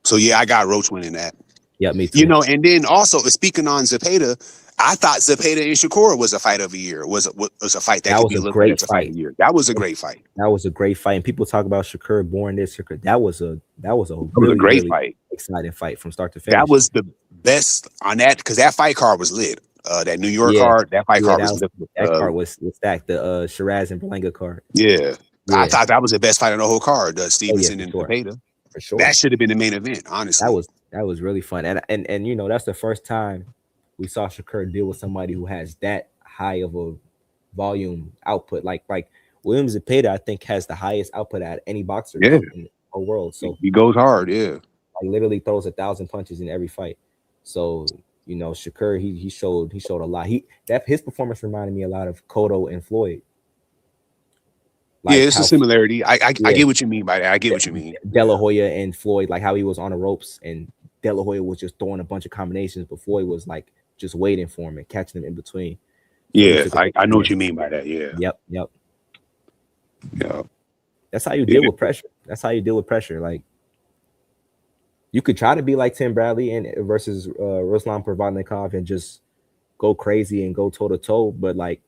So yeah, I got Roach winning that. Yeah, me too. You know, and then also speaking on Zepeda, I thought Zepeda and Shakur was a fight of the year. Was a fight that could be looked at as a fight of the year. That was a great fight. That was a great fight. And people talk about Shakur born this. That was a great fight. Exciting fight from start to finish. That was the best on that, because that fight card was lit. That New York card, that fight card was lit. That card was stacked. The Shiraz and Berlanga card. Yeah. I thought that was the best fight on the whole card. Stevenson and Zepeda. For sure. That should have been the main event, honestly. That was really fun. And you know, that's the first time we saw Shakur deal with somebody who has that high of a volume output. Like William Zepeda, I think, has the highest output at any boxer in the whole world. So he goes hard, like literally throws 1,000 punches in every fight. So you know, Shakur, he showed a lot. His performance reminded me a lot of Cotto and Floyd. Like it's a similarity. I get what you mean by that. I get what you mean. De La Hoya and Floyd, like how he was on the ropes and De La Hoya was just throwing a bunch of combinations, but Floyd was like just waiting for him and catching him in between. Yeah, I know what you mean by that. Yeah. Yep. Yeah. That's how you deal with pressure. Like you could try to be like Tim Bradley and versus Ruslan Provodnikov and just go crazy and go toe to toe, but like,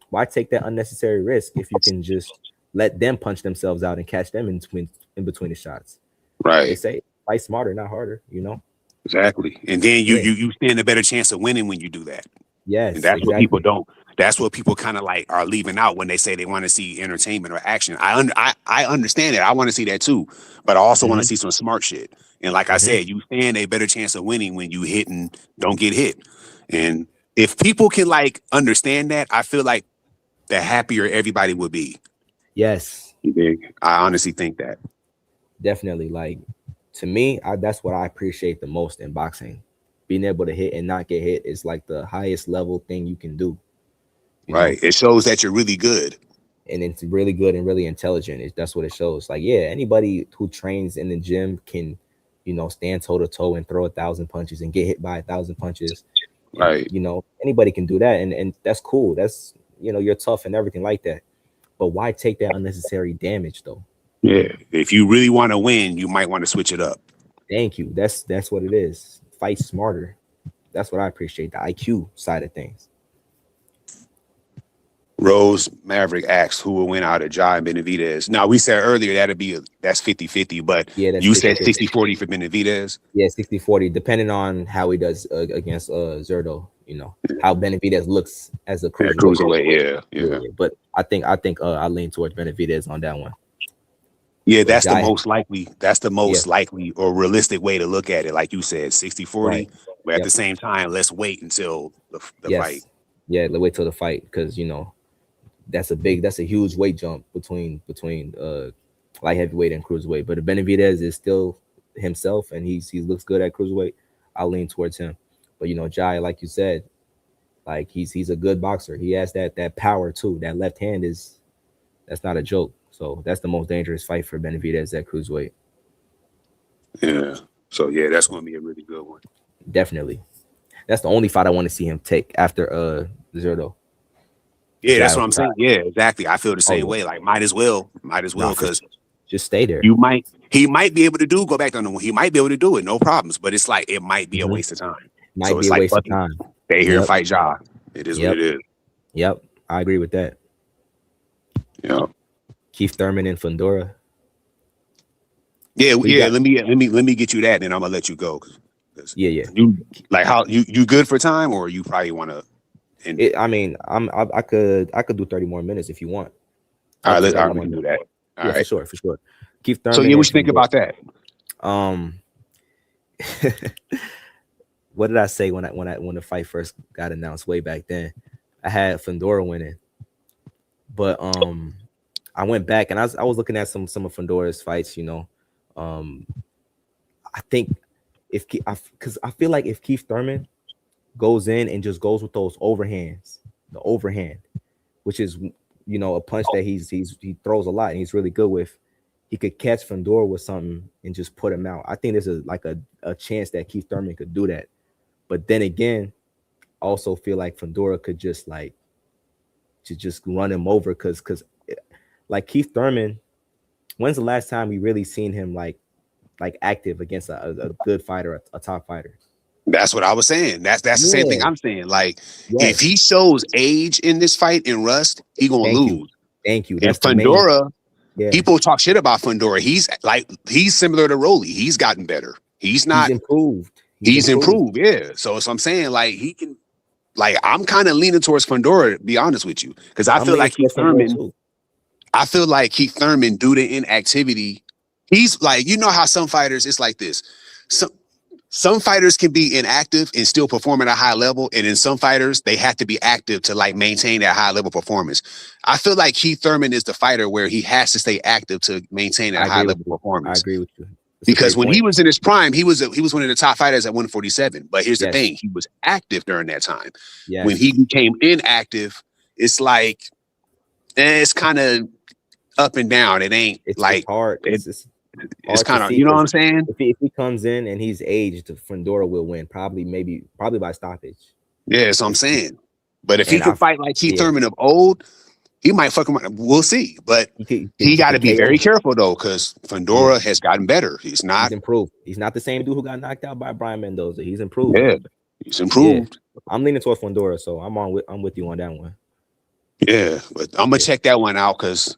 why take that unnecessary risk if you can just let them punch themselves out and catch them in between the shots? Right. They say fight smarter, not harder, you know? Exactly. And then you stand a better chance of winning when you do that. Yes, and that's exactly. what people don't. That's what people kind of like are leaving out when they say they want to see entertainment or action. I understand that. I want to see that too, but I also want to see some smart shit. And like I said, you stand a better chance of winning when you hit and don't get hit. And if people can like understand that, I feel like the happier everybody would be. Yes, I honestly think that. Definitely. Like, to me, that's what I appreciate the most in boxing. Being able to hit and not get hit is like the highest level thing you can do. Right. It shows that you're really good. And it's really good and really intelligent. That's what it shows. Like, yeah, anybody who trains in the gym can, stand toe to toe and throw 1,000 punches and get hit by 1,000 punches. Right. And, anybody can do that. And that's cool. That's, you're tough and everything like that. But why take that unnecessary damage though? Yeah. If you really want to win, you might want to switch it up. Thank you. That's what it is. Fight smarter. That's what I appreciate. The IQ side of things. Rose Maverick asks who will win out of Jai and Benavidez. Now, we said earlier that's 50-50, but you said 60-40 for Benavidez? Yeah, 60-40, depending on how he does against Zerdo, how Benavidez looks as a cruiserweight. Yeah. But I think I lean towards Benavidez on that one. Yeah, that's the most likely. That's the most likely or realistic way to look at it. Like you said, 60-40. Right. But at the same time, let's wait until the fight. Yeah, let's wait till the fight because that's a huge weight jump between light heavyweight and cruiserweight. But if Benavidez is still himself and he looks good at cruiserweight, I'll lean towards him. But Jai, like you said, like he's a good boxer. He has that power too. That left hand that's not a joke. So that's the most dangerous fight for Benavidez at cruiserweight. Yeah. So yeah, that's going to be a really good one. Definitely. That's the only fight I want to see him take after Zerdo. Yeah, that's what I'm saying. Yeah, exactly. I feel the same way. Like, might as well, because just stay there. He might be able to go back on the one. He might be able to do it, no problems. But it's like it might be a waste of time. Might be a waste of time. Stay here and fight Ja. It is what it is. Yep, I agree with that. Yeah. Keith Thurman and Fundora. Yeah. Let me get you that, and then I'm gonna let you go. Yeah. You like how you good for time, or you probably want to. I could do 30 more minutes if you want. All right, we can do that. All right. For sure. Keith Thurman. So yeah, what you think about that? What did I say when the fight first got announced way back then? I had Fundora winning, but I went back and I was looking at some of Fundora's fights. I think because I feel like if Keith Thurman goes in and just goes with those overhands, the overhand, which is a punch that he throws a lot and he's really good with. He could catch Fundora with something and just put him out. I think there's a chance that Keith Thurman could do that. But then again, I also feel like Fundora could just run him over because like Keith Thurman, when's the last time we really seen him like active against a good fighter, a top fighter? That's what I was saying. That's the same thing I'm saying. Like, if he shows age in this fight in Rust, he gonna lose. Thank you. And Fundora, people talk shit about Fundora. He's similar to Rolly. He's gotten better. He's improved. He's improved. Yeah. So I'm saying like he can. Like I'm kind of leaning towards Fundora, to be honest with you, because I feel like Keith Thurman. I feel like Keith Thurman, due to inactivity, he's like how some fighters it's like this. Some fighters can be inactive and still perform at a high level. And in some fighters, they have to be active to like maintain that high level performance. I feel like Keith Thurman is the fighter where he has to stay active to maintain that high level performance. I agree with you. Because when he was in his prime, he was one of the top fighters at 147. But here's the thing. He was active during that time. Yes. When he became inactive, it's like, it's kind of up and down. It ain't like hard. It's kind of, you know what I'm saying? If he comes in and he's aged, Fundora will win. Probably by stoppage. Yeah, that's what I'm saying. But if he can fight like Keith Thurman of old, he might fuck him up. We'll see. But he got to be very careful though, because Fundora has gotten better. He's improved. He's not the same dude who got knocked out by Brian Mendoza. He's improved. Yeah, he's improved. Yeah. I'm leaning towards Fundora, so I'm with you on that one. Yeah, but I'm gonna check that one out because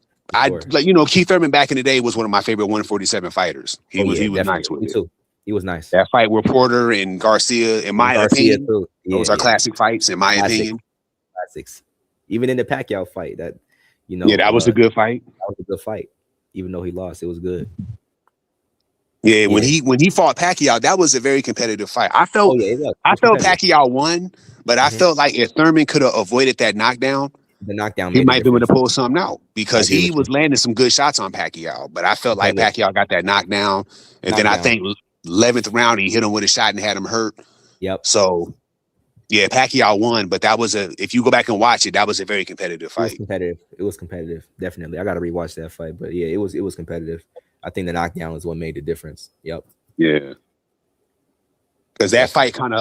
Keith Thurman back in the day was one of my favorite 147 fighters. He was nice with it. He was nice. That fight with Porter and Garcia, in my opinion, too. those are classic fights, in my opinion. Classics. Even in the Pacquiao fight, that that was a good fight. That was a good fight. Even though he lost, it was good. Yeah, when he fought Pacquiao, that was a very competitive fight. I felt Pacquiao won, but I felt like if Thurman could have avoided that knockdown, he might be able to pull something out because he was landing some good shots on Pacquiao. But I felt like Pacquiao got that knockdown, and then I think 11th round he hit him with a shot and had him hurt. Yep. So yeah, Pacquiao won, but that was if you go back and watch it, that was a very competitive fight. It was competitive. Definitely. I got to rewatch that fight, but yeah, it was competitive. I think the knockdown is what made the difference. Yep. Yeah. Because that fight kind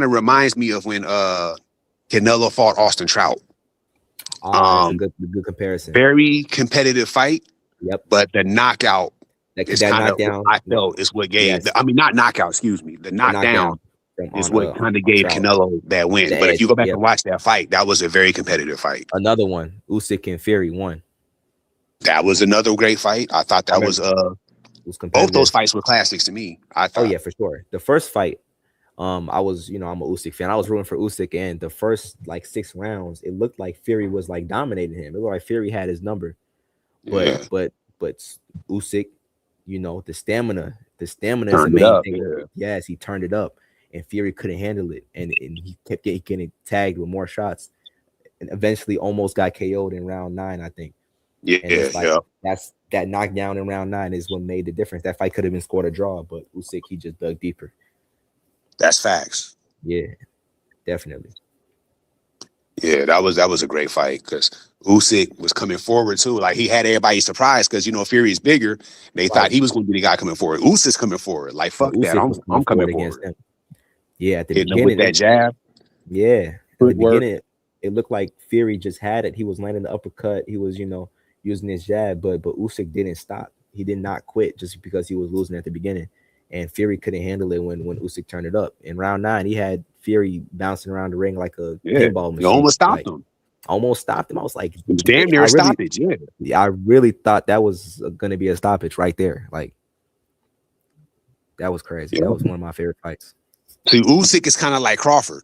of reminds me of when Canelo fought Austin Trout. That's a good comparison. Very competitive fight. Yep. But the knockout is kind of, I felt, is what gave. Yes. Not knockout. Excuse me. The knockdown is what kind of gave Canelo that win. But if you go back and watch that fight, that was a very competitive fight. Another one, Usyk and Fury won. That was another great fight. I thought that was both those fights were classics to me. I thought. Oh yeah, for sure. The first fight, I was, I'm a Usyk fan. I was rooting for Usyk, and the first 6 rounds, it looked like Fury was dominating him. It looked like Fury had his number, but Usyk, the stamina is the main thing. Yeah. Yes, he turned it up, and Fury couldn't handle it, and he kept getting tagged with more shots, and eventually almost got KO'd in round 9, I think. Yeah, that's that knockdown in round 9 is what made the difference. That fight could have been scored a draw, but Usyk, he just dug deeper. That's facts. Yeah, definitely. Yeah, that was a great fight because Usyk was coming forward too. Like he had everybody surprised because Fury is bigger. They thought he was going to be the guy coming forward. Usyk's coming forward. Like fuck that, I'm coming forward. Him. Yeah, at the hitting beginning with that jab. Yeah, at the beginning it looked like Fury just had it. He was landing the uppercut. He was using his jab, but Usyk didn't stop. He did not quit just because he was losing at the beginning, and Fury couldn't handle it when Usyk turned it up. In round 9, he had Fury bouncing around the ring like a pinball machine. He almost stopped him. Almost stopped him. I was like, it was damn near a stoppage. Yeah, I really thought that was going to be a stoppage right there. Like that was crazy. That was one of my favorite fights. See, Usyk is kind of like Crawford.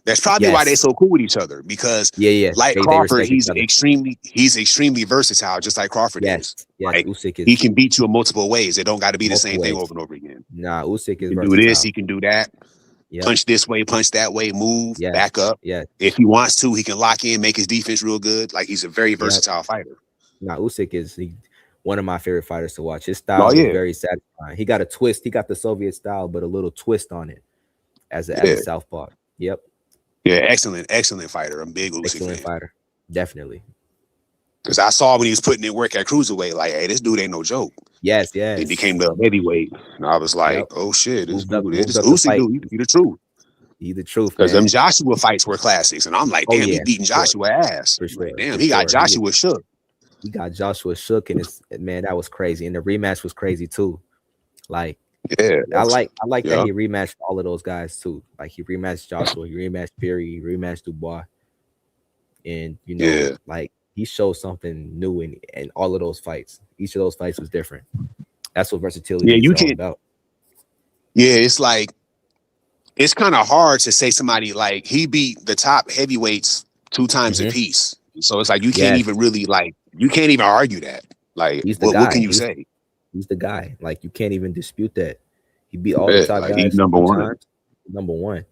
That's probably why they're so cool with each other because, like Crawford, he's extremely versatile, just like Crawford is. Yeah, like, Usyk is. He can beat you in multiple ways. It don't got to be the same thing over and over again. Nah, Usyk is. He can do this. He can do that. Punch this way, punch that way, move, back up. Yeah. If he wants to, he can lock in, make his defense real good. Like he's a very versatile fighter. Nah, Usyk is one of my favorite fighters to watch. His style is very satisfying. He got a twist. He got the Soviet style, but a little twist on it as a southpaw. Yep. Yeah, excellent fighter. I'm a big Usyk fan. Fighter, definitely. Because I saw when he was putting in work at cruiserweight, like, hey, this dude ain't no joke. Yes. He became the heavyweight, and I was like, oh shit, this Usyk dude, he the truth. He the truth. Because them Joshua fights were classics, and I'm like, damn, he beating Joshua ass. For sure. Like, damn, he got Joshua shook. He got Joshua shook, and that was crazy. And the rematch was crazy too. Like. Yeah, I like that he rematched all of those guys too. Like he rematched Joshua, he rematched Fury, he rematched Dubois, and like he showed something new in all of those fights. Each of those fights was different. That's what versatility is all about. Yeah, it's like it's kind of hard to say somebody like he beat the top heavyweights 2 times apiece. So it's like you can't even really you can't even argue that. Like what can you say? He's the guy. Like you can't even dispute that. He beat all the top guys. He's number one. Number one.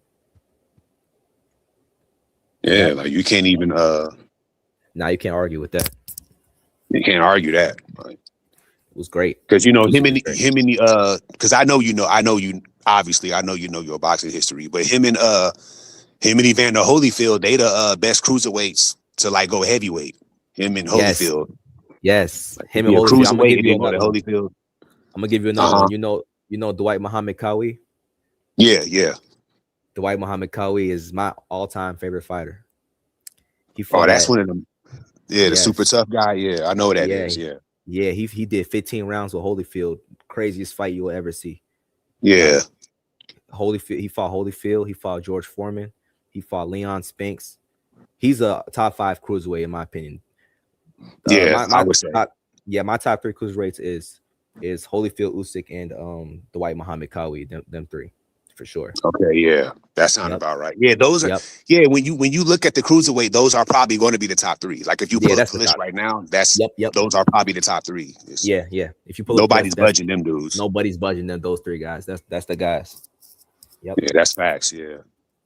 Yeah, like you can't even. You can't argue with that. You can't argue that. Like, it was great because him and the because I know obviously I know your boxing history, but him and Evander Holyfield, they the best cruiserweights to go heavyweight. Him and Holyfield. Yes, him and Holyfield. I'm gonna give you another one. You know Dwight Muhammad Qawi? Yeah. Dwight Muhammad Qawi is my all-time favorite fighter. That's one of them. Yeah, the super tough guy. Yeah, I know what that is. Yeah. Yeah, he did 15 rounds with Holyfield. Craziest fight you will ever see. Yeah. Holyfield, he fought Holyfield, he fought George Foreman, he fought Leon Spinks. He's a top 5 cruiserweight in my opinion. I would say. My top 3 cruiserweights is is Holyfield, Usyk, and Dwight Muhammad Qawi. Them three, for sure. Okay, yeah, that sounds Yep. about right. Yeah, those are. Yep. Yeah, when you look at the cruiserweight, those are probably going to be the top three. Like if you Yeah, pull up that's the the list top. right now, that's Yep. those are probably the top three. Yeah. If you pull up, Nobody's budging them dudes. Nobody's budging them. Those three guys. That's the guys. Yep. Yeah, that's facts. Yeah.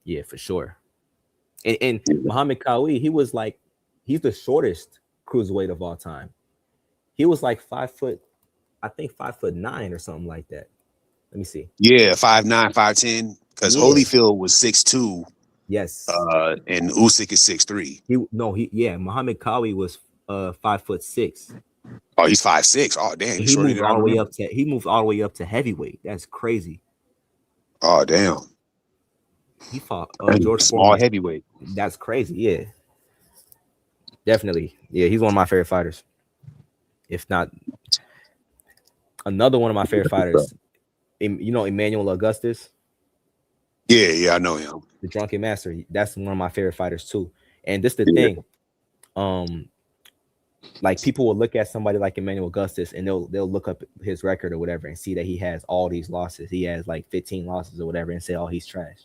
Yeah, for sure. And Muhammad Qawi, he's the shortest cruiserweight of all time. He was like 5 foot, I think 5'9" or something like that. Let me see. Yeah, 5'9", 5'10", because Holyfield was 6'2". Yes. And Usyk is 6'3". Muhammad Qawi was 5'6". Oh, he's 5'6". Oh, damn, He moved all the way up to heavyweight. That's crazy. Oh, damn. He fought George small Foreman. heavyweight. That's crazy. Yeah, definitely. Yeah, he's one of my favorite fighters. If not, another one of my favorite fighters. You know Emmanuel Augustus? Yeah, I know him. The Drunken Master. That's one of my favorite fighters too. And this is the thing. Like people will look at somebody like Emmanuel Augustus and they'll look up his record or whatever and see that he has all these losses. He has like 15 losses or whatever and say, oh, he's trash.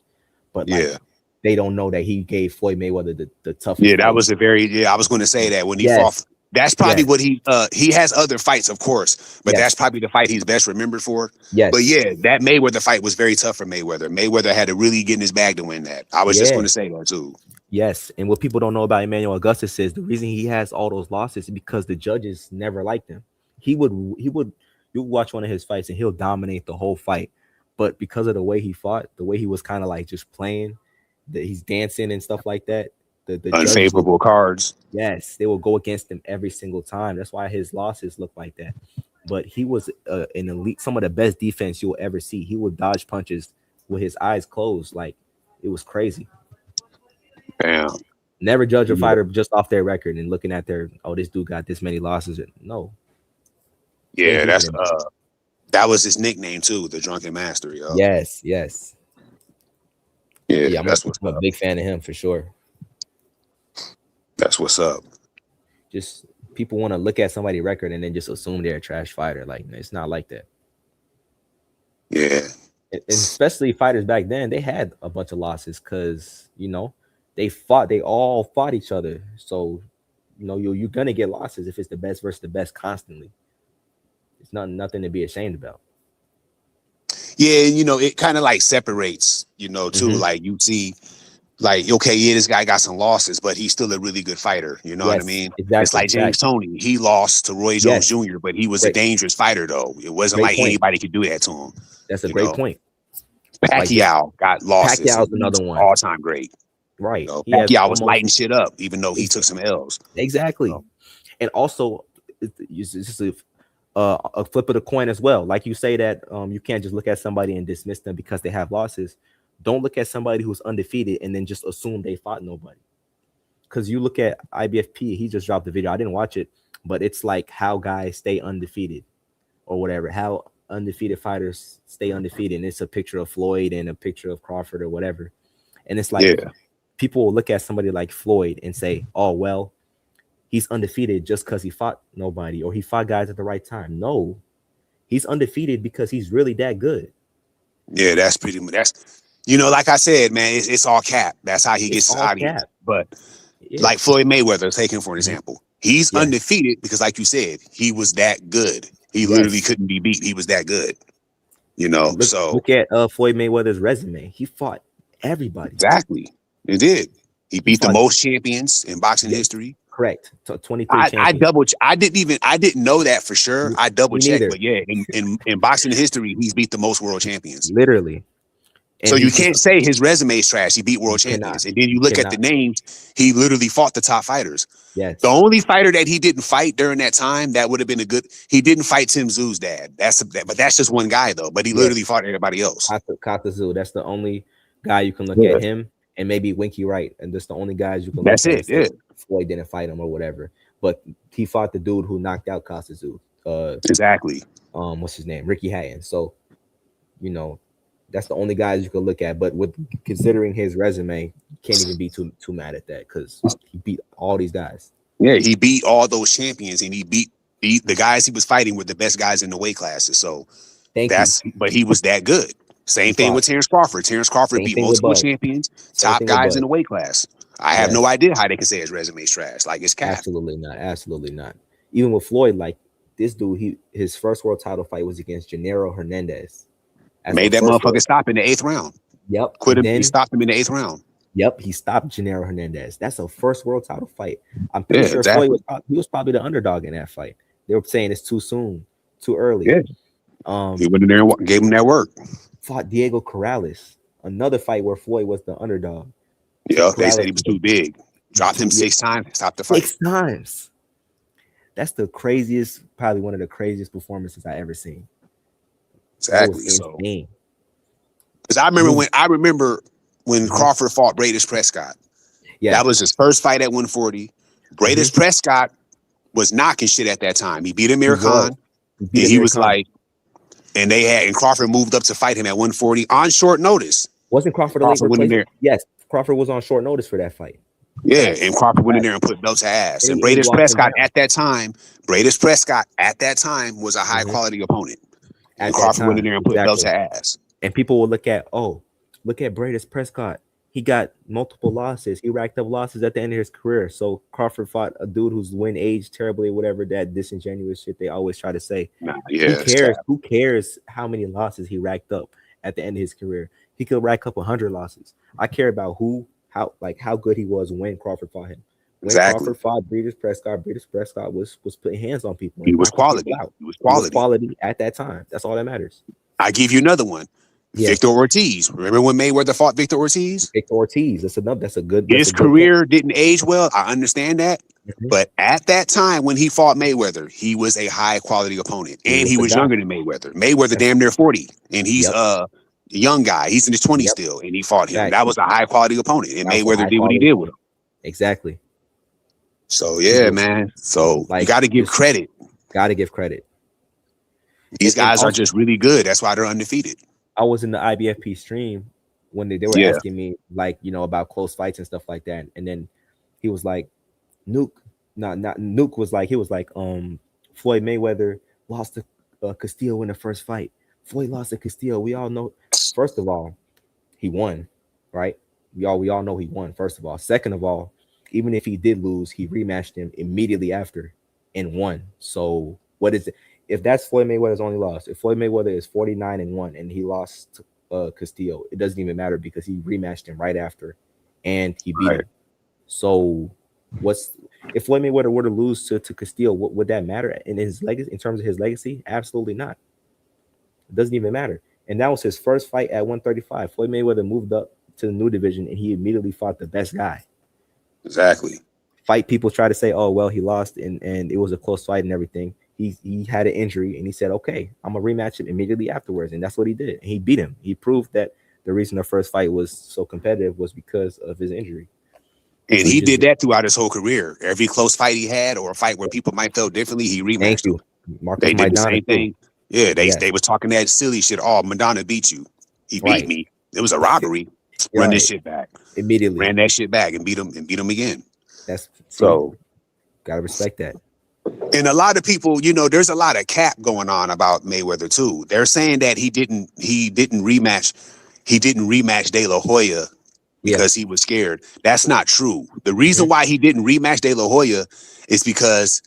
But they don't know that he gave Floyd Mayweather the toughest. Yeah, that was I was going to say that when he fought. That's probably what he has other fights, of course, but that's probably the fight he's best remembered for. Yes. But yeah, that Mayweather fight was very tough for Mayweather. Mayweather had to really get in his bag to win that. I was just going to say that too. Yes, and what people don't know about Emmanuel Augustus is the reason he has all those losses is because the judges never liked him. You watch one of his fights and he'll dominate the whole fight, but because of the way he fought, the way he was kind of like just playing, that he's dancing and stuff like that. The unfavorable cards. Yes, they will go against him every single time. That's why his losses look like that. But he was an elite, some of the best defense you'll ever see. He would dodge punches with his eyes closed, like it was crazy. Damn. Never judge a fighter just off their record and looking at this dude got this many losses. No. Yeah, that was his nickname too, the Drunken Master. Yo. Yes. Yeah, I'm a big fan of him for sure. That's what's up. Just people want to look at somebody's record and then just assume they're a trash fighter. Like it's not like that. Yeah. And especially fighters back then, they had a bunch of losses because they all fought each other. So you're gonna get losses if it's the best versus the best constantly. It's nothing to be ashamed about. Yeah, it kind of like separates, too. Mm-hmm. Like you see. Like, okay, yeah, this guy got some losses, but he's still a really good fighter. You know what I mean? Exactly, it's like James Toney. He lost to Roy Jones Jr., but he was a dangerous fighter, though. It wasn't like anybody could do that to him. That's a great point. Pacquiao got losses. Pacquiao's another one. All-time great. Right. Pacquiao was lighting shit up, even though he took some L's. Exactly. And also, it's just a flip of the coin as well. Like you say that you can't just look at somebody and dismiss them because they have losses. Don't look at somebody who's undefeated and then just assume they fought nobody. Because you look at IBFP, he just dropped the video. I didn't watch it, but it's like how guys stay undefeated or whatever. How undefeated fighters stay undefeated. And it's a picture of Floyd and a picture of Crawford or whatever. And it's like people will look at somebody like Floyd and say, oh, well, he's undefeated just because he fought nobody or he fought guys at the right time. No, he's undefeated because he's really that good. Yeah, that's pretty much like I said, man, it's all cap. That's how he gets his audience. But like Floyd Mayweather, take him for an example. He's undefeated because, like you said, he was that good. He literally couldn't be beat. He was that good. Look at Floyd Mayweather's resume. He fought everybody. Exactly. He did. He beat the most champions in boxing history. Correct. 23 champions. I didn't know that for sure. I double checked, but yeah, in boxing history, he's beat the most world champions. Literally. And so you can't say his resume is trash. He beat world champions. And then you look at the names, he literally fought the top fighters. Yes. The only fighter that he didn't fight during that time, that would have been he didn't fight Tim Tszú's dad. But that's just one guy though. But he literally fought everybody else. Kata Tszú, that's the only guy you can look at him, and maybe Winky Wright. And that's the only guys you can look at. That's it, Floyd didn't fight him or whatever. But he fought the dude who knocked out Kata Tszú. Exactly. What's his name? Ricky Hatton. So, that's the only guys you can look at. But with considering his resume, you can't even be too mad at that because he beat all these guys. Yeah, he beat all those champions and he beat the guys he was fighting were the best guys in the weight classes. So Thank but he was that good. Same thing with Terrence Crawford. Terrence Crawford beat multiple champions, top guys in the weight class. I have no idea how they can say his resume is trash. Like, it's cap. Absolutely not. Absolutely not. Even with Floyd, like this dude, his first world title fight was against Gennaro Hernandez. Made that motherfucker stop in the 8th round. Yep. Quit him. He stopped him in the 8th round. Yep, he stopped Gennaro Hernandez. That's a first world title fight. I'm pretty sure Floyd was probably the underdog in that fight. They were saying it's too soon, too early. Yeah. He went in there and gave him that work. Fought Diego Corrales, another fight where Floyd was the underdog. Yeah, they said he was too big. Dropped him 6 times, stopped the fight. 6 times. That's the craziest, probably one of the craziest performances I ever seen. Exactly. So, because I remember when Crawford fought Bradis Prescott. Yeah, that was his first fight at 140. Bradis Prescott was knocking shit at that time. He beat Amir Khan. He was like, and Crawford moved up to fight him at 140 on short notice. Wasn't Crawford a late replacement? Yes, Crawford was on short notice for that fight. Yeah, and Crawford went in there and put belt to ass. And Bradis Prescott at that time was a high quality opponent. And Crawford went in there and put belt to ass. And people will look at Bradis Prescott. He got multiple losses. He racked up losses at the end of his career. So Crawford fought a dude who's aged terribly, whatever that disingenuous shit they always try to say. Who cares how many losses he racked up at the end of his career? He could rack up 100 losses. I care about how good he was when Crawford fought him. When Crawford fought Bradis Prescott was putting hands on people. He was quality. He was quality at that time. That's all that matters. I give you another one. Yeah. Victor Ortiz. Remember when Mayweather fought Victor Ortiz? That's a good. His career didn't age well. I understand that. But at that time when he fought Mayweather, he was a high quality opponent. And he was younger than Mayweather. Mayweather damn near 40. And he's a young guy. He's in his 20s still. And he fought him. That was a high quality opponent. And Mayweather did what he did with him. Exactly. So yeah, man. So you gotta give credit. These guys are just really good. That's why they're undefeated. I was in the IBFP stream when they were asking me about close fights and stuff like that, and then he was like, Nuke was like Floyd Mayweather lost to Castillo in the first fight. Floyd lost to Castillo. We all know. First of all, he won, right? We all know he won. First of all, second of all, even if he did lose, he rematched him immediately after and won. So what is it? If that's Floyd Mayweather's only loss, if Floyd Mayweather is 49-1 and he lost to Castillo, it doesn't even matter because he rematched him right after and he beat him. So if Floyd Mayweather were to lose to Castillo, would that matter in his legacy, in terms of his legacy? Absolutely not. It doesn't even matter. And that was his first fight at 135. Floyd Mayweather moved up to the new division and he immediately fought the best guy. Exactly. Fight people try to say, oh, well, he lost and it was a close fight and everything. He had an injury and he said, okay, I'm gonna rematch him immediately afterwards. And that's what he did. And he beat him. He proved that the reason the first fight was so competitive was because of his injury. And he did that throughout his whole career. Every close fight he had or a fight where people might feel differently, he rematched him. They did the same thing. Yeah, they was talking that silly shit. Oh, Madonna beat you. He beat me. It was a robbery. Run this shit back. Immediately. Ran that shit back and beat him again. That's so gotta respect that. And a lot of people, there's a lot of cap going on about Mayweather too. They're saying that he didn't rematch De La Hoya because he was scared. That's not true. The reason why he didn't rematch De La Hoya is because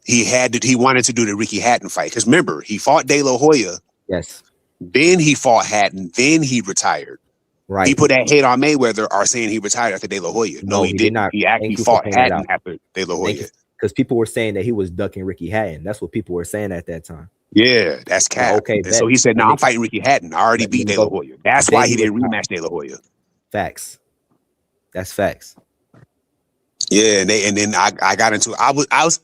he wanted to do the Ricky Hatton fight. Because remember, he fought De La Hoya. Yes. Then he fought Hatton. Then he retired. Right. People that hate on Mayweather are saying he retired after De La Hoya. No, he didn't. He actually fought Hatton after De La Hoya. Because people were saying that he was ducking Ricky Hatton. That's what people were saying at that time. Yeah, that's cap. Okay, so he said, "No, I'm fighting Ricky Hatton. I already beat De La Hoya. That's why he didn't rematch De La Hoya." Facts. That's facts. Yeah, and then I got into I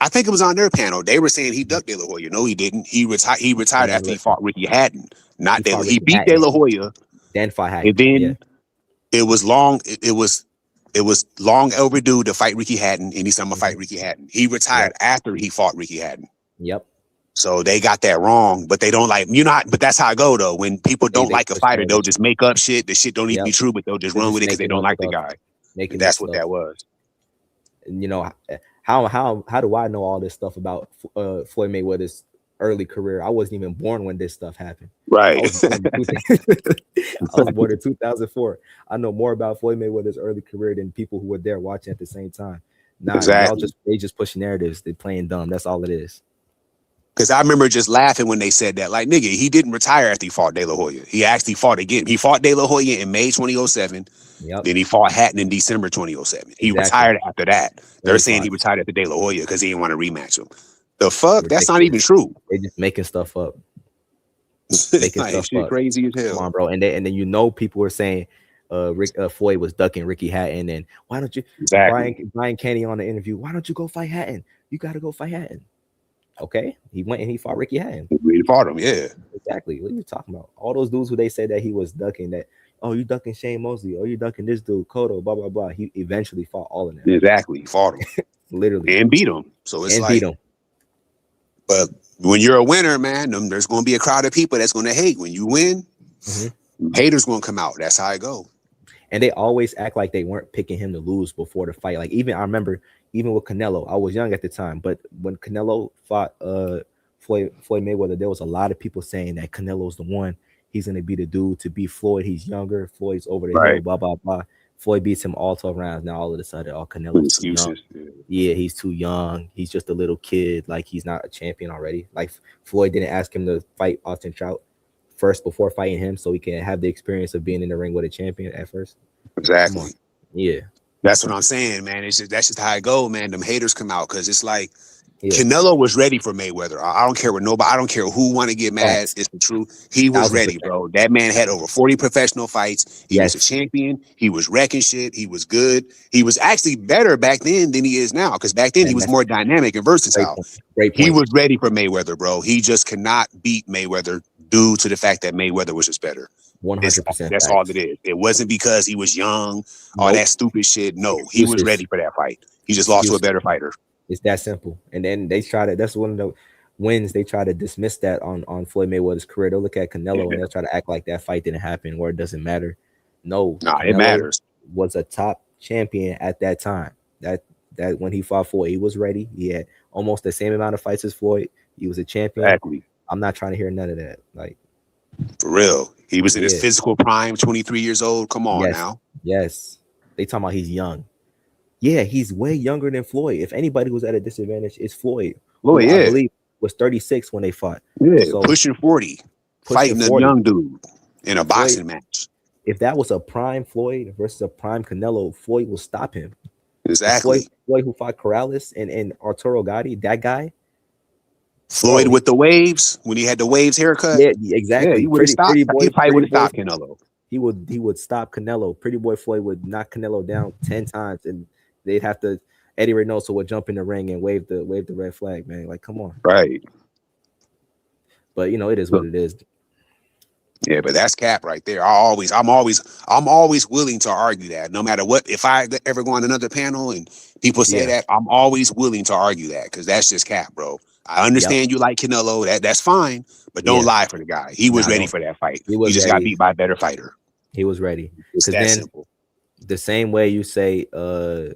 think it was on their panel. They were saying he ducked De La Hoya. No, he didn't. He retired after he fought Ricky Hatton. Not De La Hoya. He beat De La Hoya. Then fought Hatton. And then it was long overdue to fight Ricky Hatton, and he said, I'm gonna fight Ricky Hatton. He retired after he fought Ricky Hatton. Yep. So they got that wrong, but they don't but that's how I go though. When people don't like a fighter, they'll just make up shit. The shit don't even be true, but they'll just run with it because they don't like the guy. That's what that was. you know, how do I know all this stuff about Floyd Mayweather's early career? I wasn't even born when this stuff happened. Right. I was born I was born in 2004. I know more about Floyd Mayweather's early career than people who were there watching at the same time. Nah, Exactly. they just push narratives. They playing dumb. That's all it is. Because I remember just laughing when they said that. Like, nigga, he didn't retire after he fought De La Hoya. He actually fought again. He fought De La Hoya in May 2007. Yep. Then he fought Hatton in December 2007. He Exactly. retired after that. They're Very saying he fast. retired after De La Hoya because he didn't want to rematch him. The fuck? That's not Ridiculous. even true. They just making stuff up. Making like, shit crazy as hell. Come on, bro. And then you know people were saying Floyd was ducking Ricky Hatton, and why don't you Brian Kenny on the interview? Why don't you go fight Hatton? You got to go fight Hatton. Okay, he went and he fought Ricky Hatton. He fought him, yeah. Exactly. What are you talking about? All those dudes who they said that he was ducking, that you ducking Shane Mosley, you ducking this dude Cotto, blah blah blah. He eventually fought all of them. Exactly, he fought him literally and beat him. So it's beat him. But when you're a winner, man, there's going to be a crowd of people that's going to hate. When you win, haters going to come out. That's how it go. And they always act like they weren't picking him to lose before the fight. Like I remember even with Canelo, I was young at the time, but when Canelo fought Floyd Mayweather, there was a lot of people saying that Canelo's the one. He's going to be the dude to beat Floyd. He's younger. Floyd's over the hill, blah, blah, blah. Floyd beats him all 12 rounds. Now all of a sudden, Canelo's too young. Yeah, he's too young. He's just a little kid. Like, he's not a champion already. Like, Floyd didn't ask him to fight Austin Trout first before fighting him so he can have the experience of being in the ring with a champion at first. Exactly. Yeah. That's what I'm saying, man. That's just how it go, man. Them haters come out because it's like Canelo was ready for Mayweather. I don't care what nobody. I don't care who want to get mad. It's the truth. He was ready, bro. That man had over 40 professional fights. He was a champion. He was wrecking shit. He was good. He was actually better back then than he is now because back then he was more dynamic and versatile. Great point. He was ready for Mayweather, bro. He just cannot beat Mayweather due to the fact that Mayweather was just better. 100%. That's all it is. It wasn't because he was young, all that stupid shit. No, he was ready for that fight. He just lost to a better fighter. It's that simple. And then they try to, that's one of the wins, they try to dismiss that on Floyd Mayweather's career. They'll look at Canelo and they'll try to act like that fight didn't happen or it doesn't matter. No, it matters. Was a top champion at that time. That when he fought Floyd, he was ready. He had almost the same amount of fights as Floyd. He was a champion. Exactly. I'm not trying to hear none of that. Like, for real. He was in his physical prime, 23 years old. Come on now. Yes. They talking about he's young. Yeah, he's way younger than Floyd. If anybody was at a disadvantage, it's Floyd. Floyd, I believe was 36 when they fought. Yeah, so pushing 40. Fighting a young dude in a boxing match. If that was a prime Floyd versus a prime Canelo, Floyd will stop him. Exactly. Floyd who fought Corrales and Arturo Gatti, that guy. Floyd with the waves, when he had the waves haircut. Yeah, exactly. Yeah, he would have stopped. He probably would have stopped Canelo. He would stop Canelo. Pretty Boy Floyd would knock Canelo down 10 times, and they'd have to. Eddie Reynoso would jump in the ring and wave the red flag, man. Like, come on. Right. But it is what it is. Yeah, but that's cap right there. I'm always willing to argue that. No matter what, if I ever go on another panel and people say that, I'm always willing to argue that because that's just cap, bro. I understand you like Canelo. That's fine, but don't lie for the guy. He was ready for that fight. He just got beat by a better fighter. He was ready. It's that simple. The same way you say, the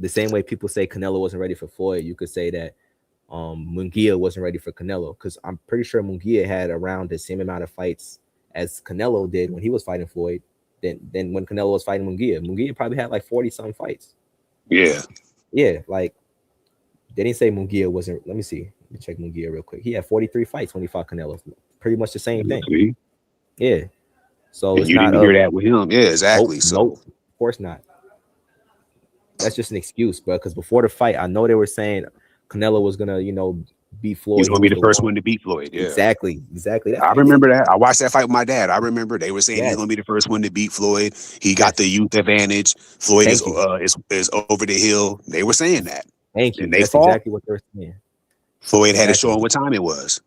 same way people say Canelo wasn't ready for Floyd, you could say that Munguia wasn't ready for Canelo, because I'm pretty sure Munguia had around the same amount of fights as Canelo did when he was fighting Floyd. Then when Canelo was fighting Munguia probably had like 40-something fights. Yeah, like they didn't say Munguia wasn't. Let me see. Let me check Munguia real quick. He had 43 fights when he fought Canelo. Pretty much the same thing. Yeah. So and it's you not didn't hear that with him. Yeah, exactly. Nope, of course not. That's just an excuse, bro. Because before the fight, I know they were saying Canelo was gonna, beat Floyd. He's gonna be the first one to beat Floyd. Yeah, exactly. I remember that. I watched that fight with my dad. I remember they were saying he's gonna be the first one to beat Floyd. He got the youth advantage. Floyd is over the hill. They were saying that. Thank you. And they That's fought. exactly what they were saying. Floyd had to show him what time it was.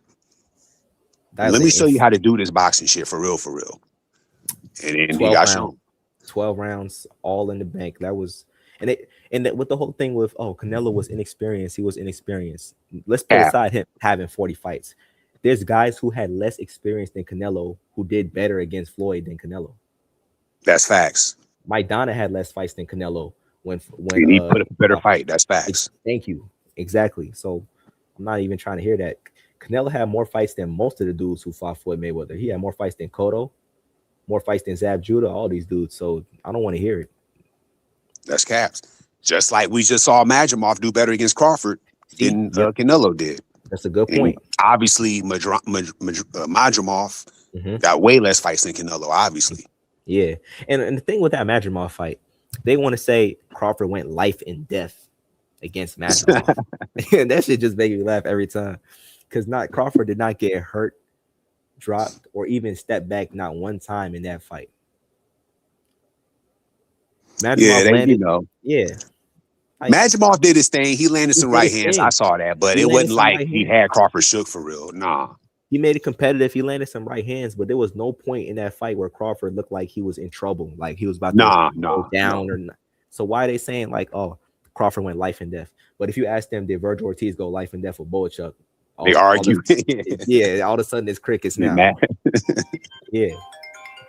Let me show you how to do this boxing shit for real. And then he got shown. 12 rounds, all in the bank. That was, with the whole thing with, Canelo was inexperienced. He was inexperienced. Let's put aside him having 40 fights. There's guys who had less experience than Canelo who did better against Floyd than Canelo. That's facts. Mike Donna had less fights than Canelo, when he put up a better fight. That's facts. Thank you. Exactly. So I'm not even trying to hear that. Canelo had more fights than most of the dudes who fought Floyd Mayweather. He had more fights than Cotto, more fights than Zab Judah, all these dudes. So I don't want to hear it. That's caps. Just like we just saw Madrimov do better against Crawford than Canelo did. That's a good point. And obviously, Madrimov got way less fights than Canelo, obviously. Yeah. And the thing with that Madrimov fight, they want to say Crawford went life and death against Madrimov. And that shit just make me laugh every time. Because Crawford did not get hurt, dropped, or even step back not one time in that fight. Madrimov landed, Madrimov did his thing. He landed some right hands. I saw that, but it wasn't like he had Crawford shook for real. Nah. He made it competitive. He landed some right hands, but there was no point in that fight where Crawford looked like he was in trouble, like he was about to go down or not. So why are they saying like, oh, Crawford went life and death? But if you ask them, did Virgil Ortiz go life and death with Boachuk? They argue. All of a sudden it's crickets now. Yeah.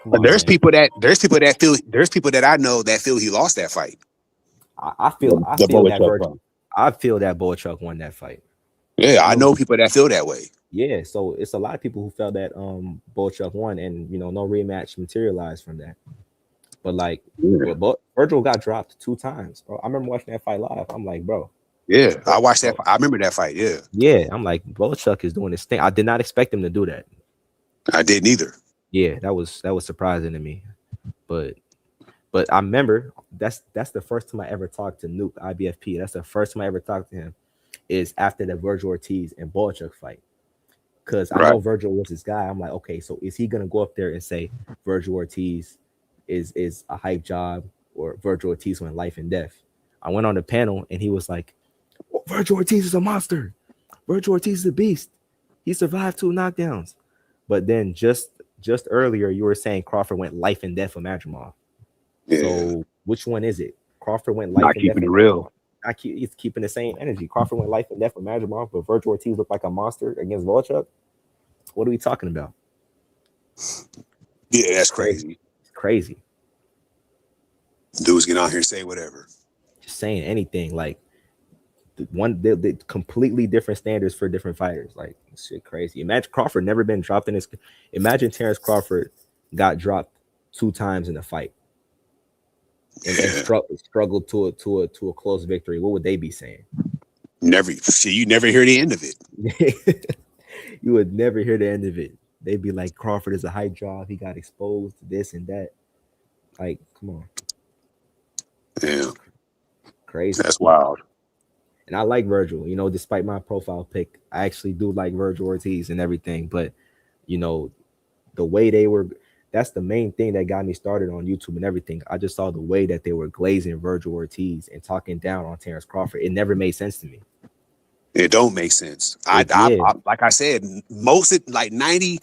But there's people that I know that feel he lost that fight. I feel that Boachuk won that fight. Yeah, I know people that feel that way. Yeah, so it's a lot of people who felt that Boachuk won, and no rematch materialized from that. But like, Virgil got dropped 2 times, bro. I remember watching that fight live. I'm like, bro. Yeah, I watched that. I remember that fight. Yeah. Yeah, I'm like, Boachuk is doing this thing. I did not expect him to do that. I didn't either. Yeah, that was surprising to me. But I remember that's the first time I ever talked to Nuke IBFP. That's the first time I ever talked to him. Is after the Virgil Ortiz and Boachuk fight. Because I know Virgil was his guy. I'm like, okay, so is he gonna go up there and say Virgil Ortiz is a hype job or Virgil Ortiz went life and death? I went on the panel and he was like, Virgil Ortiz is a monster. Virgil Ortiz is a beast. He survived 2 knockdowns. But then just earlier you were saying Crawford went life and death with Madrimov. Yeah. So which one is it? Crawford went life and death. Keeping it real. He's keeping the same energy. Crawford went life and death with Madrimov, but Virgil Ortiz looked like a monster against Boachuk. What are we talking about? Yeah, that's crazy. It's crazy. Dudes get out here and say whatever. Just saying anything. Like the completely different standards for different fighters. Like shit crazy. Imagine Crawford never been dropped in his. Imagine Terrence Crawford got dropped 2 times in a fight. And struggled to a close victory. What would they be saying? You never hear the end of it. You would never hear the end of it. They'd be like, Crawford is a hype job. He got exposed to this and that. Like, come on. Yeah. Crazy. That's wild. And I like Virgil, despite my profile pick, I actually do like Virgil Ortiz and everything. But, the way they were, that's the main thing that got me started on YouTube and everything. I just saw the way that they were glazing Virgil Ortiz and talking down on Terrence Crawford. It never made sense to me. It don't make sense. I like I said, most like 90.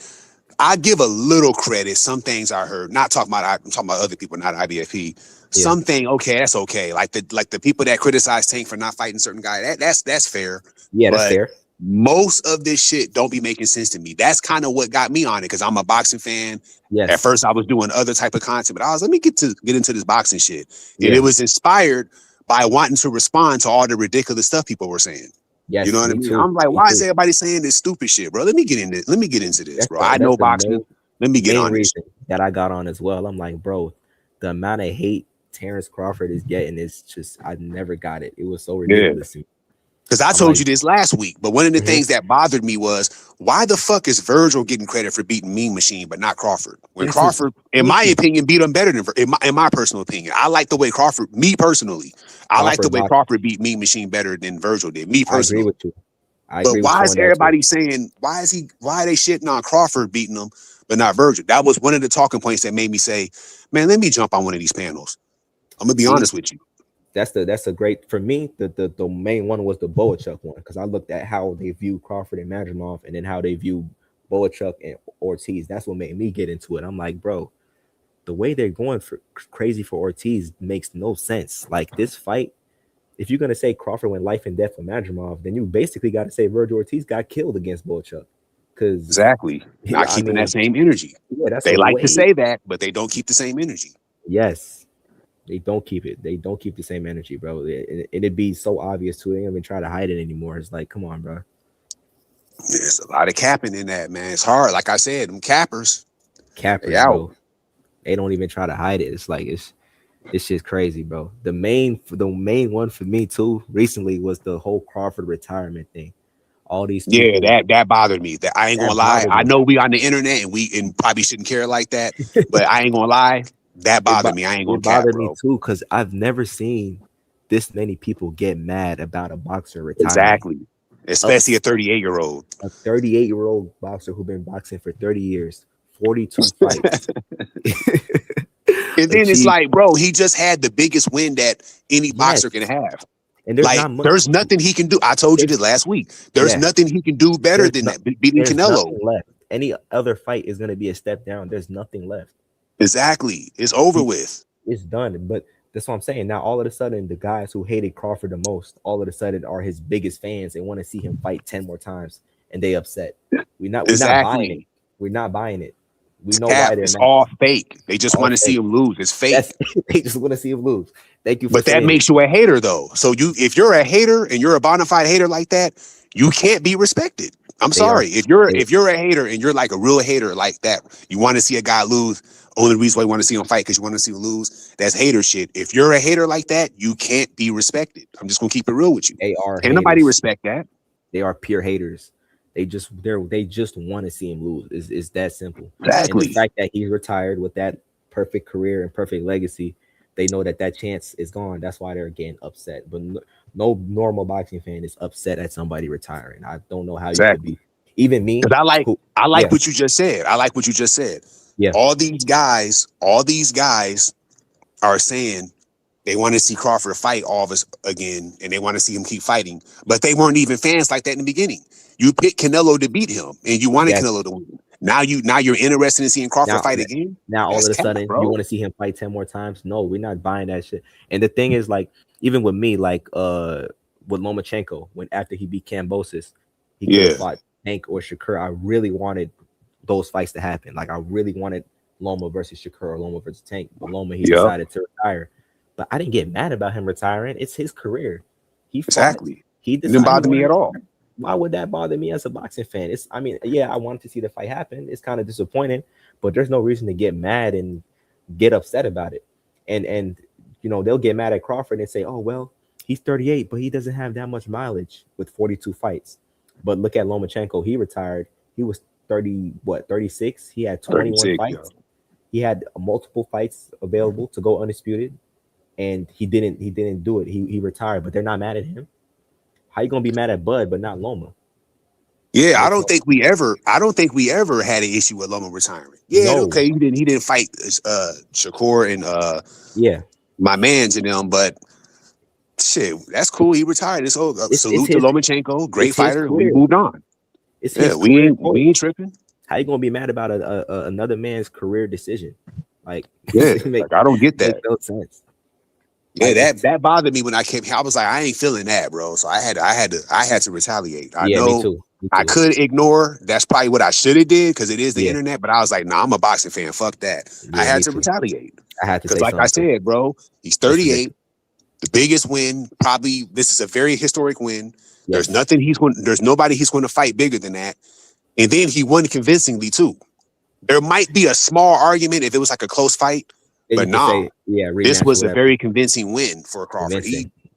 I give a little credit. Some things I heard. I'm talking about other people, not IBFP. Yeah. Something that's okay. Like the people that criticize Tank for not fighting certain guy. That's fair. Yeah, that's fair. Most of this shit don't be making sense to me. That's kind of what got me on it because I'm a boxing fan. Yes. At first, I was doing other type of content, but let me get into this boxing shit. And it was inspired by wanting to respond to all the ridiculous stuff people were saying. Yes, you know what I mean? Too. I'm like, why is everybody saying this stupid shit, bro? Let me get into this, bro. I know boxing. Let me get on this. That I got on as well. I'm like, bro, the amount of hate Terrence Crawford is getting is just, I never got it. It was so ridiculous. Yeah. Because I told you this last week, but one of the things that bothered me was why the fuck is Virgil getting credit for beating Mean Machine, but not Crawford? When Crawford, in my opinion, beat him better than in my personal opinion. I like the way Crawford, me personally, I like the way Crawford beat Mean Machine better than Virgil did. Me personally. I agree with you. But why is everybody saying why are they shitting on Crawford beating him, but not Virgil? That was one of the talking points that made me say, man, let me jump on one of these panels. I'm gonna be honest with you. That's a great, for me, the main one was the Boachuk one, because I looked at how they view Crawford and Madrimov and then how they view Boachuk and Ortiz. That's what made me get into it. I'm like, bro, the way they're going for crazy for Ortiz makes no sense. Like this fight, if you're gonna say Crawford went life and death for Madrimov, then you basically got to say Virgil Ortiz got killed against Boachuk. Because exactly, not keeping that same energy. Yeah, they like to say that, but they don't keep the same energy. Yes. They don't keep it. They don't keep the same energy, bro. It'd be so obvious too. They don't even try to hide it anymore. It's like, come on, bro. There's a lot of capping in that, man. It's hard. Like I said, them cappers, Bro. They don't even try to hide it. It's like it's just crazy, bro. The main one for me too recently was the whole Crawford retirement thing. All these people, that bothered me. That I ain't gonna lie. I know we on the internet and probably shouldn't care like that, but I ain't gonna lie. That bothered me. I ain't gonna cap, bro. It bothered me too because I've never seen this many people get mad about a boxer retiring. Exactly. Especially a 38-year-old. A 38-year-old boxer who's been boxing for 30 years, 42 fights. And then it's like, bro, he just had the biggest win that any boxer can have. And there's nothing he can do. I told you this last week. There's nothing he can do better than that, beating Canelo. Left. Any other fight is going to be a step down. There's nothing left. Exactly. It's over with. It's done. But that's what I'm saying. Now, all of a sudden, the guys who hated Crawford the most, all of a sudden are his biggest fans and want to see him fight 10 more times. And they upset. We're not buying it. We're not buying it. We know why they're It's all fake. They just want to see him lose. It's fake. They just want to see him lose. Thank you. But that makes you a hater, though. So if you're a hater and you're a bona fide hater like that, you can't be respected. I'm sorry. If you're a hater and you're like a real hater like that, you want to see a guy lose. Only reason why you want to see him fight because you want to see him lose. That's hater shit. If you're a hater like that, you can't be respected. I'm just gonna keep it real with you. Can't nobody respect that. They are pure haters. They just want to see him lose. It's that simple. Exactly. And the fact that he's retired with that perfect career and perfect legacy, they know that chance is gone. That's why they're getting upset. But no normal boxing fan is upset at somebody retiring. I don't know how you could be. Even me. Because I like what you just said. I like what you just said. Yeah. All these guys are saying they want to see Crawford fight all of us again, and they want to see him keep fighting. But they weren't even fans like that in the beginning. You picked Canelo to beat him, and you wanted Canelo to win. Now you're interested in seeing Crawford fight again. Now all of a sudden you want to see him fight 10 more times. No, we're not buying that shit. And the thing is, like, even with me, like with Lomachenko, when after he beat Kambosos, he could have fought Tank or Shakur. I really wanted those fights to happen. Like I really wanted Loma versus Shakur or Loma versus Tank. But Loma, he decided to retire. But I didn't get mad about him retiring. It's his career. He didn't bother me at all. Why would that bother me as a boxing fan? I wanted to see the fight happen. It's kind of disappointing, but there's no reason to get mad and get upset about it. And they'll get mad at Crawford and say, oh, well, he's 38, but he doesn't have that much mileage with 42 fights. But look at Lomachenko. He retired. He was 36? He had 21 fights. Yeah. He had multiple fights available to go undisputed, and he didn't do it. He retired, but they're not mad at him. How you gonna be mad at Bud but not Loma? Yeah, I don't think we ever had an issue with Loma retiring. Yeah, no. Okay, he didn't fight Shakur and my mans and them, but shit, that's cool. He retired. Salute to Lomachenko, great fighter. We moved on. We ain't tripping. How you gonna be mad about another man's career decision? Like, like, I don't get that. Makes no sense. Yeah, that bothered me when I came here. I was like, I ain't feeling that, bro. So I had to retaliate. I know me too. I could ignore. That's probably what I should have did because it is the internet. But I was like, nah, I'm a boxing fan. Fuck that. I had to retaliate. I had to because, like I said, bro, he's 38. The biggest win. Probably this is a very historic win. Yes. There's nobody he's going to fight bigger than that. And then he won convincingly too. There might be a small argument if it was like a close fight. But this was a very convincing win for Crawford.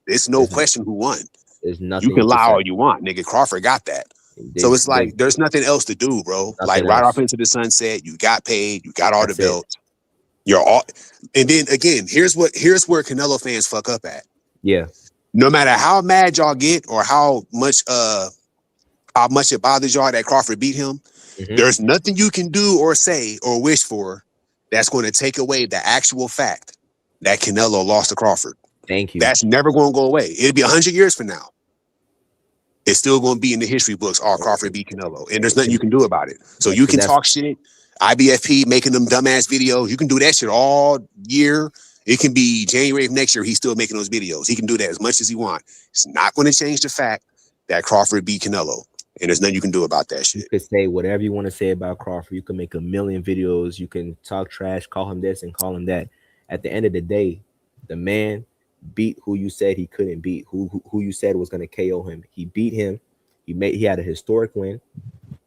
There's no question who won. There's nothing. You can lie all you want, nigga. Crawford got that. So it's like there's nothing else to do, bro. Like right off into the sunset, you got paid, you got all the belts. You're all, and then again, here's where Canelo fans fuck up at. Yeah. No matter how mad y'all get or how much it bothers y'all that Crawford beat him, there's nothing you can do or say or wish for that's going to take away the actual fact that Canelo lost to Crawford. Thank you. That's never going to go away. It'll be 100 years from now. It's still going to be in the history books. Oh, Crawford beat Canelo, and there's nothing you can do about it. So you can talk shit, IBFP making them dumbass videos. You can do that shit all year. It can be January of next year. He's still making those videos. He can do that as much as he wants. It's not going to change the fact that Crawford beat Canelo. And there's nothing you can do about that shit. You could say whatever you want to say about Crawford. You can make a million videos. You can talk trash, call him this and call him that. At the end of the day, The man beat who you said he couldn't beat, who you said was going to KO him. He beat him. He had a historic win.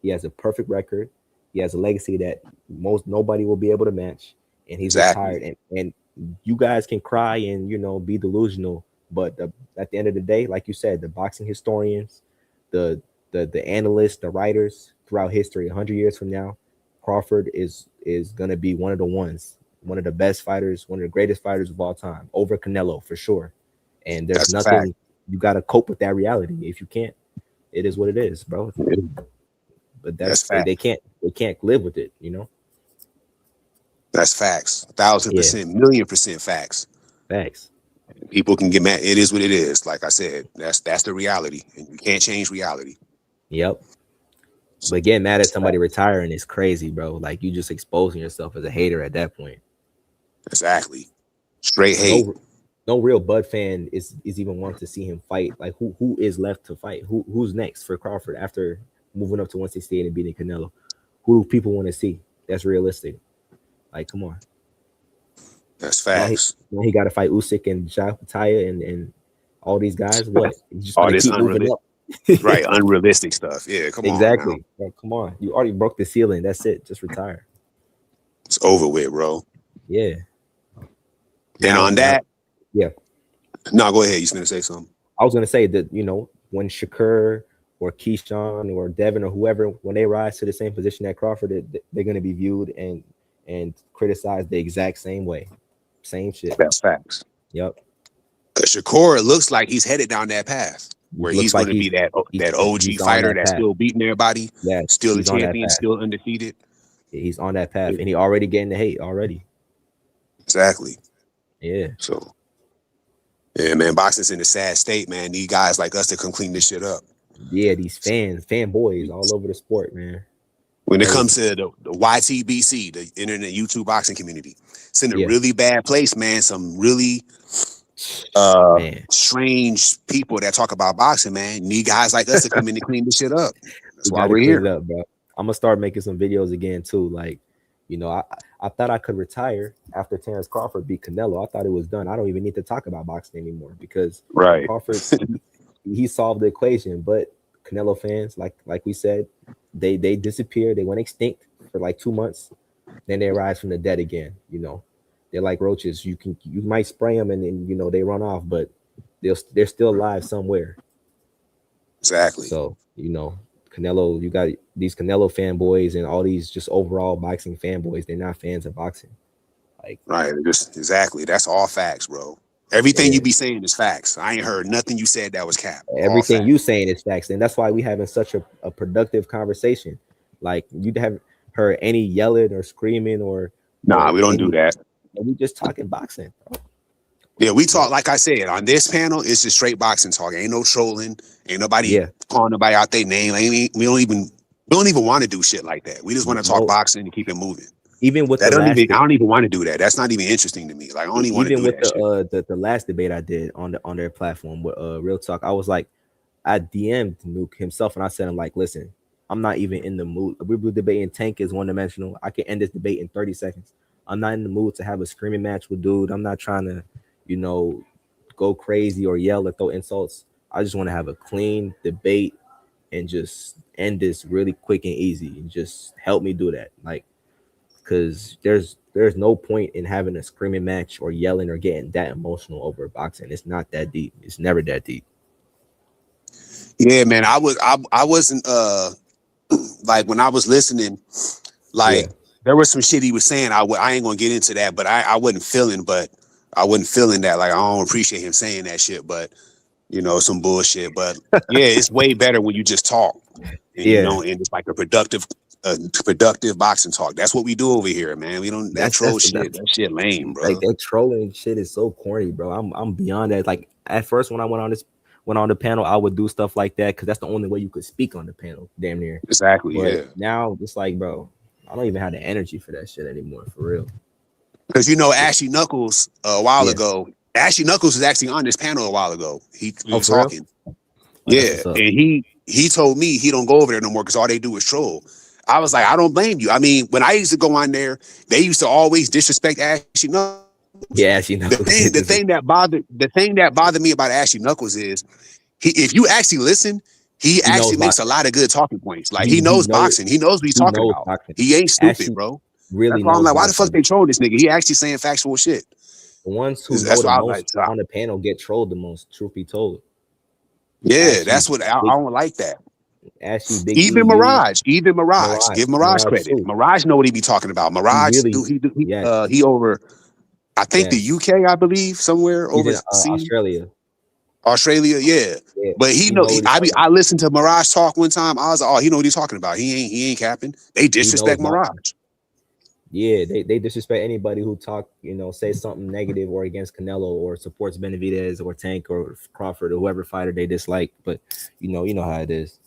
He has a perfect record. He has a legacy that nobody will be able to match. And he's retired. And you guys can cry and be delusional, but at the end of the day, like you said, the boxing historians, the analysts, the writers throughout history, 100 years from now, Crawford is gonna be one of the best fighters, one of the greatest fighters of all time, over Canelo for sure. And there's nothing, you got to cope with that reality. If you can't, it is what it is, bro. But that's they can't live with it, That's facts. 1,000%, million% facts. Facts. People can get mad. It is what it is. Like I said, that's the reality, and you can't change reality. Yep. But getting mad at somebody retiring is crazy, bro. Like, you just exposing yourself as a hater at that point. Exactly. Straight hate. No real Bud fan is even wanting to see him fight. Like, who is left to fight? Who's next for Crawford after moving up to 168 and beating Canelo? Who do people want to see? That's realistic. Like, come on. That's facts. Now he got to fight Usyk and Jaya and all these guys. What? Just all this unrealistic, right? Unrealistic stuff. Yeah, come on. Exactly. Bro, come on. You already broke the ceiling. That's it. Just retire. It's over with, bro. Yeah. And on that, yeah. No, go ahead. You was gonna say something. I was gonna say that when Shakur or Keyshawn or Devin or whoever, when they rise to the same position that Crawford, they're gonna be viewed and criticized the exact same way. Same shit. That's facts. Yep. Shakur looks like he's headed down that path where he's going to be that OG fighter that's still beating everybody. Yeah, still the champion, still undefeated. Yeah, he's on that path, and he already getting the hate already. Exactly. Yeah. So, yeah, man, boxing's in a sad state, man. Need guys like us to come clean this shit up. Yeah, these fanboys all over the sport, man. When it comes to the YTBC, the internet YouTube boxing community, it's in a really bad place, man. Some really strange people that talk about boxing, man. Need guys like us to come in and clean this shit up. That's why we're here. Up, bro. I'm gonna start making some videos again too. Like, I thought I could retire after Terrence Crawford beat Canelo. I thought it was done. I don't even need to talk about boxing anymore because Crawford he solved the equation. But Canelo fans, like we said, they disappeared. They went extinct for like 2 months. Then they rise from the dead again. They're like roaches. You might spray them and then they run off, but they're still alive somewhere. Exactly. So Canelo, you got these Canelo fanboys and all these just overall boxing fanboys. They're not fans of boxing. Like, right, just exactly. That's all facts, bro. Everything you be saying is facts. I ain't heard nothing you said that was cap. Everything you saying is facts, and that's why we having such a productive conversation. Like, you haven't heard any yelling or screaming or we don't do that. We just talking boxing, bro. Yeah, we talk, like I said, on this panel, it's just straight boxing talk. Ain't no trolling. Ain't nobody calling nobody out their name. We don't even want to do shit like that. We just want to talk boxing and keep it moving. Even with I don't even want to do that. That's not even interesting to me. Like, I don't even want to do that. With the last debate I did on their platform with Real Talk, I was like, I DM'd Nuke himself and I said, I'm like, listen, I'm not even in the mood. We were debating Tank is one dimensional. I can end this debate in 30 seconds. I'm not in the mood to have a screaming match with dude. I'm not trying to, go crazy or yell or throw insults. I just want to have a clean debate and just end this really quick and easy, and just help me do that. Like, because there's no point in having a screaming match or yelling or getting that emotional over boxing. It's not that deep. It's never that deep. Yeah, man. I wasn't like, when I was listening, like, there was some shit he was saying. I ain't gonna get into that, but I wasn't feeling that. Like, I don't appreciate him saying that shit, but some bullshit. But yeah, it's way better when you just talk. And, and it's like a productive boxing talk. That's what we do over here, man. We don't that shit lame, bro. Like, that trolling shit is so corny, bro. I'm beyond that. Like, at first when I went on the panel, I would do stuff like that because that's the only way you could speak on the panel, damn near. Exactly. But now it's like, bro, I don't even have the energy for that shit anymore, for real. Because Ashley Knuckles a while ago. Ashley Knuckles was actually on this panel a while ago. He was talking. And he told me he don't go over there no more because all they do is troll. I was like, I don't blame you. I mean, when I used to go on there, they used to always disrespect Ashley Knuckles. Yeah, Ashley Knuckles. The thing that bothered me about Ashley Knuckles is if you actually listen, he actually makes a lot of good talking points. Like he knows boxing. He knows what he's talking about. Boxing. He ain't stupid, Ashley bro. Really, that's why I'm like, why boxing. the fuck they troll this nigga? He actually saying factual shit. The ones who know the most on the panel get trolled the most. Truth be told. Yeah, Ashley, that's what I don't like that. Ashley, Big even Mirage. Give Mirage credit. Too. Mirage know what he be talking about. Mirage, he over. I think the UK, I believe, somewhere over Australia, yeah. But he know. I listened to Mirage talk one time. I was like, oh, he know what he's talking about. He ain't capping. They disrespect Mirage. Yeah, they disrespect anybody who talk, say something negative or against Canelo or supports Benavidez or Tank or Crawford or whoever fighter they dislike. But you know how it is.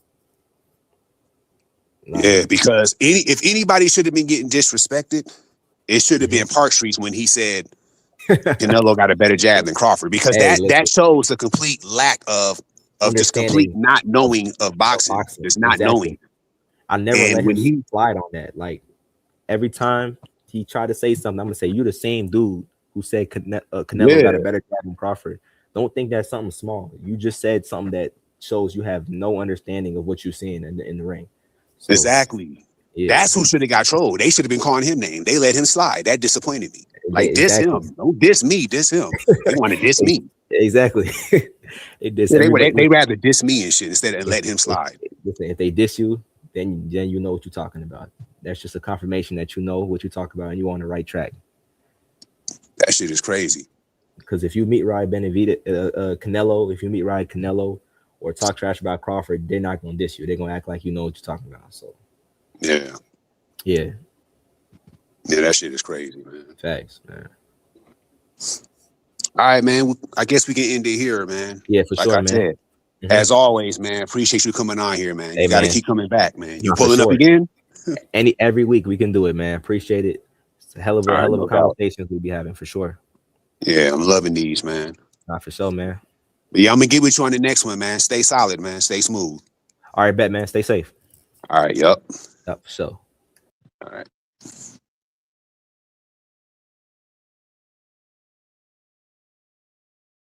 Yeah, because if anybody should have been getting disrespected, it should have been Park Streets when he said Canelo got a better jab than Crawford, because that shows a complete lack of just complete not knowing of boxing. Just not knowing. I never let him slide on that. Like every time he tried to say something, I'm gonna say, you the same dude who said Canelo got a better jab than Crawford. Don't think that's something small. You just said something that shows you have no understanding of what you're seeing in the ring. So, exactly. Yeah. That's who should have got trolled. They should have been calling him name. They let him slide. That disappointed me. Like, diss him. Don't diss me. Diss him. They want to diss me. Exactly. They rather diss me and shit instead of let him slide. If they diss you, then you know what you're talking about. That's just a confirmation that you know what you talk about and you're on the right track. That shit is crazy. Because if you meet Ryan Benavidez, Canelo, if you meet Ryan Canelo or talk trash about Crawford, they're not gonna diss you. They're gonna act like you know what you're talking about. So yeah, that shit is crazy, man. Facts, man. All right, man. I guess we can end it here, man. Yeah, for sure, man. Said, as always, man. Appreciate you coming on here, man. You got to keep coming back, man. You pulling up again? Every week we can do it, man. Appreciate it. It's a hell of a conversations we'll be having for sure. Yeah, I'm loving these, man. For sure, man. But yeah, I'm gonna get with you on the next one, man. Stay solid, man. Stay smooth. All right, bet, man. Stay safe. All right, yup. For sure. All right.